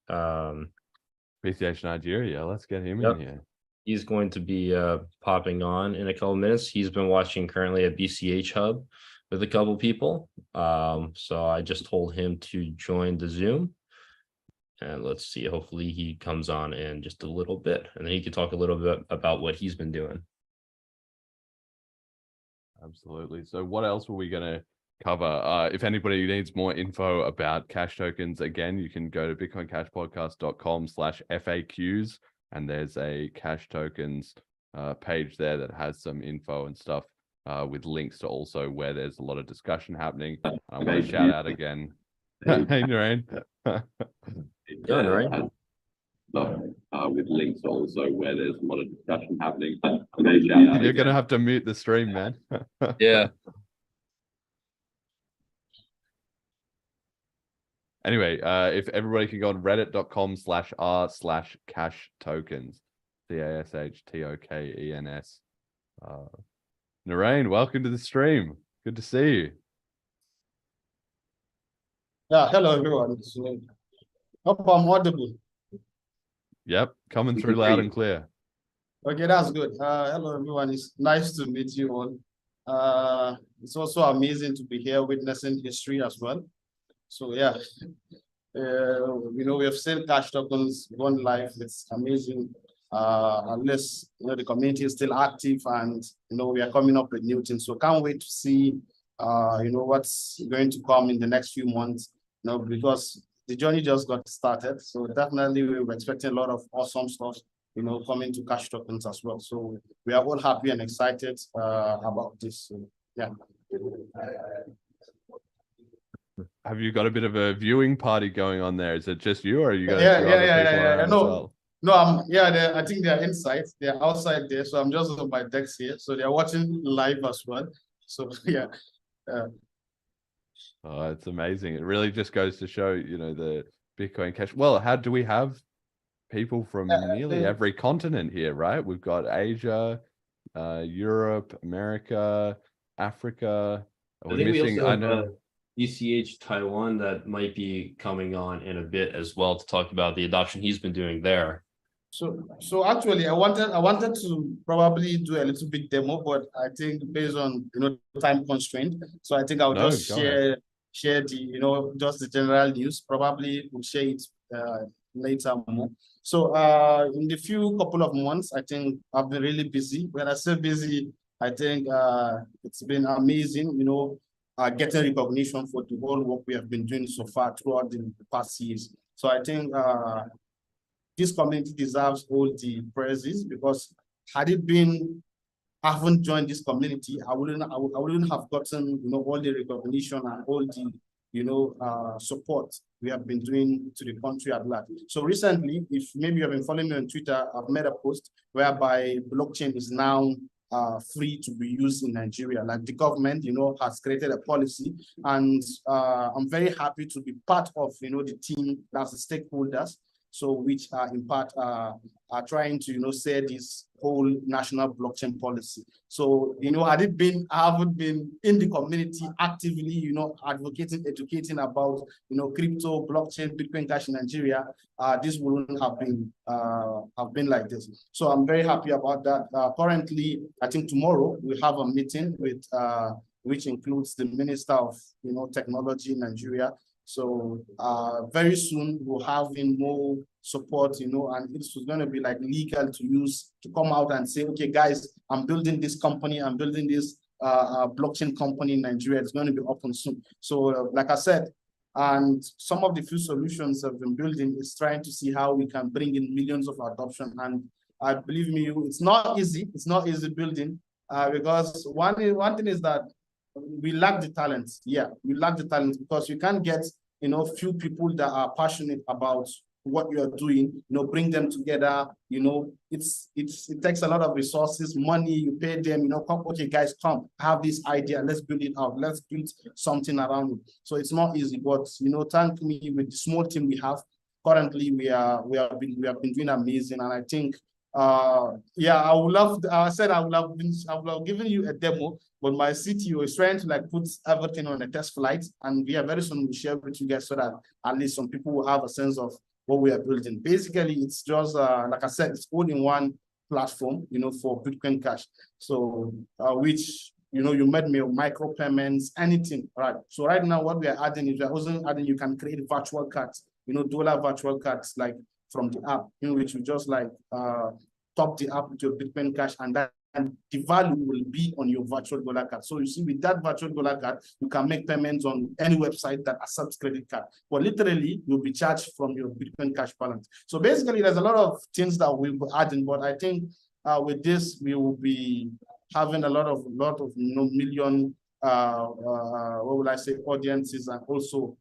PCH Nigeria, let's get him in here. He's going to be popping on in a couple minutes. He's been watching currently at BCH Hub with a couple people. So I just told him to join the Zoom. And let's see, hopefully he comes on in just a little bit, and then he can talk a little bit about what he's been doing. Absolutely. So what else were we going to cover? If anybody needs more info about cash tokens, again, you can go to bitcoincashpodcast.com/FAQs, and there's a cash tokens page there that has some info and stuff with links to also where there's a lot of discussion happening. I want to shout out again. Hey, Narain. Right? With links also where there's a lot of discussion happening. You're gonna have to mute the stream, man. Yeah. Anyway, if everybody can go on reddit.com/r/cash tokens, CASHTOKENS. Narain, welcome to the stream. Good to see you. Yeah, hello everyone. Hope I'm audible. Yep, coming through loud and clear. Okay, that's good. Hello everyone. It's nice to meet you all. It's also amazing to be here witnessing history as well. So yeah, we have seen cash tokens gone live. It's amazing. Unless the community is still active, and we are coming up with new things. So can't wait to see what's going to come in the next few months. Because the journey just got started. So definitely we were expecting a lot of awesome stuff, coming to cash tokens as well. So we are all happy and excited about this. So, yeah. Have you got a bit of a viewing party going on there? Is it just you, or are you guys? Yeah. No, No, I think they're inside, they're outside there. So I'm just on my decks here. So they're watching live as well. So yeah. Oh, it's amazing. It really just goes to show, the Bitcoin Cash. Well, how do we have people from nearly every continent here, right? We've got Asia, Europe, America, Africa. I think we also have ECH Taiwan that might be coming on in a bit as well to talk about the adoption he's been doing there. So actually, I wanted to probably do a little bit demo, but I think based on time constraint, so I think I'll just share the just the general news. Probably we'll share it later more. So in the couple of months, I think I've been really busy. When I say busy, I think it's been amazing. Getting recognition for the whole work we have been doing so far throughout the past years. So I think this community deserves all the praises, because had it been I haven't joined this community, I wouldn't have gotten all the recognition and all the support we have been doing to the country at large. So recently, if maybe you have been following me on Twitter, I've made a post whereby blockchain is now free to be used in Nigeria. Like the government, has created a policy, and I'm very happy to be part of, the team that's the stakeholders. So which are in part are trying to say this whole national blockchain policy. So I haven't been in the community actively advocating, educating about crypto, blockchain, Bitcoin Cash in Nigeria, this wouldn't have been like this. So I'm very happy about that. Currently, I think tomorrow we have a meeting with which includes the Minister of Technology in Nigeria. So very soon we'll have more support, and it's going to be like legal to come out and say, okay, guys, I'm building this company, I'm building this blockchain company in Nigeria. It's going to be open soon. So like I said, and some of the few solutions I've been building is trying to see how we can bring in millions of adoption. And believe me, it's not easy. It's not easy building because one thing is that we lack the talent. Yeah, we lack the talent because you can't get few people that are passionate about what you are doing, bring them together. It takes a lot of resources, money, you pay them, come, okay, guys, come, have this idea, let's build it out, let's build something around it. So it's not easy, but thank me, with the small team we have currently, we have been doing amazing. And I think I would love. I said I would have given you a demo, but my CTO is trying to put everything on a test flight, and very soon we'll share with you guys so that at least some people will have a sense of what we are building. Basically, it's just like I said, it's all in one platform, for Bitcoin Cash. So which you made me micro payments, anything, right? So right now, what we are adding is you can create virtual cards, dollar virtual cards from the app, which you just top the app with your Bitcoin Cash, and the value will be on your virtual dollar card. So you see, with that virtual dollar card, you can make payments on any website that accepts credit card. But literally, you'll be charged from your Bitcoin Cash balance. So basically, there's a lot of things that we'll be adding, but I think with this, we will be having a lot of million what will I say, audiences, and also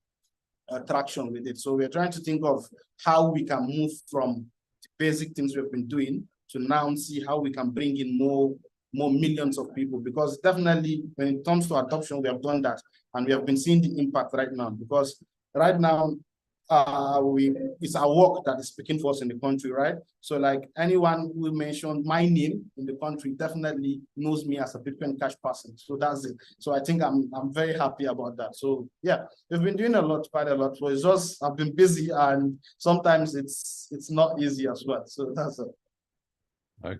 traction with it. So we're trying to think of how we can move from the basic things we've been doing to now see how we can bring in more millions of people, because definitely when it comes to adoption, we have done that, and we have been seeing the impact right now, because right now it's our work that is speaking for us in the country, right? So anyone who mentioned my name in the country definitely knows me as a Bitcoin Cash person. So that's it. So I think I'm very happy about that. So yeah, we've been doing quite a lot. So it's just I've been busy, and sometimes it's not easy as well. So that's it.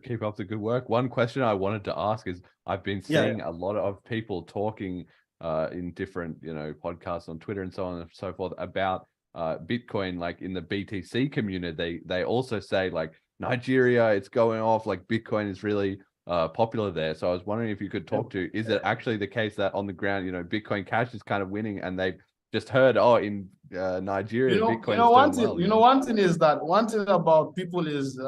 Keep up the good work. One question I wanted to ask is, I've been seeing a lot of people talking in different podcasts on Twitter and so on and so forth about Bitcoin, in the BTC community. They also say Nigeria, it's going off, Bitcoin is really popular there. So I was wondering if you could talk to, is it actually the case that on the ground, Bitcoin Cash is kind of winning, and they've just heard, in Nigeria, Bitcoin is doing well. One thing is that one thing about people is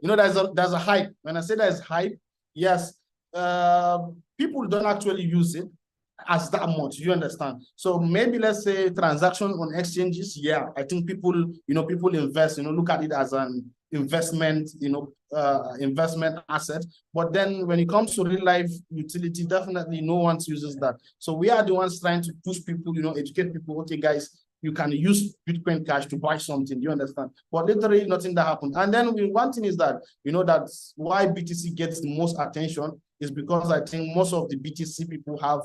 there's a hype. When I say there's hype, yes, people don't actually use it as that much, you understand? So maybe let's say transaction on exchanges, yeah, I think people invest, look at it as investment, investment asset. But then when it comes to real life utility, definitely no one uses that. So we are the ones trying to push people, educate people. Okay, guys, you can use Bitcoin Cash to buy something. You understand? But literally nothing that happened. And then one thing is that, that's why BTC gets the most attention is because I think most of the BTC people have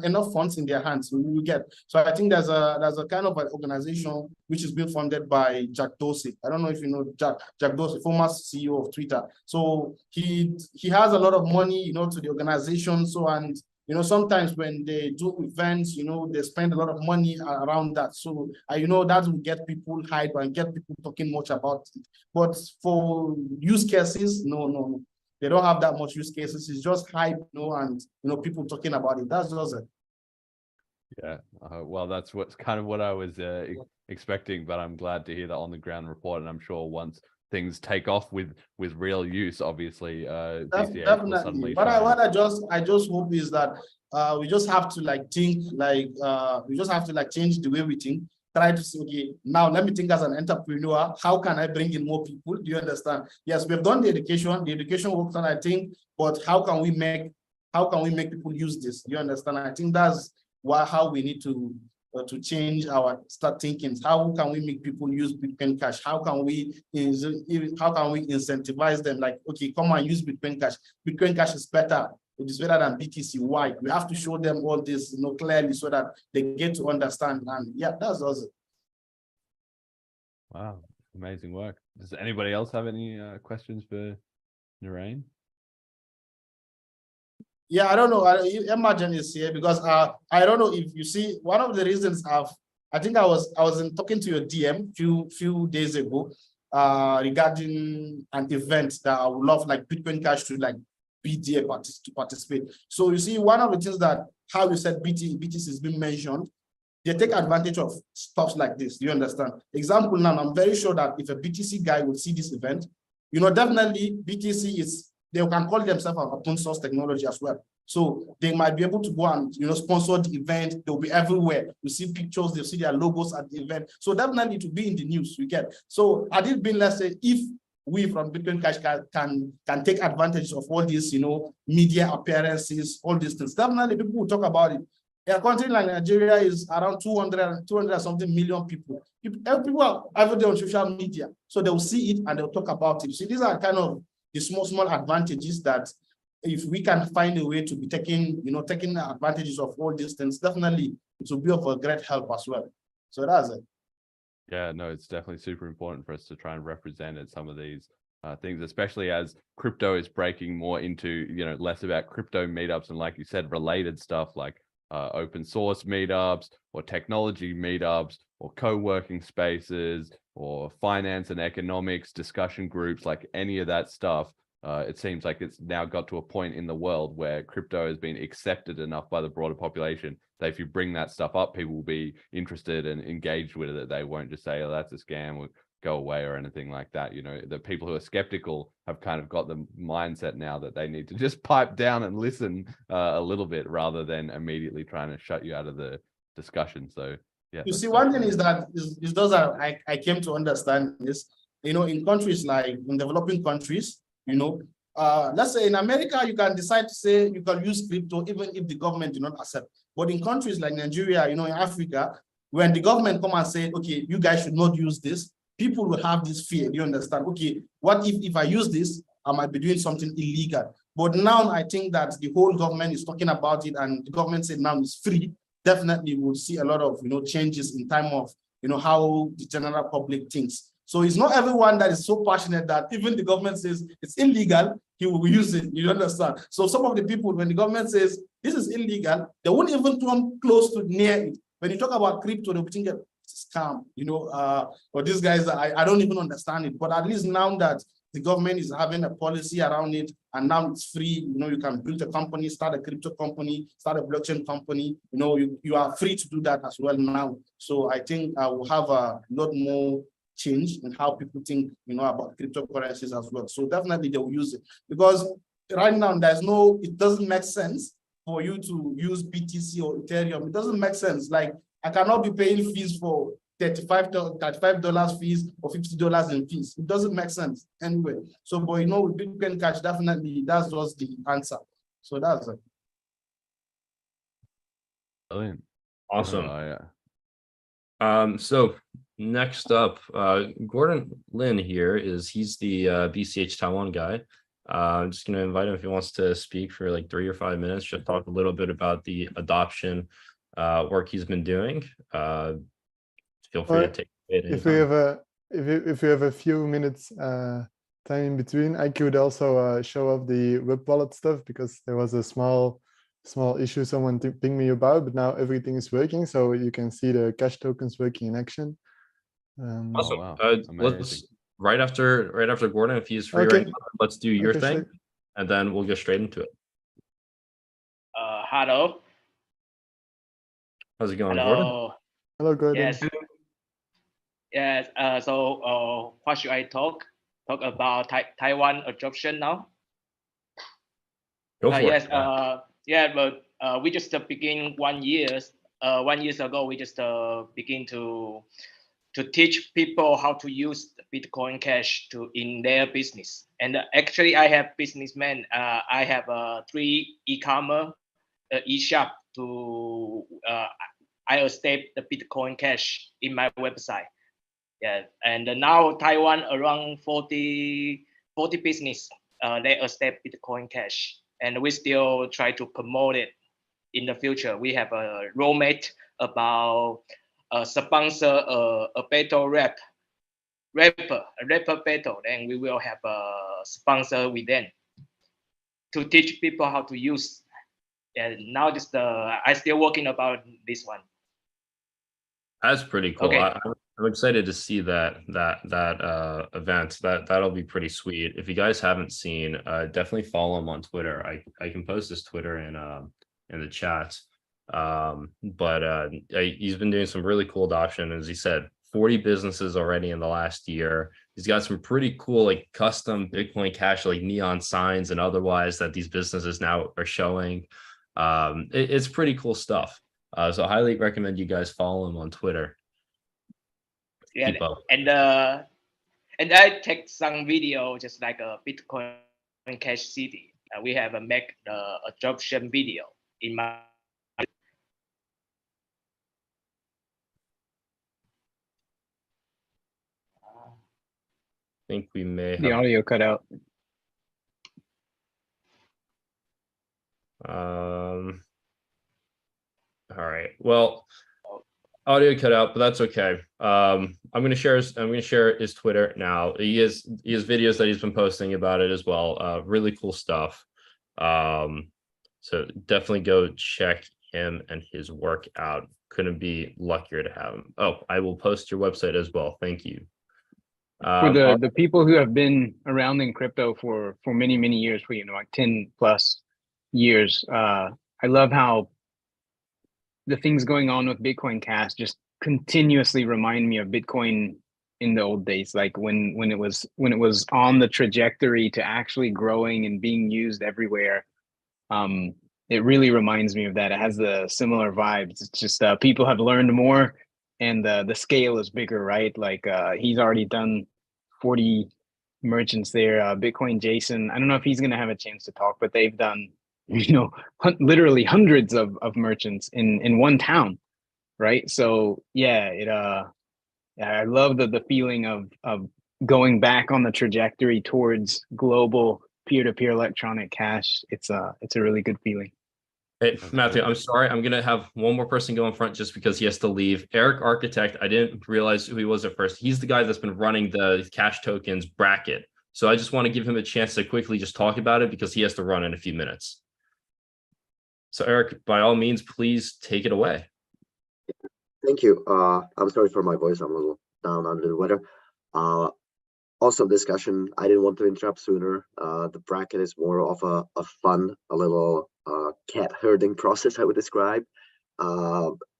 enough funds in their hands. We get. So I think there's a kind of an organization which is being funded by Jack Dorsey. I don't know if you know Jack Dorsey, former CEO of Twitter. So he has a lot of money, to the organization. So and sometimes when they do events, they spend a lot of money around that. So that will get people hype and get people talking much about it. But for use cases, no. They don't have that much use cases. It's just hype, and people talking about it. That's just it. Yeah, well, that's what's kind of what I was expecting, but I'm glad to hear that on the ground report, and I'm sure once things take off with real use, obviously, BCH will suddenly. But what I just hope is that we just have to think we just have to change the way we think. Try to say, okay, now let me think as an entrepreneur, how can I bring in more people? Do you understand? Yes, we've done the education works, and I think, but how can we make people use this? Do you understand? I think that's how we need to change start thinking. How can we make people use Bitcoin Cash? How can we incentivize them? Like, okay, come and use Bitcoin Cash. Bitcoin Cash is better. It is better than BTC. Why? We have to show them all this, clearly so that they get to understand. And yeah, that's awesome. Wow, amazing work. Does anybody else have any questions for Narain? Yeah, I don't know. Imagine is here because I don't know if you see one of the reasons I think I was talking to your DM few days ago regarding an event that I would love Bitcoin Cash to be there to participate. So you see, one of the things that how you said BTC has been mentioned, they take advantage of stuff like this. Do you understand? Example now, I'm very sure that if a BTC guy would see this event, definitely BTC they can call themselves an open source technology as well. So they might be able to go and sponsor the event. They'll be everywhere. You see pictures, they'll see their logos at the event. So definitely to be in the news, we get. So had it been, let's say, if we from Bitcoin Cash can take advantage of all these, media appearances, all these things. Definitely people will talk about it. A country like Nigeria is around 200 something million people. People are every day on social media. So they'll see it and they'll talk about it. So these are kind of the small advantages that if we can find a way to be taking advantages of all these things, definitely it will be of a great help as well. So that's it. Yeah, no, it's definitely super important for us to try and represent at some of these things, especially as crypto is breaking more into, less about crypto meetups and, like you said, related stuff like open source meetups or technology meetups or co-working spaces or finance and economics discussion groups, like any of that stuff. It seems like it's now got to a point in the world where crypto has been accepted enough by the broader population that if you bring that stuff up, people will be interested and engaged with it. They won't just say, oh, that's a scam, or go away or anything like that. The people who are skeptical have kind of got the mindset now that they need to just pipe down and listen a little bit rather than immediately trying to shut you out of the discussion. So yeah. You see, one thing is that is those are I came to understand is, in countries like in developing countries, let's say in America, you can decide to say you can use crypto even if the government do not accept. But in countries like Nigeria, in Africa, when the government come and say, okay, you guys should not use this, people will have this fear. You understand? Okay, what if I use this, I might be doing something illegal. But now I think that the whole government is talking about it and the government said now it's free. Definitely we'll see a lot of changes in time of how the general public thinks. So it's not everyone that is so passionate that even the government says it's illegal, he will use it. You understand? So some of the people, when the government says this is illegal, they won't even come close to near it. When you talk about crypto, they'll be thinking it's scam, or these guys, I don't even understand it. But at least now that the government is having a policy around it, and now it's free, you can build a company, start a crypto company, start a blockchain company, you are free to do that as well now. So I think we'll have a lot more change in how people think, about cryptocurrencies as well. So definitely they will use it because right now it doesn't make sense for you to use BTC or Ethereum. It doesn't make sense. Like I cannot be paying fees for $35 fees or $50 in fees. It doesn't make sense anyway. So, but with Bitcoin Cash, definitely that was the answer. So that's it. Brilliant. Awesome. Yeah. So next up, Gordon Lin here he's the BCH Taiwan guy. I'm just going to invite him if he wants to speak for like 3 or 5 minutes, just talk a little bit about the adoption work he's been doing. Feel free to take it. If we have a few minutes time in between, I could also show off the web wallet stuff, because there was a small issue someone pinged me about, but now everything is working, so you can see the cash tokens working in action. Awesome. Wow. Let's right after Gordon, if he's free right now, let's do your thing, sure. and then we'll get straight into it. Hello. How's it going, Hello. Gordon? Hello, Gordon. Yes. Yes. So what should I talk about Taiwan adoption now? Go for yes. it. Yeah. But we just begin 1 year. 1 year ago, we just begin to teach people how to use Bitcoin Cash in their business. And actually, I have businessmen. I have 3 e-commerce e-shop to I accept the Bitcoin Cash in my website. Yeah, and now Taiwan around 40 business they accept Bitcoin Cash, and we still try to promote it in the future. We have a roadmap about sponsor a battle rapper battle, and we will have a sponsor with them to teach people how to use. And now just I still working about this one. That's pretty cool. Okay. I'm excited to see that event. That'll be pretty sweet. If you guys haven't seen, definitely follow him on Twitter. I can post his Twitter in the chat. But he's been doing some really cool adoption. As he said, 40 businesses already in the last year. He's got some pretty cool like custom Bitcoin Cash like neon signs and otherwise that these businesses now are showing. It's pretty cool stuff. So I highly recommend you guys follow him on Twitter. Yeah, and I take some video just like a Bitcoin Cash City. We have a make adoption video in my. I think we may have the audio cut out. All right. Well, audio cut out, but that's okay. I'm gonna share his Twitter now. He has videos that he's been posting about it as well. Really cool stuff. So definitely go check him and his work out. Couldn't be luckier to have him. Oh, I will post your website as well. Thank you. For the people who have been around in crypto for many years, for like 10 plus years, I love how the things going on with Bitcoin Cash just continuously remind me of Bitcoin in the old days, like when it was on the trajectory to actually growing and being used everywhere. It really reminds me of that. It has the similar vibes. It's just people have learned more, and the scale is bigger, right? Like he's already done 40 merchants there. Bitcoin Jason, I don't know if he's gonna have a chance to talk, but they've done literally hundreds of merchants in one town, right? So yeah, I love the feeling of going back on the trajectory towards global peer-to-peer electronic cash. It's a really good feeling. Hey, Matthew, I'm sorry. I'm going to have one more person go in front just because he has to leave. Eric Architect, I didn't realize who he was at first. He's the guy that's been running the cash tokens bracket. So I just want to give him a chance to quickly just talk about it because he has to run in a few minutes. So Eric, by all means, please take it away. Thank you. I'm sorry for my voice. I'm a little down under the weather. Awesome discussion. I didn't want to interrupt sooner. The bracket is more of a fun, a little cat herding process, I would describe.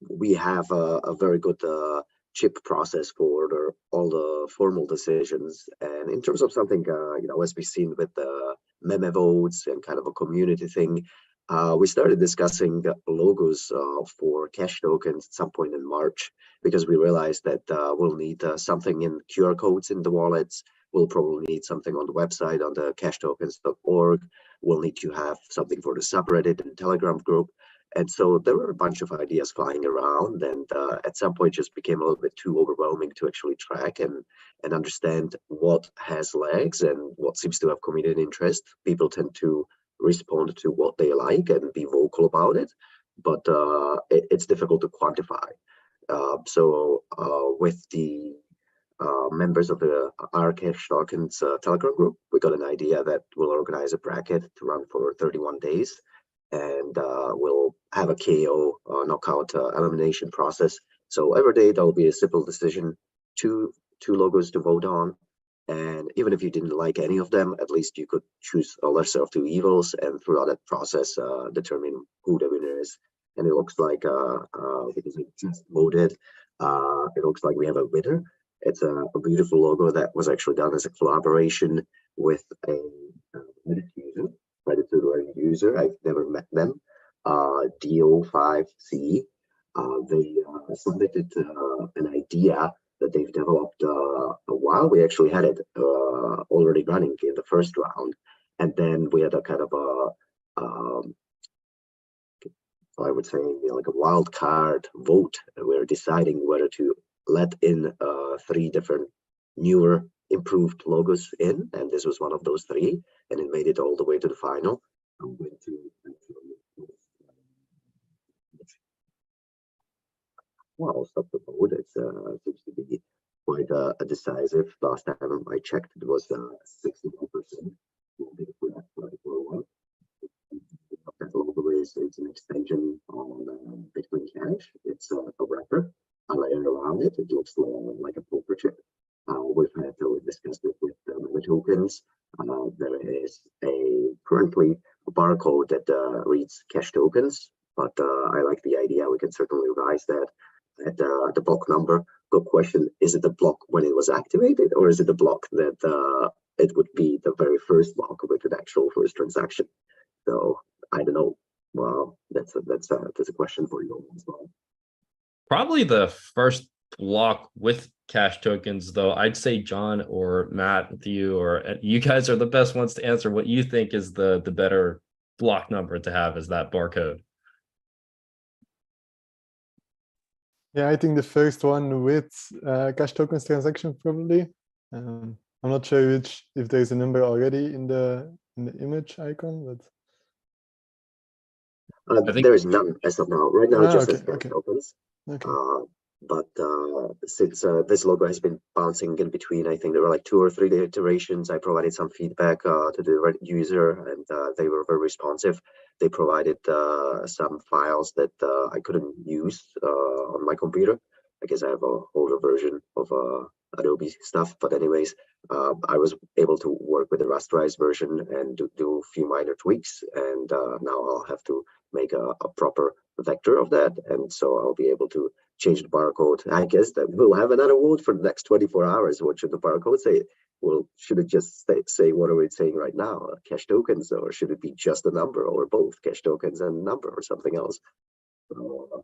We have a very good chip process for all the formal decisions. And in terms of something, as we've seen with the meme votes and kind of a community thing, we started discussing logos for cash tokens at some point in March, because we realized that we'll need something in QR codes in the wallets. We'll probably need something on the website on the cashtokens.org. We'll need to have something for the subreddit and Telegram group. And so there were a bunch of ideas flying around, and at some point just became a little bit too overwhelming to actually track and understand what has legs and what seems to have community interest. People tend to respond to what they like and be vocal about it, but it's difficult to quantify. So with the members of the our Cash Tokens Telegram group, we got an idea that we'll organize a bracket to run for 31 days, and we'll have a KO knockout elimination process. So every day there'll be a simple decision, two logos to vote on, and even if you didn't like any of them, at least you could choose a lesser of two evils, and throughout that process determine who the winner is. And it looks like because we just voted, it looks like we have a winner. It's a beautiful logo that was actually done as a collaboration with a Reddit user. I've never met them. DO5C. They submitted an idea that they've developed a while. We actually had it already running in the first round, and then we had a kind of I would say like a wild card vote. We're deciding whether to let in 3 different newer improved logos in, and this was one of those 3, and it made it all the way to the final. I'm going to well, stop the vote. It seems to be quite a decisive. Last time I checked, it was 61%. That logo is an extension on Bitcoin Cash. It's a wrapper, a layer around it. It looks like a poker chip. We've had to discuss it with the tokens. There is currently a barcode that reads cash tokens, but I like the idea. We can certainly revise that at the block number. Good question: is it the block when it was activated, or is it the block that it would be the very first block with an actual first transaction? So I don't know. Well, that's a question for you as well. Probably the first block with cash tokens, though. I'd say John or Matt, with you, or you guys are the best ones to answer what you think is the better block number to have as that barcode. Yeah, I think the first one with cash tokens transaction probably. I'm not sure if there's a number already in the image icon, but there is none as of now. Right now, it just okay, says cash okay. tokens. Okay. But since this logo has been bouncing in between, I think there were like 2 or 3 iterations. I provided some feedback to the Reddit user, and they were very responsive. They provided some files that I couldn't use on my computer. I guess I have a older version of Adobe stuff, but anyways, I was able to work with the rasterized version and do a few minor tweaks, and now I'll have to make a proper vector of that, and so I'll be able to change the barcode. I guess that we'll have another vote for the next 24 hours. What should the barcode say? Well, should it just say what are we saying right now? Cash tokens, or should it be just a number, or both cash tokens and number, or something else? So,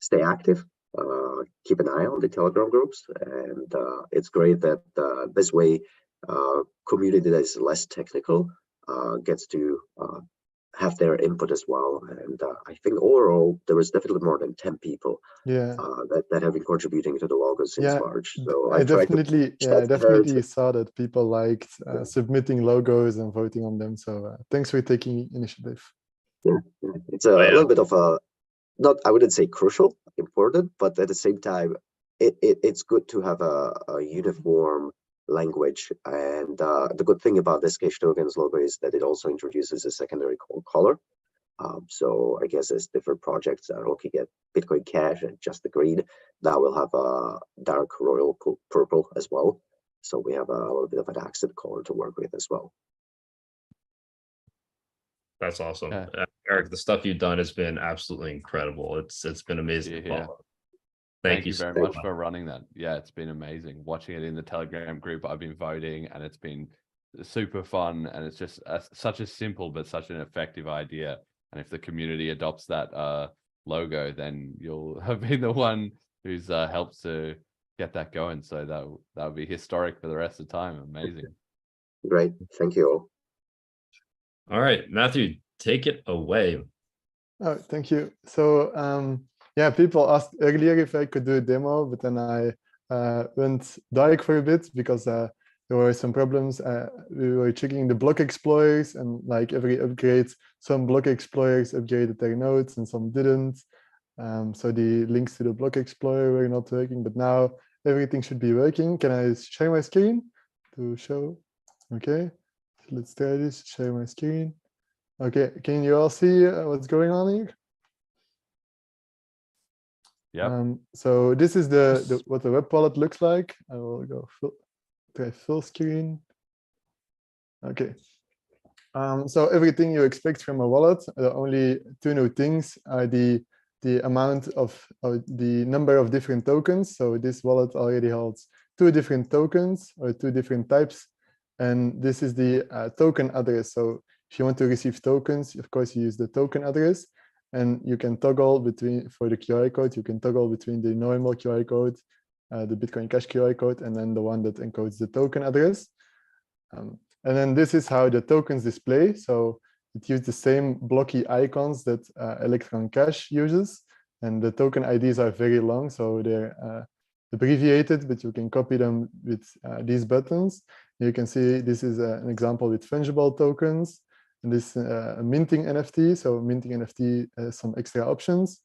stay active. Keep an eye on the Telegram groups, and it's great that this way community that is less technical gets to have their input as well. And I think overall there was definitely more than 10 people that have been contributing to the logos since March. So I definitely to saw that people liked submitting logos and voting on them. So thanks for taking initiative. Yeah, it's a little bit of a, not, I wouldn't say crucial, important, but at the same time, it's good to have a uniform language. And the good thing about this cash tokens logo is that it also introduces a secondary color. So I guess as different projects are looking at Bitcoin Cash and just the green, now we'll have a dark royal purple as well. So we have a little bit of an accent color to work with as well. That's awesome. Eric, the stuff you've done has been absolutely incredible. It's been amazing to follow. Thank you very much for running that. Yeah, it's been amazing. Watching it in the Telegram group, I've been voting, and it's been super fun, and it's just such a simple but such an effective idea. And if the community adopts that logo, then you'll have been the one who's helped to get that going. So that would be historic for the rest of the time. Amazing. Great, thank you. All right, Matthew, take it away. Oh, thank you. So yeah, people asked earlier if I could do a demo, but then I went dark for a bit because there were some problems. We were checking the block explorers, and like every upgrade, some block explorers upgraded their nodes and some didn't. So the links to the block explorer were not working, but now everything should be working. Can I share my screen to show? Okay, so let's try this, share my screen. Okay, can you all see what's going on here? Yeah. So this is what the web wallet looks like. I will go try full screen. Okay. So everything you expect from a wallet. The only two new things are the amount of the number of different tokens. So this wallet already holds 2 different tokens or 2 different types, and this is the token address. So if you want to receive tokens, of course, you use the token address, and you can toggle between, for the QR code, you can toggle between the normal QR code, the Bitcoin Cash QR code, and then the one that encodes the token address. And then this is how the tokens display. So it uses the same blocky icons that Electron Cash uses, and the token IDs are very long, so they're abbreviated, but you can copy them with these buttons. You can see this is an example with fungible tokens, and this minting NFT. So minting NFT has some extra options,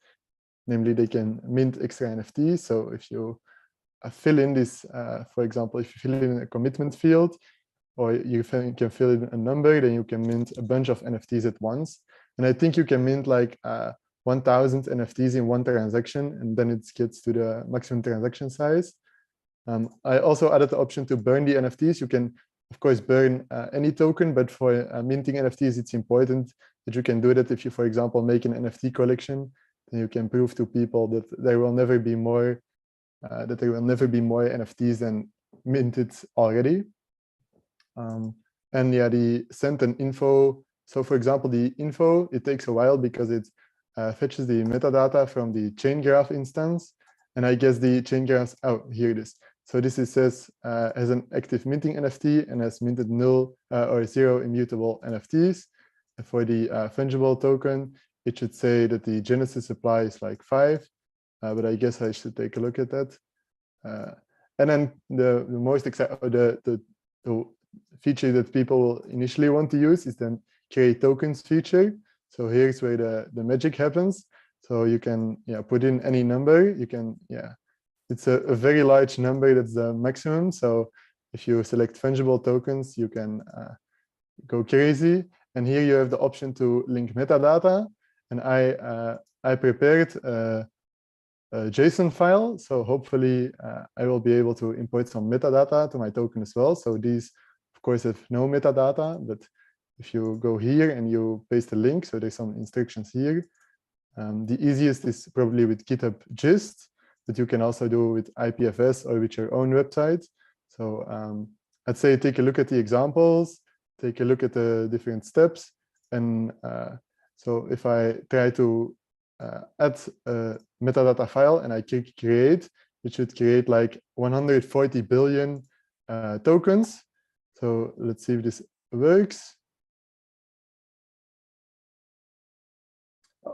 namely they can mint extra NFTs. So if you fill in this, for example, if you fill in a commitment field, or you can fill in a number, then you can mint a bunch of NFTs at once. And I think you can mint like 1,000 NFTs in one transaction, and then it gets to the maximum transaction size. I also added the option to burn the NFTs. You can, of course, burn any token, but for minting NFTs, it's important that you can do that if you, for example, make an NFT collection, then you can prove to people that there will never be more NFTs than minted already. And yeah, the send and info. So for example, the info, it takes a while because it fetches the metadata from the chain graph instance. And I guess the chain graphs, oh, here it is. So this says has an active minting NFT and has minted 0 or 0 immutable NFTs. And for the fungible token, it should say that the genesis supply is like 5, but I guess I should take a look at that. And then the most exciting, the feature that people initially want to use is the create tokens feature. So here's where the magic happens. So you can put in any number. You can it's a very large number. That's the maximum. So if you select fungible tokens, you can go crazy. And here you have the option to link metadata. And I prepared a JSON file. So hopefully I will be able to import some metadata to my token as well. So these, of course, have no metadata, but if you go here and you paste a link, so there's some instructions here. The easiest is probably with GitHub Gist, but you can also do with IPFS or with your own website. So I'd say take a look at the examples, take a look at the different steps. And so if I try to add a metadata file and I click create, it should create like 140 billion tokens. So let's see if this works.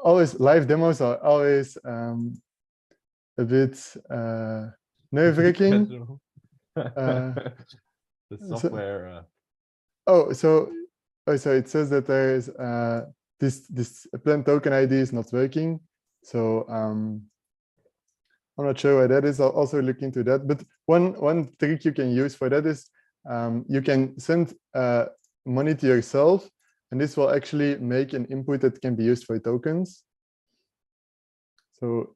Always live demos are always a bit nerve-wracking. The software. So it says that there is this blend token ID is not working. So I'm not sure why that is. I'll also look into that. But one trick you can use for that is you can send money to yourself, and this will actually make an input that can be used for tokens. So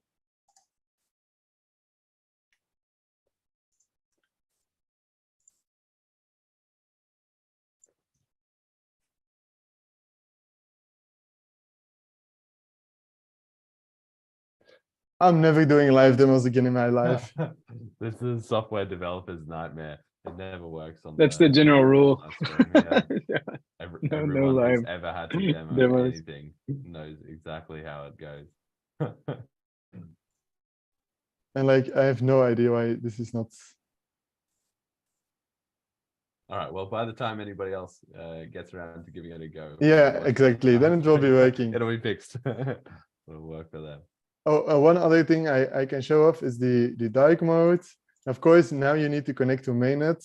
I'm never doing live demos again in my life. This is a software developer's nightmare. It never works on. That's the general rule. Yeah. Yeah. No Everyone who's live ever had to demo demos. anything knows exactly how it goes. And like, I have no idea why this is not. All right. Well, by the time anybody else gets around to giving it a go, Yeah, exactly. Then it will be working. It'll be fixed. It'll work for them. Oh, one other thing I can show off is the dark mode. Of course, now you need to connect to mainnet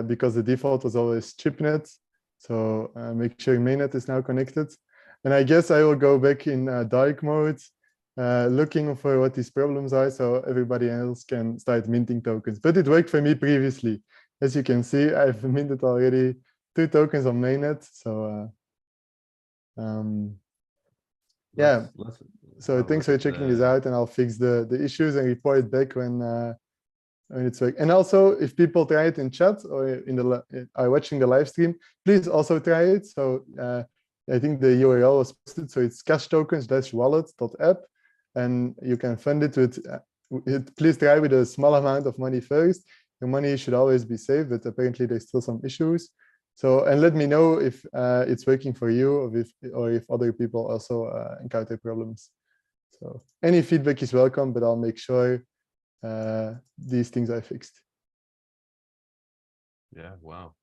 because the default was always chipnet. So make sure mainnet is now connected. And I guess I will go back in dark mode, looking for what these problems are so everybody else can start minting tokens. But it worked for me previously. As you can see, I've minted already 2 tokens on mainnet. So yeah. So thanks for checking this out, and I'll fix the issues and report back when it's working. And also, if people try it in chat or are watching the live stream, please also try it. So I think the URL was posted. So it's cashtokens-wallet.app, and you can fund it with. Please try with a small amount of money first. Your money should always be safe, but apparently there's still some issues. So, and let me know if it's working for you or if other people also encounter problems. So any feedback is welcome, but I'll make sure these things are fixed. Yeah, wow.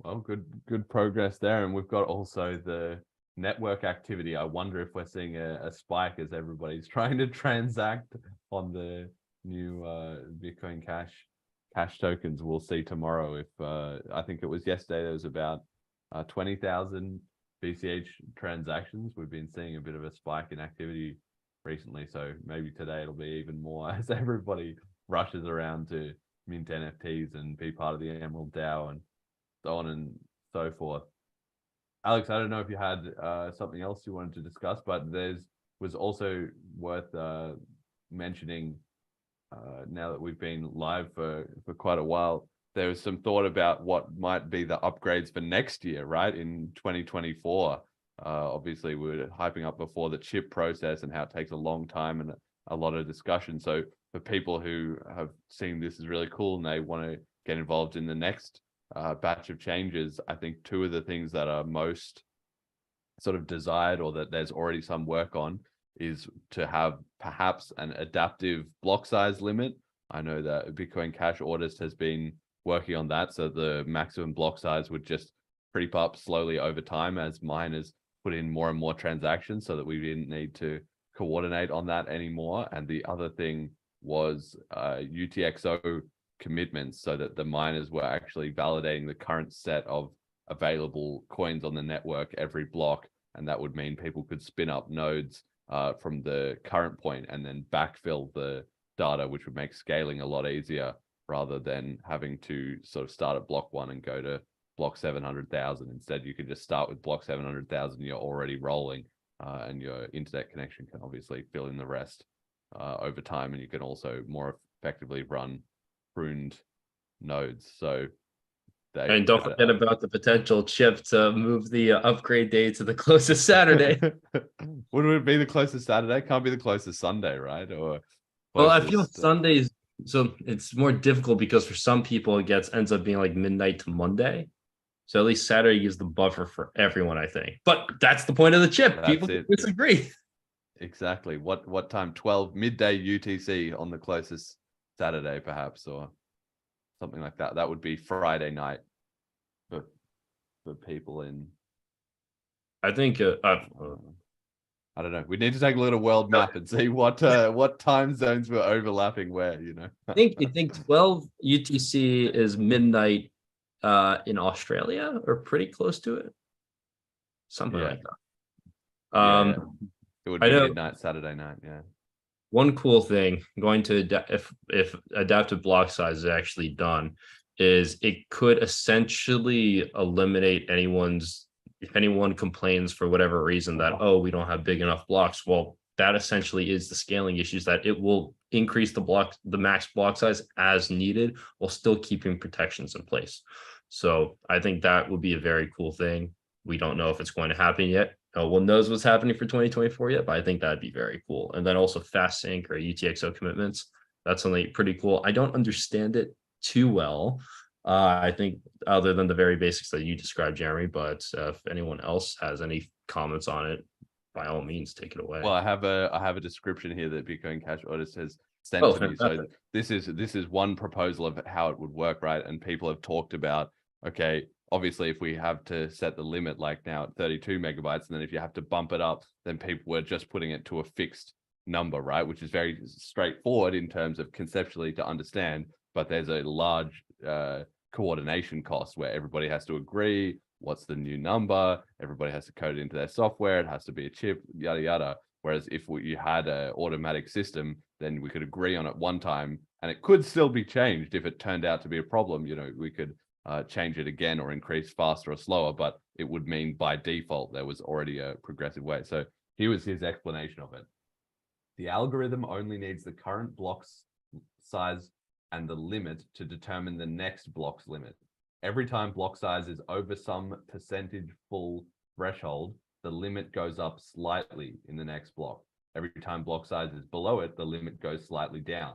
Well, good progress there. And we've got also the network activity. I wonder if we're seeing a spike as everybody's trying to transact on the new Bitcoin Cash tokens. We'll see tomorrow. If I think it was yesterday, there was about 20,000 BCH transactions. We've been seeing a bit of a spike in activity recently, so maybe today it'll be even more as everybody rushes around to mint NFTs and be part of the Emerald DAO and so on and so forth. Alex, I don't know if you had something else you wanted to discuss, but was also worth mentioning now that we've been live for quite a while. There was some thought about what might be the upgrades for next year, right? In 2024. Obviously, we were hyping up before the chip process and how it takes a long time and a lot of discussion. So for people who have seen this is really cool and they want to get involved in the next batch of changes, I think 2 of the things that are most sort of desired or that there's already some work on is to have perhaps an adaptive block size limit. I know that Bitcoin Cash Audit has been working on that, so the maximum block size would just creep up slowly over time as miners put in more and more transactions, so that we didn't need to coordinate on that anymore. And the other thing was UTXO commitments, so that the miners were actually validating the current set of available coins on the network every block, and that would mean people could spin up nodes from the current point and then backfill the data, which would make scaling a lot easier rather than having to sort of start at block 1 and go to block 700,000. Instead, you could just start with block 700,000. You're already rolling, and your internet connection can obviously fill in the rest over time. And you can also more effectively run pruned nodes. So and don't forget about the potential chip to move the upgrade day to the closest Saturday. Wouldn't it be the closest Saturday? Can't be the closest Sunday, right? Or well, I feel Sundays, so it's more difficult because for some people it ends up being like midnight to Monday. So at least Saturday gives the buffer for everyone, I think. But that's the point of the chip. People disagree. Exactly. What time? 12 midday UTC on the closest Saturday, perhaps, or something like that. That would be Friday night for people in. I think I don't know. We need to take a little world map and see what time zones we're overlapping where, you know. I think 12 UTC is midnight in Australia, or pretty close to it. Something like that. It would be midnight Saturday night, yeah. One cool thing going to if adaptive block size is actually done is it could essentially eliminate if anyone complains for whatever reason that, oh, we don't have big enough blocks. Well, that essentially is the scaling issues, that it will increase the max block size as needed while still keeping protections in place. So I think that would be a very cool thing. We don't know if it's going to happen yet. No one knows what's happening for 2024 yet, but I think that'd be very cool. And then also fast sync or UTXO commitments. That's something pretty cool. I don't understand it too well, I think other than the very basics that you described, Jeremy, but if anyone else has any comments on it, by all means, take it away. Well, I have a description here that Bitcoin Cash Audit has sent Oh, to me. So fantastic. this is one proposal of how it would work, right? And people have talked about, okay, obviously if we have to set the limit like now at 32 megabytes, and then if you have to bump it up, then people were just putting it to a fixed number, right? Which is very straightforward in terms of conceptually to understand, but there's a large coordination cost where everybody has to agree what's the new number, everybody has to code it into their software, it has to be a chip, yada yada. Whereas if you had an automatic system, then we could agree on it one time, and it could still be changed if it turned out to be a problem. You know, we could change it again or increase faster or slower, but it would mean by default there was already a progressive way. So here was his explanation of it. The algorithm only needs the current block's size and the limit to determine the next block's limit. Every time block size is over some percentage full threshold, the limit goes up slightly in the next block. Every time block size is below it, the limit goes slightly down.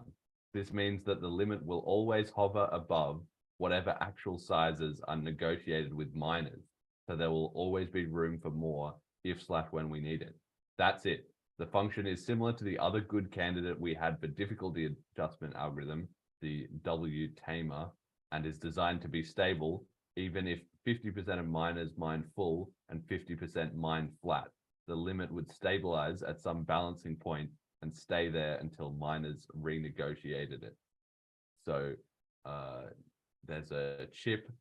This means that the limit will always hover above whatever actual sizes are negotiated with miners. So there will always be room for more if/when we need it. That's it. The function is similar to the other good candidate we had for difficulty adjustment algorithm, the W-tamer, and is designed to be stable even if 50% of miners mine full and 50% mine flat. The limit would stabilize at some balancing point and stay there until miners renegotiated it. So there's a chip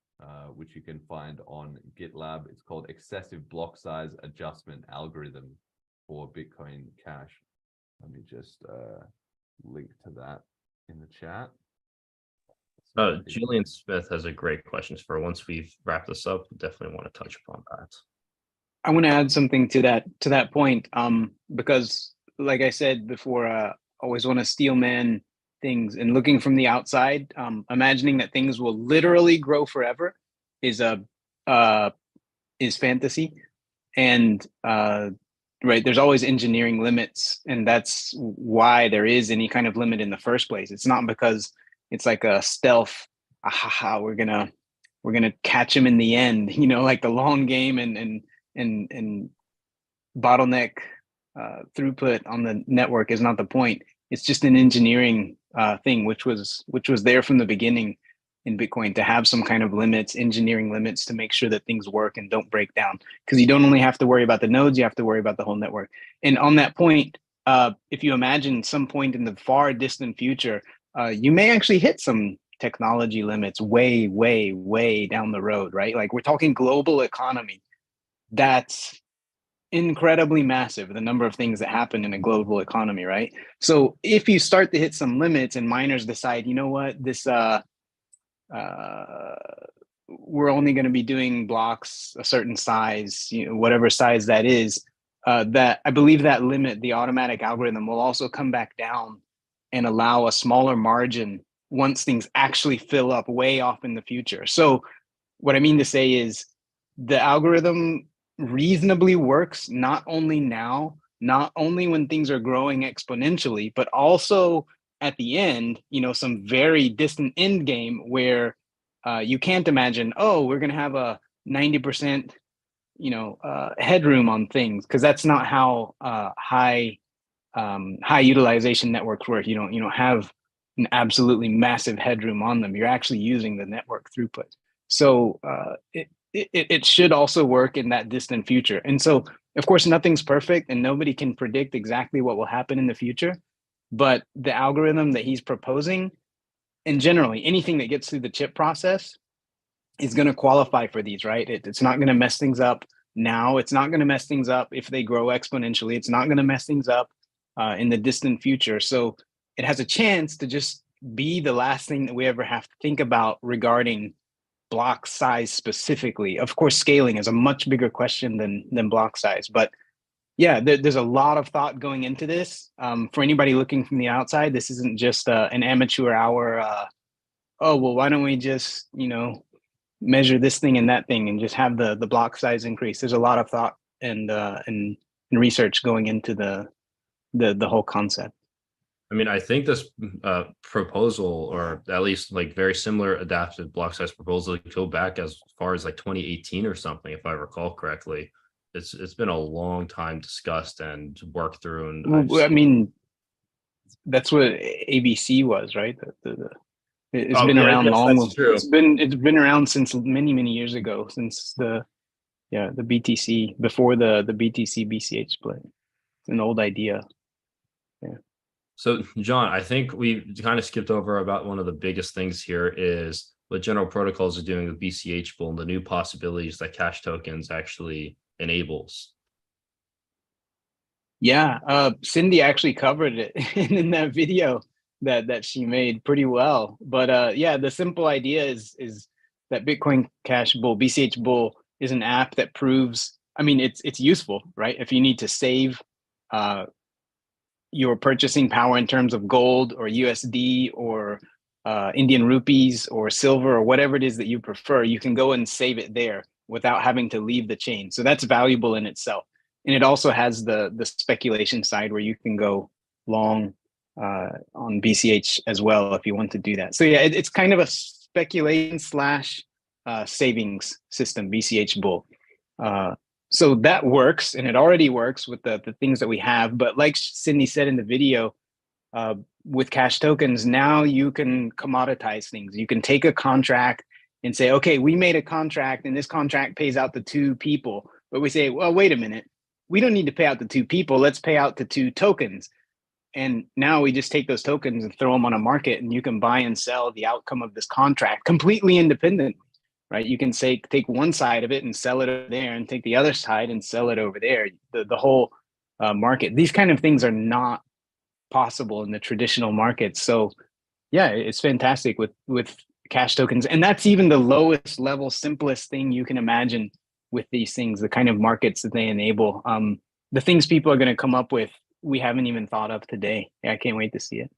which you can find on GitLab. It's called Excessive Block Size Adjustment Algorithm for Bitcoin Cash. Let me just link to that in the chat. Julian Smith has a great question for once we've wrapped this up. Definitely want to touch upon that. I want to add something to that point, because like I said before, always want to steel man things, and looking from the outside, imagining that things will literally grow forever is fantasy. And right, there's always engineering limits, and that's why there is any kind of limit in the first place. It's not because it's like a stealth, we're gonna catch him in the end, you know, like the long game and bottleneck throughput on the network is not the point. It's just an engineering thing, which was there from the beginning in Bitcoin, to have some kind of limits, engineering limits, to make sure that things work and don't break down. Because you don't only have to worry about the nodes, you have to worry about the whole network. And on that point, if you imagine some point in the far distant future, you may actually hit some technology limits way, way, way down the road, right? Like we're talking global economy. That's incredibly massive, the number of things that happen in a global economy, right? So if you start to hit some limits and miners decide, you know what, this we're only going to be doing blocks a certain size, you know, whatever size that is, that I believe that limit, the automatic algorithm, will also come back down and allow a smaller margin once things actually fill up way off in the future. So what I mean to say is the algorithm reasonably works not only now, not only when things are growing exponentially, but also at the end, you know, some very distant end game where you can't imagine, oh, we're going to have a 90%, you know, headroom on things, because that's not how high utilization networks work. You don't have an absolutely massive headroom on them. You're actually using the network throughput. So it should also work in that distant future. And so, of course, nothing's perfect and nobody can predict exactly what will happen in the future. But the algorithm that he's proposing, and generally anything that gets through the chip process, is going to qualify for these, right? It's not going to mess things up now. It's not going to mess things up if they grow exponentially. It's not going to mess things up in the distant future. So it has a chance to just be the last thing that we ever have to think about regarding block size specifically. Of course, scaling is a much bigger question than block size, but yeah, there's a lot of thought going into this. For anybody looking from the outside, this isn't just an amateur hour. Oh, well, why don't we just, you know, measure this thing and that thing and just have the block size increase? There's a lot of thought and research going into the whole concept. I mean, I think this proposal, or at least like very similar adaptive block size proposal, go back as far as like 2018 or something, if I recall correctly. It's been a long time discussed and worked through, and Well, I mean, that's what ABC was, right? It's been around long. It's been around since many years ago, since the BTC, before the BTC BCH split. It's an old idea. Yeah. So, John, I think we kind of skipped over about one of the biggest things here is what General Protocols are doing with BCH Bull and the new possibilities that cash tokens actually enables. Yeah, Cindy actually covered it in that video that she made pretty well. But yeah, the simple idea is that Bitcoin Cash Bull, BCH Bull, is an app that proves. I mean, it's useful, right? If you need to save your purchasing power in terms of gold or USD or Indian rupees or silver or whatever it is that you prefer, you can go and save it there without having to leave the chain. So that's valuable in itself. And it also has the speculation side where you can go long on BCH as well if you want to do that. So yeah, it's kind of a speculation slash savings system, BCH Bull. So that works, and it already works with the things that we have. But like Cindy said in the video, with cash tokens, now you can commoditize things. You can take a contract and say, okay, we made a contract and this contract pays out to 2 people. But we say, well, wait a minute, we don't need to pay out to 2 people. Let's pay out to 2 tokens. And now we just take those tokens and throw them on a market, and you can buy and sell the outcome of this contract completely independent. Right, you can say take one side of it and sell it over there, and take the other side and sell it over there. The whole market. These kind of things are not possible in the traditional market. So, yeah, it's fantastic with cash tokens, and that's even the lowest level, simplest thing you can imagine with these things. The kind of markets that they enable, the things people are going to come up with, we haven't even thought of today. Yeah, I can't wait to see it.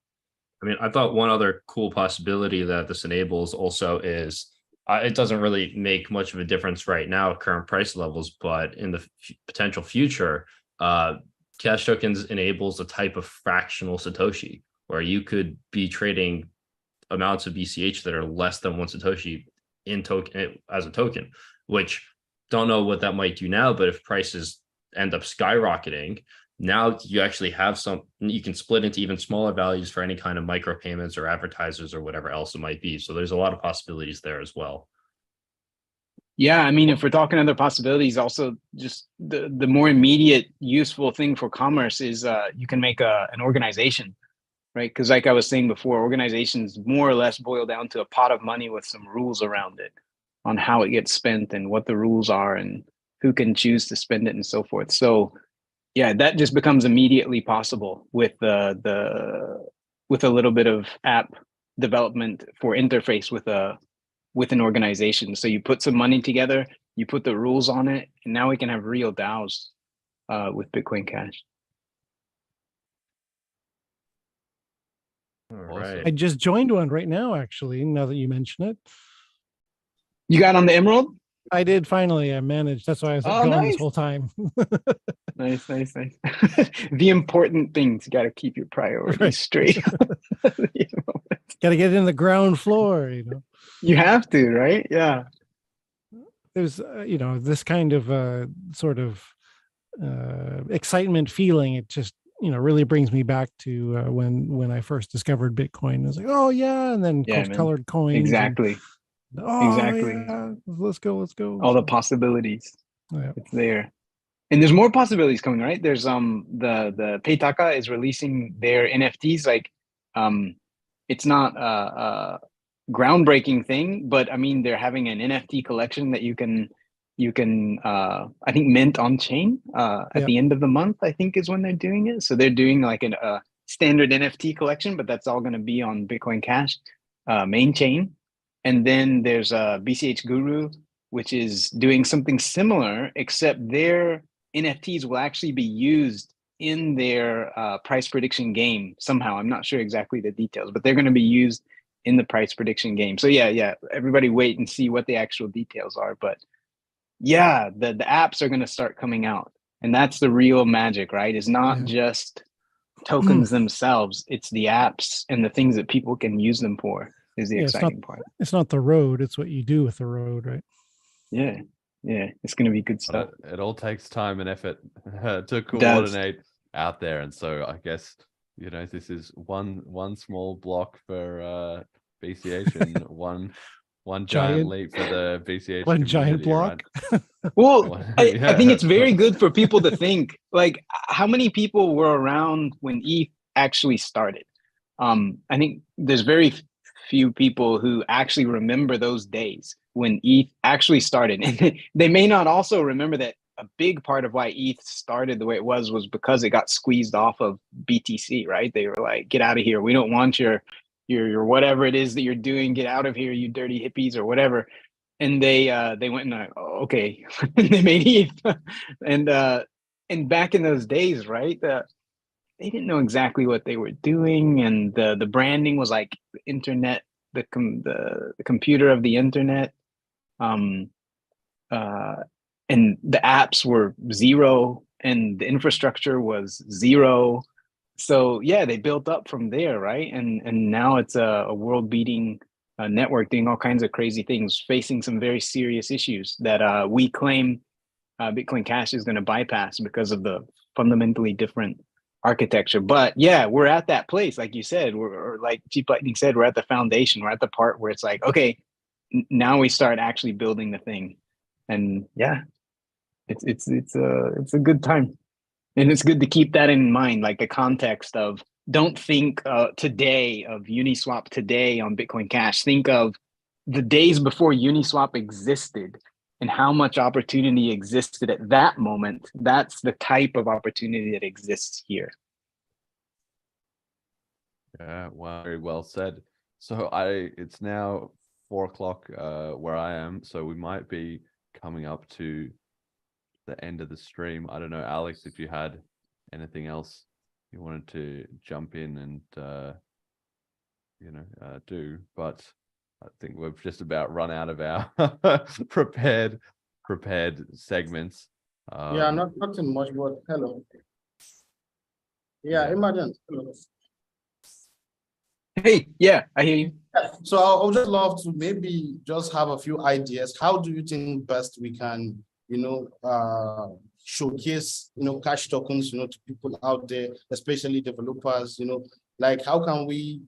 I mean, I thought one other cool possibility that this enables also is. It doesn't really make much of a difference right now at current price levels, but in the potential future, cash tokens enables a type of fractional Satoshi where you could be trading amounts of BCH that are less than 1 Satoshi in token as a token, which don't know what that might do now, but if prices end up skyrocketing, now you actually have you can split into even smaller values for any kind of micropayments or advertisers or whatever else it might be. So there's a lot of possibilities there as well. Yeah, I mean, if we're talking other possibilities, also just the more immediate useful thing for commerce is you can make an organization, right? Because like I was saying before, organizations more or less boil down to a pot of money with some rules around it on how it gets spent and what the rules are and who can choose to spend it and so forth. So yeah, that just becomes immediately possible with a little bit of app development for interface with an organization. So you put some money together, you put the rules on it, and now we can have real DAOs with Bitcoin Cash. All right. I just joined one right now, actually, now that you mention it. You got on the Emerald? I did finally. I managed. That's why I was going this whole time. Nice. The important things, you got to keep your priorities straight. Got to get in the ground floor, You have to, right? Yeah. There's, this kind of sort of excitement feeling. It just, really brings me back to when I first discovered Bitcoin. I was like, oh yeah, and then colored coins. Exactly. Exactly. Yeah. Let's go. All the possibilities. Yeah. It's there. And there's more possibilities coming, right? There's the Paytaka is releasing their NFTs. Like it's not a groundbreaking thing, but I mean they're having an NFT collection that you can I think mint on chain at the end of the month, I think is when they're doing it. So they're doing like a standard NFT collection, but that's all going to be on Bitcoin Cash main chain. And then there's BCH Guru, which is doing something similar, except their NFTs will actually be used in their price prediction game somehow. I'm not sure exactly the details, but they're going to be used in the price prediction game. So yeah, everybody wait and see what the actual details are. But yeah, the apps are going to start coming out. And that's the real magic, right? It's not just tokens themselves. It's the apps and the things that people can use them for is the exciting part. It's not the road, it's what you do with the road, right? Yeah. Yeah. It's going to be good stuff. It all takes time and effort to coordinate out there. And so I guess, you know, this is one small block for BCH and one giant leap for the BCH one giant block. Right? Well, I think it's very good for people to think, like, how many people were around when ETH actually started? I think there's very few people who actually remember those days when ETH actually started. And they may not also remember that a big part of why ETH started the way it was because it got squeezed off of BTC, right? They were like, get out of here. We don't want your whatever it is that you're doing. Get out of here, you dirty hippies or whatever. And they went and oh, okay, and they made ETH. And back in those days, right? They didn't know exactly what they were doing, and the branding was like the internet, the computer of the internet, and the apps were zero, and the infrastructure was zero. So yeah, they built up from there, right? And now it's a world-beating network doing all kinds of crazy things, facing some very serious issues that we claim Bitcoin Cash is going to bypass because of the fundamentally different architecture. But yeah, we're at that place, like you said, or like Cheap Lightning said, we're at the foundation. We're at the part where it's like, okay, now we start actually building the thing, and yeah, it's a good time, and it's good to keep that in mind, like the context of don't think today of Uniswap today on Bitcoin Cash. Think of the days before Uniswap existed and how much opportunity existed at that moment. That's the type of opportunity that exists here. Yeah, wow, very well said. So it's now 4 o'clock where I am, so we might be coming up to the end of the stream. I don't know, Alex, if you had anything else you wanted to jump in and do, but I think we've just about run out of our prepared segments. Yeah, nothing much, but hello. Yeah, imagine. Hello. Hey, yeah, I hear you. Yeah, so I would just love to maybe just have a few ideas. How do you think best we can, showcase, cash tokens, to people out there, especially developers, like how can we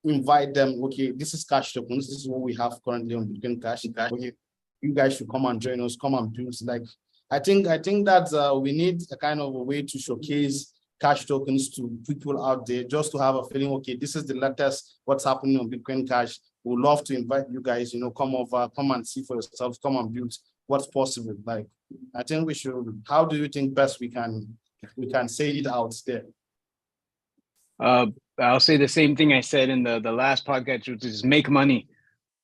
invite them? Okay, this is cash tokens. This is what we have currently on Bitcoin Cash. Okay, you guys should come and join us, come and build. Like, I think that we need a kind of a way to showcase cash tokens to people out there, just to have a feeling, okay, this is the latest, what's happening on Bitcoin Cash. We'd love to invite you guys, come over, come and see for yourselves, come and build what's possible. Like, I think we should, how do you think best we can say it out there? I'll say the same thing I said in the last podcast, which is make money.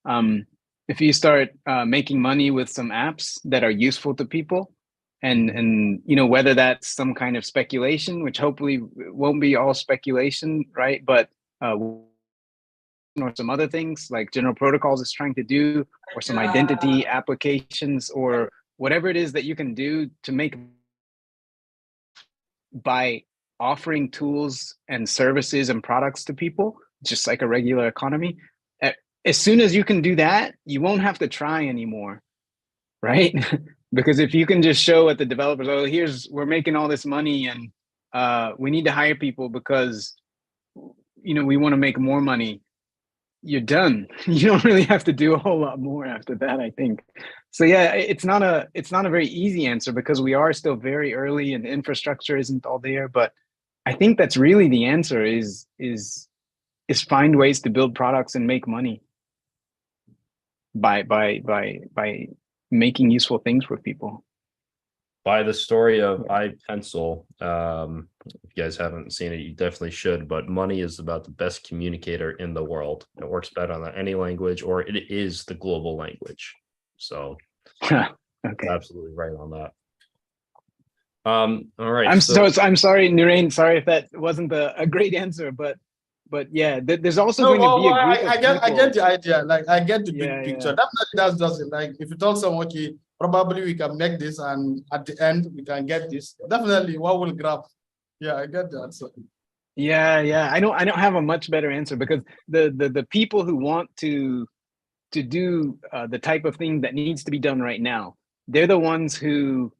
If you start making money with some apps that are useful to people, and whether that's some kind of speculation, which hopefully won't be all speculation, right? But or some other things like General Protocols is trying to do, or some identity applications, or whatever it is that you can do to make by offering tools and services and products to people, just like a regular economy. As soon as you can do that, you won't have to try anymore, right? Because if you can just show at the developers, oh, we're making all this money and we need to hire people because, we want to make more money, you're done. You don't really have to do a whole lot more after that, I think. So yeah, it's not a very easy answer because we are still very early and the infrastructure isn't all there. But I think that's really the answer is find ways to build products and make money by making useful things for people. By the story of iPencil, if you guys haven't seen it, you definitely should. But money is about the best communicator in the world. It works better on any language, or it is the global language. So, okay, absolutely right on that. All right. I'm sorry, Nirain. Sorry if that wasn't a great answer, but yeah, there's also going to be a group I get the idea. Like, I get the big picture. Definitely that's just it. Like, if you tell someone, okay, probably we can make this, and at the end we can get this. Definitely, what will grab? Yeah, I get that. So, Yeah. I don't have a much better answer because the people who want to do the type of thing that needs to be done right now, they're the ones who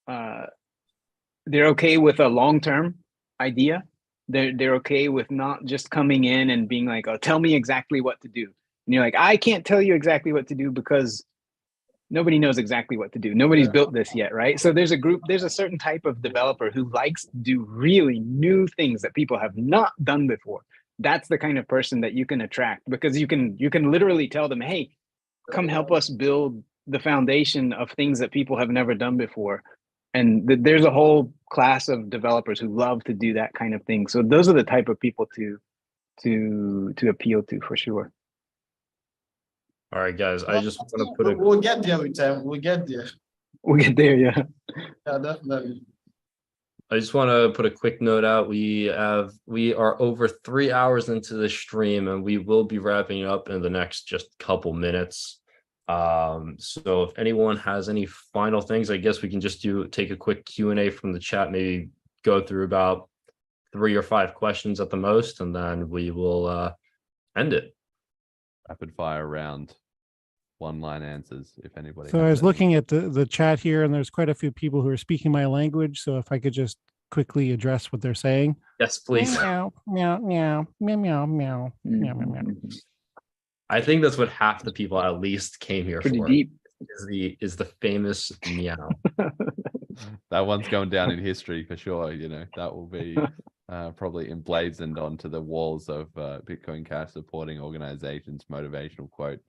they're okay with a long-term idea. They're okay with not just coming in and being like, oh, tell me exactly what to do. And you're like, I can't tell you exactly what to do because nobody knows exactly what to do. Nobody's built this yet, right? So there's a certain type of developer who likes to do really new things that people have not done before. That's the kind of person that you can attract because you can literally tell them, hey, come help us build the foundation of things that people have never done before. And there's a whole class of developers who love to do that kind of thing. So those are the type of people to appeal to for sure. All right, guys, I just want to put a We'll get there with time. We'll get there. We'll get there, yeah. Yeah, definitely. I just want to put a quick note out. We are over 3 hours into the stream, and we will be wrapping up in the next just couple minutes. So if anyone has any final things, I guess we can just take a quick Q&A from the chat, maybe go through about 3 or 5 questions at the most, and then we will end it. Rapid fire round. One-line answers, if anybody. So I was looking at the chat here, and there's quite a few people who are speaking my language. So if I could just quickly address what they're saying. Yes, please. Meow, meow, meow, meow, meow, meow, meow, meow, meow. I think that's what half the people at least came here Pretty for. deep. Is the famous meow. That one's going down in history for sure. You know, that will be probably emblazoned onto the walls of Bitcoin Cash supporting organizations. Motivational quote.